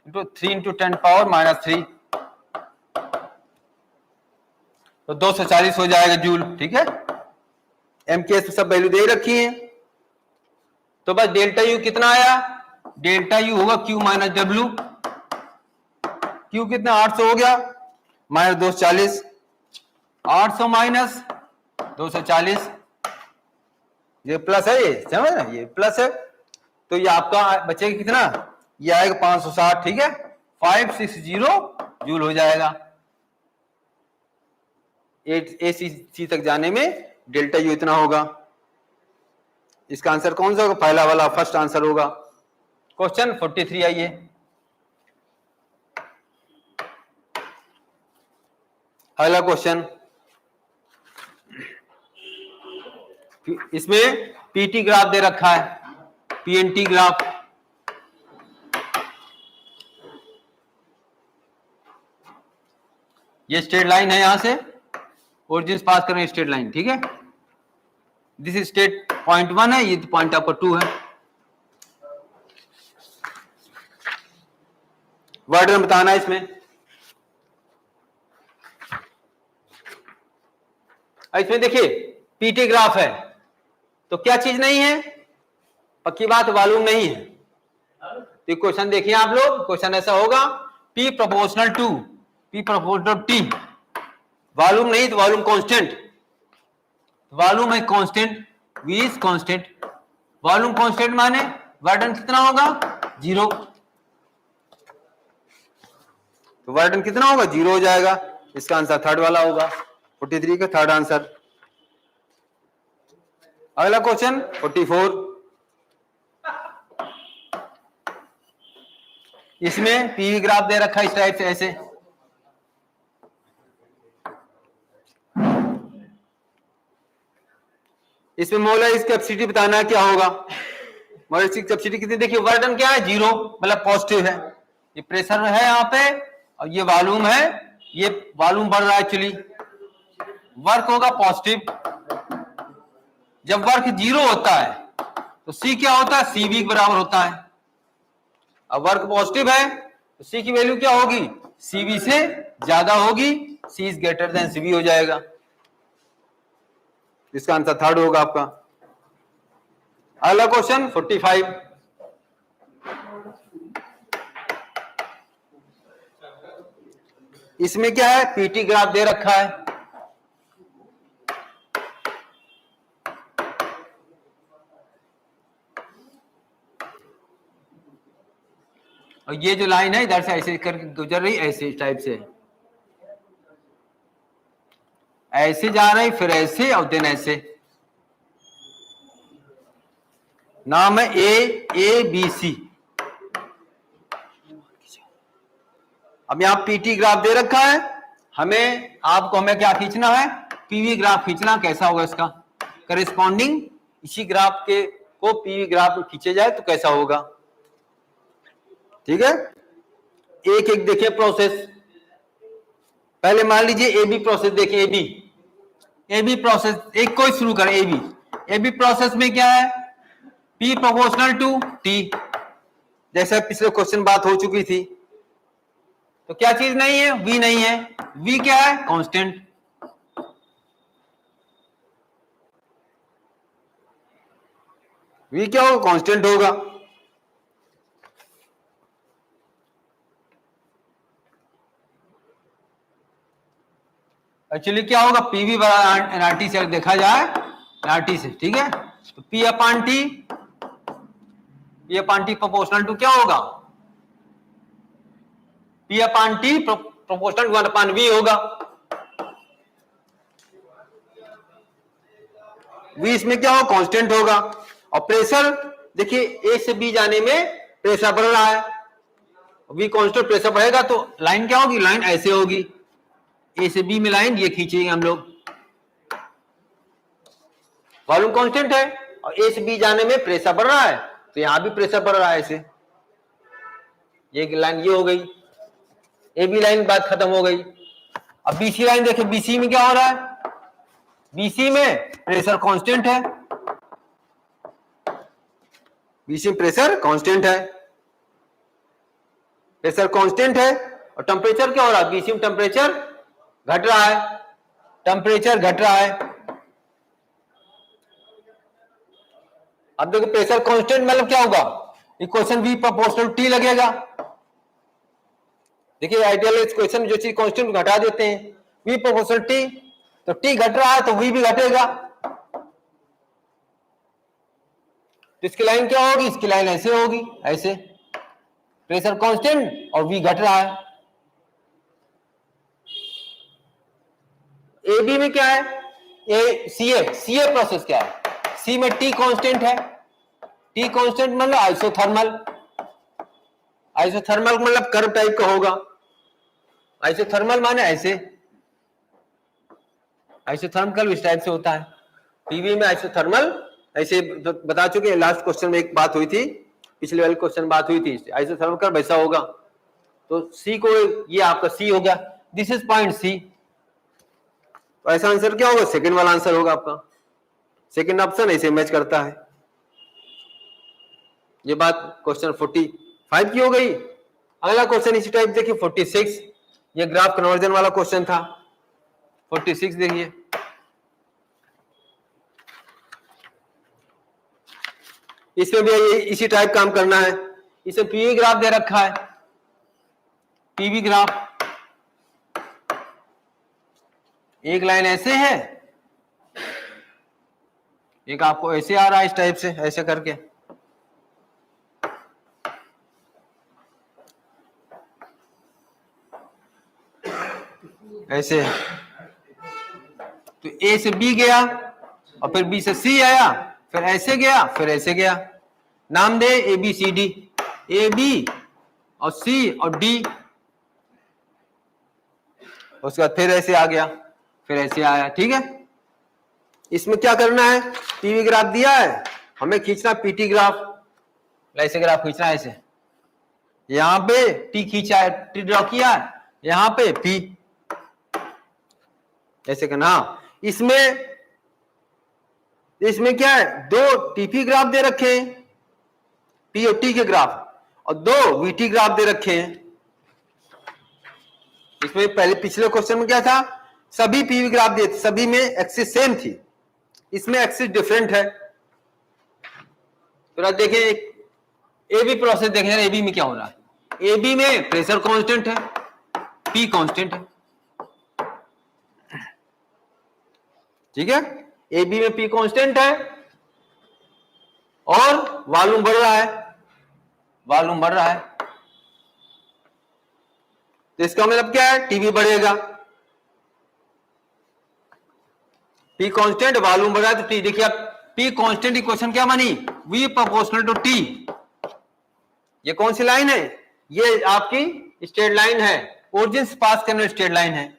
इंटू 3 × 10⁻³ तो 240 हो जाएगा जूल, ठीक है। एम के सब वैल्यू दे रखी है। तो बस डेल्टा यू कितना आया, डेल्टा यू होगा Q - W, क्यू कितना 800 हो गया, -240, 800 - 240, ये प्लस है, ये समझ ना, ये प्लस है, तो ये आपका बचेगा कितना, ये आएगा 560, ठीक है, 560 जूल हो जाएगा। ए सी तक जाने में डेल्टा यू इतना होगा। इसका आंसर कौन सा होगा, पहला वाला फर्स्ट आंसर होगा। क्वेश्चन 43 आइए, अगला क्वेश्चन, इसमें पीटी ग्राफ दे रखा है, पीएनटी ग्राफ, ये स्ट्रेट लाइन है, यहां से ओरिजिन पास करें स्ट्रेट लाइन, ठीक है। दिस इज स्टेट पॉइंट 1 है, ये पॉइंट आपका 2 है। वर्ड बताना है इसमें, इसमें देखिए पीटी ग्राफ है, तो क्या चीज नहीं है, पक्की बात वॉल्यूम नहीं है। तो क्वेश्चन देखिए आप लोग, क्वेश्चन ऐसा होगा, P proportional to T, volume नहीं तो वॉल्यूम कांस्टेंट, वॉल्यूम है constant, V is constant, volume constant माने वर्डन कितना होगा 0, तो वर्डन कितना होगा 0 हो जाएगा। इसका आंसर थर्ड वाला होगा, 43 का थर्ड आंसर। अगला क्वेश्चन 44, इसमें पीवी ग्राफ दे रखा है इस टाइप से, ऐसे इसमें मोलर कैपेसिटी बताना है क्या होगा, मोलर कैपेसिटी कितनी, देखिए वर्डन क्या है 0 मतलब पॉजिटिव है, ये प्रेशर है यहाँ पे और ये वॉल्यूम है, ये वॉल्यूम बढ़ रहा है एक्चुअली, वर्क होगा पॉजिटिव। जब वर्क 0 होता है तो सी क्या होता है, सी वी के बराबर होता है। अब वर्क पॉजिटिव है तो सी की वैल्यू क्या होगी, सी वी से ज्यादा होगी, C is greater than C V हो जाएगा। इसका आंसर थर्ड होगा आपका। अगला क्वेश्चन 45, इसमें क्या है, पीटी ग्राफ दे रखा है, और ये जो लाइन है इधर से ऐसे करके गुजर रही, ऐसे टाइप से ऐसे जा रही, फिर ऐसे और देन ऐसे, नाम है ए बी सी। अब यहां पीटी ग्राफ दे रखा है, हमें क्या खींचना है, पीवी ग्राफ खींचना, कैसा होगा इसका, करेस्पॉन्डिंग इसी ग्राफ के को पीवी ग्राफ में खींचे जाए तो कैसा होगा। ठीक है, एक एक देखिए प्रोसेस। पहले मान लीजिए एबी प्रोसेस देखिए, एबी प्रोसेस एक को शुरू करें। एबी प्रोसेस में क्या है, P प्रोपोर्शनल टू T, जैसे पिछले क्वेश्चन बात हो चुकी थी। तो क्या चीज नहीं है, V नहीं है। V क्या है, कांस्टेंट। V क्या होगा, कांस्टेंट होगा। एक्चुअली क्या होगा, पीवी बड़ा एनआरटी से देखा जाए, एनआरटी से, ठीक है। तो P upon T proportional to क्या होगा, P upon T proportional 1 upon V होगा। V इसमें क्या होगा, कांस्टेंट होगा। और प्रेशर देखिए A से B जाने में प्रेशर बढ़ रहा है, V कांस्टेंट, प्रेशर बढ़ेगा तो लाइन क्या होगी, लाइन ऐसे होगी। A से B में लाइन ये खींचेंगे हम लोग, वॉल्यूम कांस्टेंट है और A से B जाने में प्रेशर बढ़ रहा है तो यहां भी प्रेशर बढ़ रहा है ऐसे। ये लाइन ये हो गई, AB लाइन बात खत्म हो गई। अब BC लाइन देखिए, BC में क्या हो रहा है, BC में प्रेशर कांस्टेंट है, BC में प्रेशर कांस्टेंट है, प्रेशर कांस्टेंट है। और टेम्परेचर क्या हो रहा है, BC में टेम्परेचर घट रहा है, टेम्परेचर घट रहा है। अब देखो प्रेशर कांस्टेंट मतलब क्या होगा, इक्वेशन V प्रोपोर्शनल T लगेगा। देखिए आइडियल इक्वेशन में जो चीज कांस्टेंट घटा देते हैं, V प्रोपोर्शनल T, तो T घट रहा है तो V भी घटेगा। तो इसकी लाइन क्या होगी, इसकी लाइन ऐसे होगी, ऐसे प्रेशर कांस्टेंट और V घट रहा है। AB में क्या है, CA प्रोसेस क्या है, C में T कांस्टेंट है। T कांस्टेंट मतलब आइसोथर्मल, आइसोथर्मल मतलब कर्व टाइप का होगा। आइसोथर्मल माने ऐसे, आइसोथर्मल कर्व इस टाइप से होता है। पीवी में आइसोथर्मल ऐसे बता चुके हैं, लास्ट क्वेश्चन में एक बात हुई थी, पिछले वाले क्वेश्चन बात हुई थी, आइसोथर्मल कर्व ऐसा होगा। तो C को, ये आपका C हो गया, दिस इज पॉइंट C। तो ऐसा आंसर क्या होगा, सेकंड वाला आंसर होगा आपका, सेकंड ऑप्शन ऐसे मैच करता है। ये बात क्वेश्चन 45 की हो गई। अगला क्वेश्चन इसी टाइप देखिए 46, ये ग्राफ कन्वर्जन वाला क्वेश्चन था। 46 देखिए, इसमें भी इसी टाइप काम करना है। इसमें पीवी ग्राफ दे रखा है, पीवी ग्राफ एक लाइन ऐसे है, एक आपको ऐसे आ रहा है इस टाइप से, ऐसे करके। ऐसे तो A से B गया और फिर B से C आया, फिर ऐसे गया, फिर ऐसे गया। नाम दे ABCD, AB और C और D। उसके बाद फिर ऐसे आ गया, फिर ऐसे आया। ठीक है, इसमें क्या करना है, पीवी ग्राफ दिया है, हमें खींचना पीटी ग्राफ, ऐसे ग्राफ खींचना है ऐसे। यहां पे T खींचा है, T ड्रॉ किया है, यहां पे P, ऐसे करना। इसमें क्या है, दो टीपी ग्राफ दे रखे हैं, P और T के ग्राफ, और दो VT ग्राफ दे रखे हैं। इसमें पहले पिछले क्वेश्चन में क्या था, सभी पीवी ग्राफ दिए थे, सभी में एक्सिस सेम थी, इसमें एक्सिस डिफरेंट है। तो देखें AB प्रोसेस देखें, AB में क्या हो रहा है, AB में प्रेशर कांस्टेंट है, P कांस्टेंट है। ठीक है, AB में P कांस्टेंट है और वॉल्यूम बढ़ रहा है, वॉल्यूम बढ़ रहा है। तो इसका मतलब क्या है, टीवी बढ़ेगा, P कांस्टेंट, वॉल्यूम बढ़ रहा है तो T। देखिए आप P कांस्टेंट इक्वेशन क्या बनी, V प्रोपोर्शनल टू T। ये कौन सी लाइन है, ये आपकी स्ट्रेट लाइन है, ओरिजिन से पास करने स्ट्रेट लाइन है।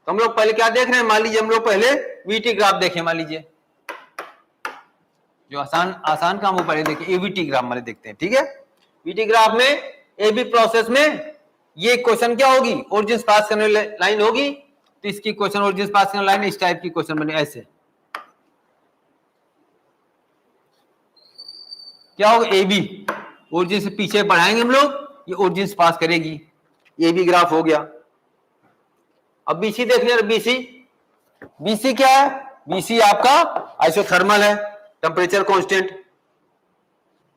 तो हम लोग पहले क्या देख रहे हैं, मान लीजिए हम लोग पहले VT ग्राफ देखें, मान लीजिए जो आसान आसान काम हो पहले देखिए, एबीटी ग्राफ वाले देखते हैं, ठीक है। बीटी ग्राफ में एबी प्रोसेस में ये क्वेश्चन क्या होगी, ओरिजिन पास करने लाइन होगी, तो इसकी क्वेश्चन ओरिजिन पास करने लाइन इस टाइप की क्वेश्चन बने, ऐसे क्या होगा, एबी ओरिजिन से पीछे बढ़ाएंगे हम लोग, ये ओरिजिन पास करेगी, ये भी ग्राफ हो गया। अब बीसी देख लिया, बीसी बीसी क्या है, बीसी आपका आइसोथर्मल है, टेम्परेचर कांस्टेंट,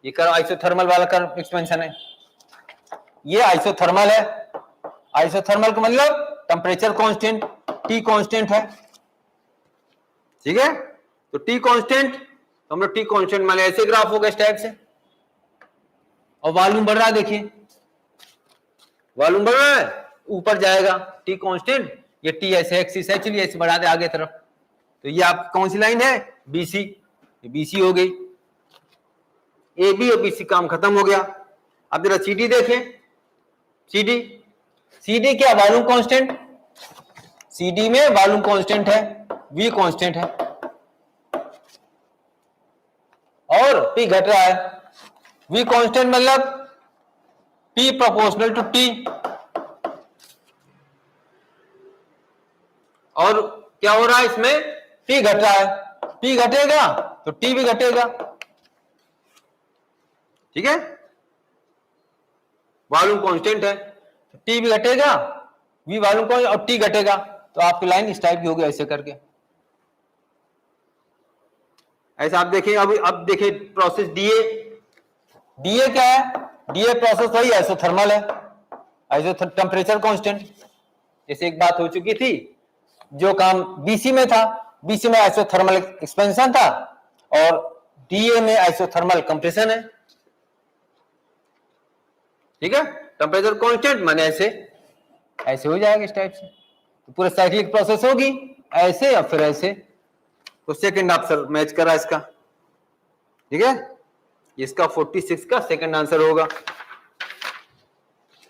ये कर आइसोथर्मल वाला कर्व एक्सपेंशन है, ये आइसोथर्मल है, आइसोथर्मल का मतलब टेम्परेचर कांस्टेंट, टी कांस्टेंट है, ठीक है। तो टी कांस्टेंट, तो हम लोग टी कांस्टेंट मान ऐसे ग्राफ होगा इस टाइप से, और वॉल्यूम बढ़ रहा है, देखिए वॉल्यूम बढ़ रहा है, ऊपर जाएगा टी कांस्टेंट, ये टी ऐसे एक्सिस है, चलिए ऐसे बढ़ा दे आगे तरफ, तो ये आप कौन सी लाइन है, बीसी, बीसी हो गई, ए बी और बीसी काम खत्म हो गया। अब जरा सीडी देखें, सीडी, सीडी क्या, वॉल्यूम कांस्टेंट, सीडी में वॉल्यूम कांस्टेंट है, वी कांस्टेंट है, और पी घट रहा है, वी कांस्टेंट मतलब पी प्रोपोर्शनल टू टी, और क्या हो रहा है इसमें, टी घट रहा है, टी घटेगा तो टी भी घटेगा, ठीक है, वॉल्यूम कांस्टेंट है, टी भी घटेगा, वी वॉल्यूम कांस्टेंट और टी घटेगा, तो आपकी लाइन इस टाइप की होगी ऐसे करके, ऐसा आप देखें। अब देखिए प्रोसेस डीए, डीए क्या है, डीए प्रोसेस वही आइसोथर्मल है, आइसो टेम्परेचर कांस्टेंट, जैसे एक बात हो चुकी थी, जो काम बीसी में था, बीसी में आइसोथर्मल एक्सपेंशन था, और डीए में आइसोथर्मल कंप्रेशन है, ठीक है। टेम्परेचर कांस्टेंट माने ऐसे ऐसे हो जाएगा इस टाइप से, तो पूरा साइक्लिक प्रोसेस होगी ऐसे और फिर ऐसे, तो सेकंड आंसर मैच करा इसका, ठीक है, इसका 46 का सेकंड आंसर होगा।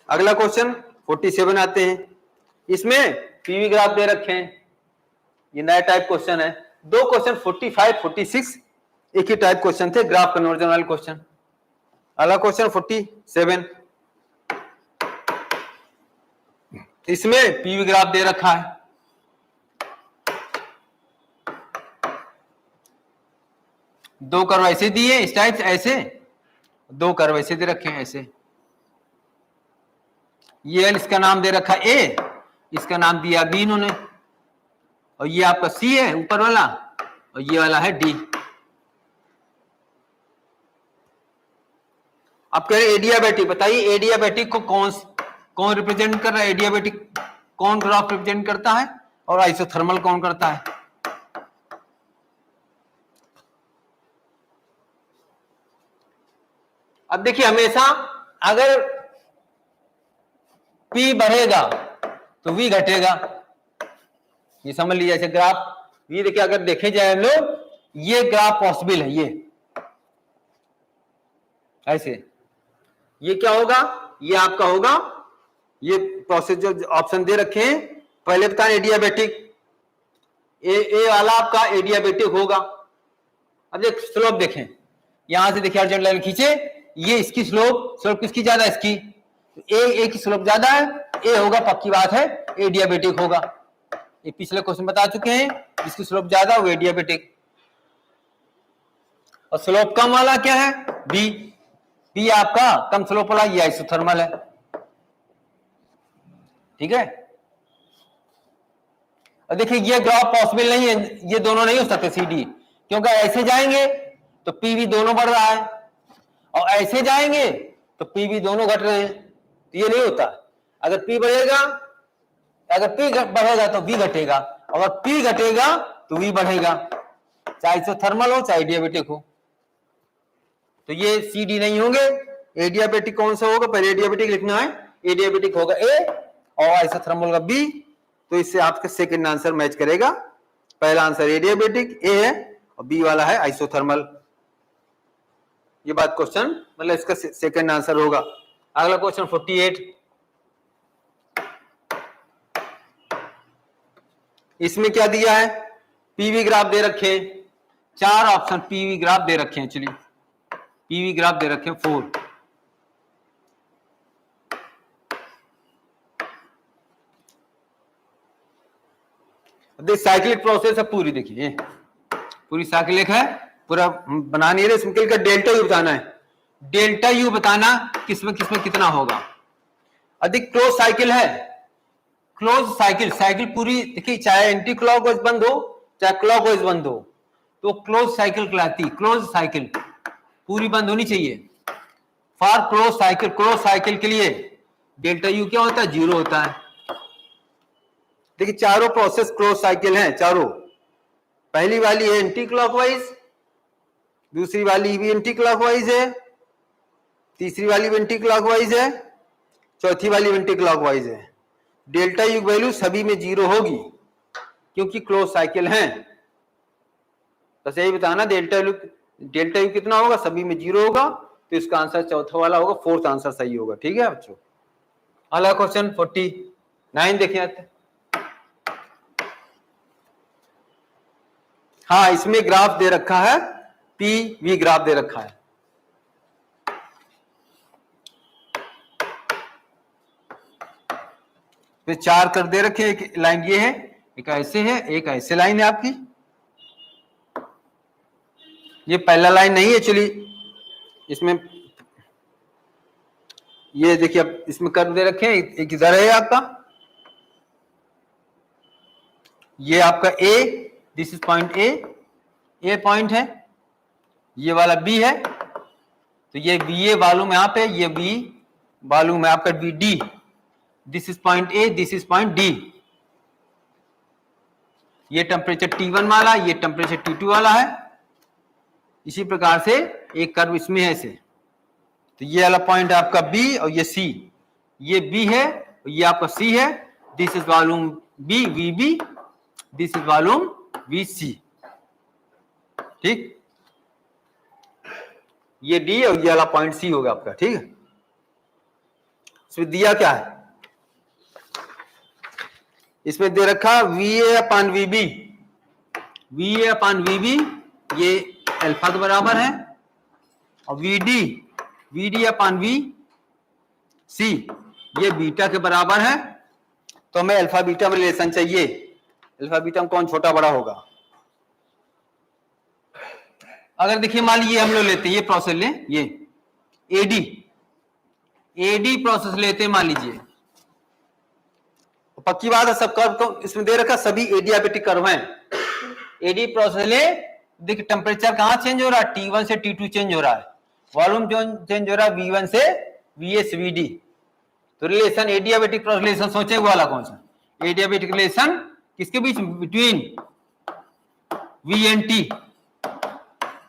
अगला क्वेश्चन 47 आते हैं, इसमें पीवी ग्राफ दे रखे हैं, ये नया टाइप क्वेश्चन है, दो क्वेश्चन 45 46 एक ही टाइप क्वेश्चन थे, ग्राफ कन्वर्जन वाले क्वेश्चन। अगला क्वेश्चन 47, इसमें पीवी ग्राफ दे रखा है, दो कर्व ऐसे दिए इस टाइप से, ऐसे दो कर्व ऐसे दे रखे हैं ऐसे, ये इसका नाम दे रखा ए, इसका नाम दिया बी इन्होंने, और ये आपका सी है ऊपर वाला, और ये वाला है डी। अब कह रहे एडियाबैटिक, बताइए एडियाबैटिक को कौन रिप्रेजेंट कर रहा है, एडियाबैटिक कौन ग्राफ रिप्रेजेंट करता है, और आइसोथर्मल कौन करता है। अब देखिए हमेशा अगर P बढ़ेगा तो V घटेगा, ये समझ लीजिए, ऐसे ग्राफ ये देखिए, अगर देखे जाए हम लोग, ये ग्राफ पॉसिबल है, ये ऐसे, ये क्या होगा, ये आपका होगा, ये प्रोसेस जो ऑप्शन दे रखे हैं, पहले बता एडियाबैटिक, ए वाला आपका एडियाबैटिक होगा। अब देख स्लोप देखें, यहां से देखिए अर्जेंट लाइन खींचे, ये इसकी स्लोप किसकी ज्यादा है, इसकी ए की स्लोप ज्यादा है, ए होगा, पक्की बात है एडियाबैटिक होगा, ये पिछले क्वेश्चन बता चुके हैं, जिसकी स्लोप ज्यादा वो एडियाबैटिक, और स्लोप कम वाला क्या है, बी, बी आपका कम स्लोप वाला, ये आइसोथर्मल है, ठीक है। और देखिए ये ग्राफ पॉसिबल नहीं है, ये दोनों नहीं हो सकते सीडी, क्योंकि ऐसे जाएंगे तो पीवी दोनों बढ़ रहा है, और ऐसे जाएंगे तो पीवी दोनों घट रहे हैं, तो ये नहीं होता। अगर पी बढ़ेगा, अगर पी बढ़ेगा तो वी घटेगा, अगर पी घटेगा तो वी बढ़ेगा, चाहे आइसोथर्मल हो चाहे एडियाबैटिक हो, तो ये सीडी नहीं होंगे। एडियाबैटिक कौन सा होगा, पहले एडियाबैटिक लिखना है, एडियाबैटिक होगा ए और आइसोथर्मल होगा बी, तो इससे आपका सेकंड आंसर मैच करेगा, पहला आंसर एडियाबैटिक ए है और बी वाला है आइसोथर्मल, ये बात क्वेश्चन मतलब इसका सेकंड आंसर होगा। अगला क्वेश्चन 48, इसमें क्या दिया है, पीवी ग्राफ दे रखे, 4 ऑप्शन पीवी ग्राफ दे रखे हैं, चलिए पीवी ग्राफ दे रखे हैं 4। साइक्लिक प्रोसेस है पूरी, देखिए पूरी साइक्लिक है, पूरा बना नहीं रहे, सिंपल का डेल्टा यू बताना है, डेल्टा यू बताना किसमें कितना होगा। अधिक क्लोज साइकिल है, क्लोज साइकिल, साइकिल पूरी देखिए, चाहे एंटी क्लॉकवाइज बंद हो चाहे क्लॉकवाइज बंद हो, तो क्लोज साइकिल कहलाती, क्लोज साइकिल पूरी बंद होनी चाहिए। For close cycle, close cycle के लिए डेल्टा यू क्या होता है, 0 होता है। देखिए चारों प्रोसेस क्लोज साइकिल हैं चारों। पहली वाली है एंटी क्लॉकवाइज, दूसरी वाली भी एंटी क्लॉकवाइज है, तीसरी वाली भी एंटी क्लॉकवाइज है, चौथी वाली भी एंटी क्लॉकवाइज है। डेल्टा यू वैल्यू सभी में 0 होगी क्योंकि क्लोज साइकिल हैं। बस यही बताना डेल्टा यू कितना होगा, सभी में 0 होगा, तो इसका आंसर चौथा वाला होगा, फोर्थ आंसर सही होगा। ठीक है बच्चों, अगला क्वेश्चन 49 देखिए। हाँ, इसमें ग्राफ दे रखा है, पी वी ग्राफ दे रखा है। फिर 4 कर दे रखे, एक लाइन ये है, एक ऐसे है, एक ऐसे लाइन है आपकी। ये पहला लाइन नहीं है, चलिए इसमें ये देखिए, अब इसमें कर दे रखे हैं, एक इधर है आपका, ये आपका A, this is point A point है, ये वाला बी है, तो ये बी ए वॉल्यूम यहां पे, ये बी वॉल्यूम है आपका B D, this is point A, this is point D. ये टेम्परेचर T1 वाला, ये टेम्परेचर T2 वाला है। इसी प्रकार से एक कर्व इसमें है ऐसे, तो ये वाला पॉइंट है आपका बी और ये सी, ये बी है और ये आपका सी है, this is volume B V B, this is volume V C. ठीक, ये डी और ये वाला पॉइंट सी होगा आपका। ठीक है, इसमें दिया क्या है, इसमें दे रखा V A upon V B, V A upon V B ये अल्फा के बराबर है, और V D upon V C ये बीटा के बराबर है। तो हमें अल्फा बीटा में रिलेशन चाहिए, अल्फा बीटा में कौन छोटा बड़ा होगा। अगर देखिए मान लीजिए हम लोग लेते हैं, ये प्रोसेस लें, ये एडी प्रोसेस लेते हैं, मान लीजिए, पक्की बात है, सब कर्व को इसमें दे रखा, सभी एडियाबेटिक कर्व हैं। एडी प्रोसेस ले, देखिए टेम्परेचर कहां चेंज हो रहा है, T1 से T2 चेंज हो रहा है, वॉल्यूम चेंज हो रहा है V1 से VS VD। तो रिलेशन एडियाबेटिक प्रोसेस रिलेशन सोचे वाला कौन सा, एडियाबेटिक रिलेशन किसके बीच, बिटवीन V एंड T।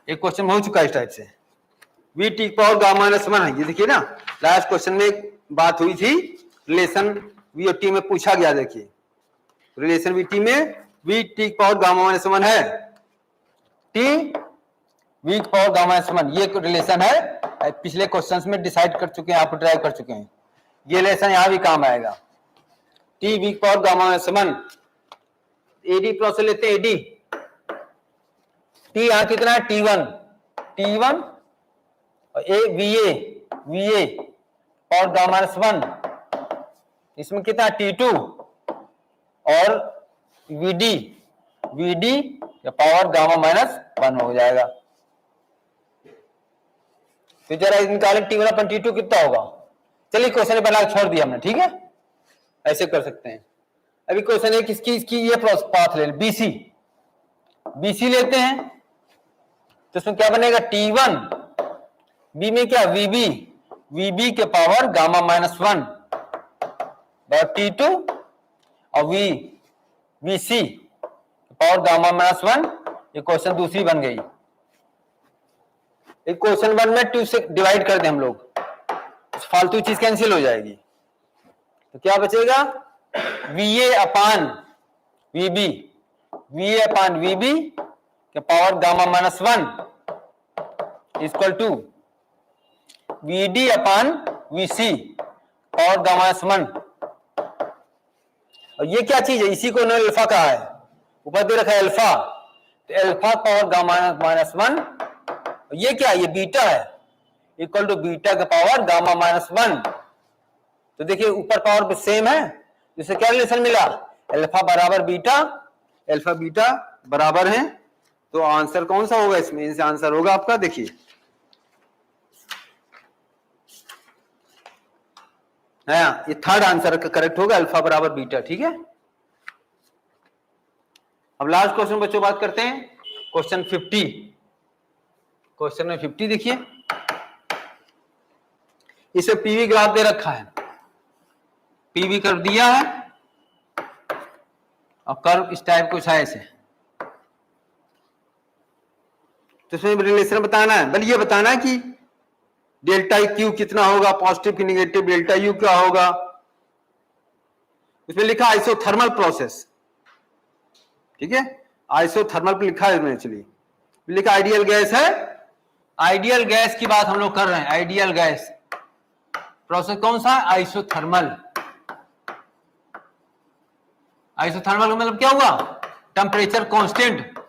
एक क्वेश्चन हो चुका है इस टाइप से, V T power gamma minus 1 है। ये देखिए ना, लास्ट क्वेश्चन में एक बात हुई थी, रिलेशन V और T में पूछा गया, देखिए रिलेशन V T में V T power gamma minus 1 है, T V power gamma minus 1 ये रिलेशन है, पिछले क्वेश्चंस में डिसाइड कर चुके हैं, आप ड्राइव कर चुके हैं, ये रिलेशन यहां भी काम आएगा। T V power gamma minus 1, AD process लेते हैं, एडी T यहां कितना है, T1 और VA पावर गामा माइनस 1, इसमें कितना T2 और VD या पावर गामा माइनस 1 हो जाएगा। तो जरा निकालें T1 अपन T2 कितना होगा। चलिए क्वेश्चन बना के छोड़ दिया हमने, ठीक है, ऐसे कर सकते हैं। अभी क्वेश्चन है किसकी, इसकी ये पाथ ले, BC लेते हैं, तो इसमें क्या बनेगा, T1, B में क्या VB के पावर गामा माइनस 1 और T2 और VC पावर गामा माइनस 1। ये क्वेश्चन दूसरी बन गई। एक क्वेश्चन 1 में 2 से डिवाइड कर दें हम लोग, फालतू चीज कैंसिल हो जाएगी, तो क्या बचेगा, VA अपान VB के power gamma minus 1 equal to VD upon VC power gamma minus 1। और ये क्या चीज है, इसी को उन्होंने अल्फा कहा है, ऊपर दे रखा है अल्फा, तो अल्फा पावर गामा माइनस 1, ये क्या है, ये बीटा है, इक्वल टू बीटा का पावर गामा माइनस 1। तो देखिए ऊपर पावर पे सेम है, जिससे क्या रिलेशन मिला, अल्फा बराबर बीटा, अल्फा बीटा बराबर है। तो आंसर कौन सा होगा इसमें, इनसे आंसर होगा आपका, देखिए ये थर्ड आंसर करेक्ट होगा, अल्फा बराबर बीटा। ठीक है, अब लास्ट क्वेश्चन बच्चों बात करते हैं, क्वेश्चन 50। क्वेश्चन में 50 देखिए, इसे पीवी ग्राफ दे रखा है, पीवी कर्व दिया है और कर्व इस टाइप कुछ है ऐसे, तो इसमें रिलेशन बताना है, बल ये बताना है कि डेल्टा क्यू कितना होगा, पॉजिटिव की निगेटिव, डेल्टा यू क्या होगा। इसमें लिखा आइसोथर्मल प्रोसेस, ठीक है, आइसोथर्मल पे लिखा है इसमें, चलिए लिखा आइडियल गैस है, आइडियल गैस की बात हम लोग कर रहे हैं, आइडियल गैस प्रोसेस कौन सा है, आइसोथर्मल। आइसोथर्मल का मतलब क्या हुआ, टेम्परेचर कांस्टेंट।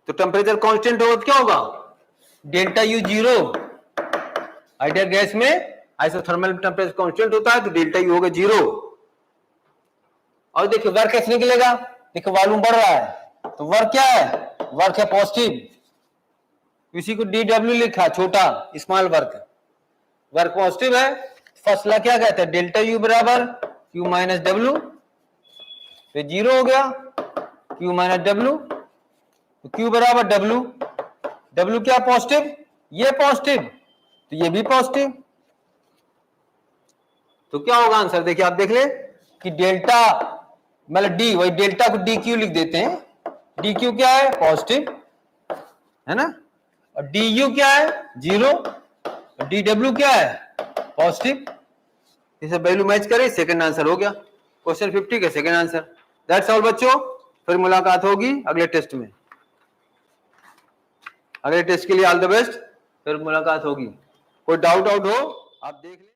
तो टेम्परेचर कांस्टेंट होगा तो क्या होगा, delta U zero. Ideal gas में आइसोथर्मल टेम्परेचर कांस्टेंट होता है, तो डेल्टा यू होगा जीरो। और देखिए वर्क कैसे निकलेगा, देखो वॉल्यूम बढ़ रहा है, तो वर्क क्या है, वर्क है पॉजिटिव, इसी को डीडब्ल्यू लिखा, छोटा स्मॉल वर्क, वर्क पॉजिटिव है। फर्स्ट ला क्या कहते हैं, डेल्टा यू बराबर क्यू माइनस डब्ल्यू, तो जीरो हो गया, क्यू माइनस डब्ल्यू, तो क्यू बराबर डब्ल्यू, डब्ल्यू क्या पॉजिटिव, ये पॉजिटिव, तो ये भी पॉजिटिव, तो क्या होगा आंसर, देखिए आप देख ले कि डेल्टा मतलब डी, वही डेल्टा को डी क्यू लिख देते हैं, डी क्यू क्या है, पॉजिटिव है ना, और डी यू क्या है, जीरो, और डी डब्ल्यू क्या है, पॉजिटिव। इसे वैल्यू मैच करें, सेकंड आंसर हो गया क्वेश्चन 50 का सेकंड आंसर। दैट्स ऑल बच्चों, फिर मुलाकात होगी अगले टेस्ट में, अगले टेस्ट के लिए ऑल द बेस्ट, फिर मुलाकात होगी। कोई डाउट आउट हो आप देख लें।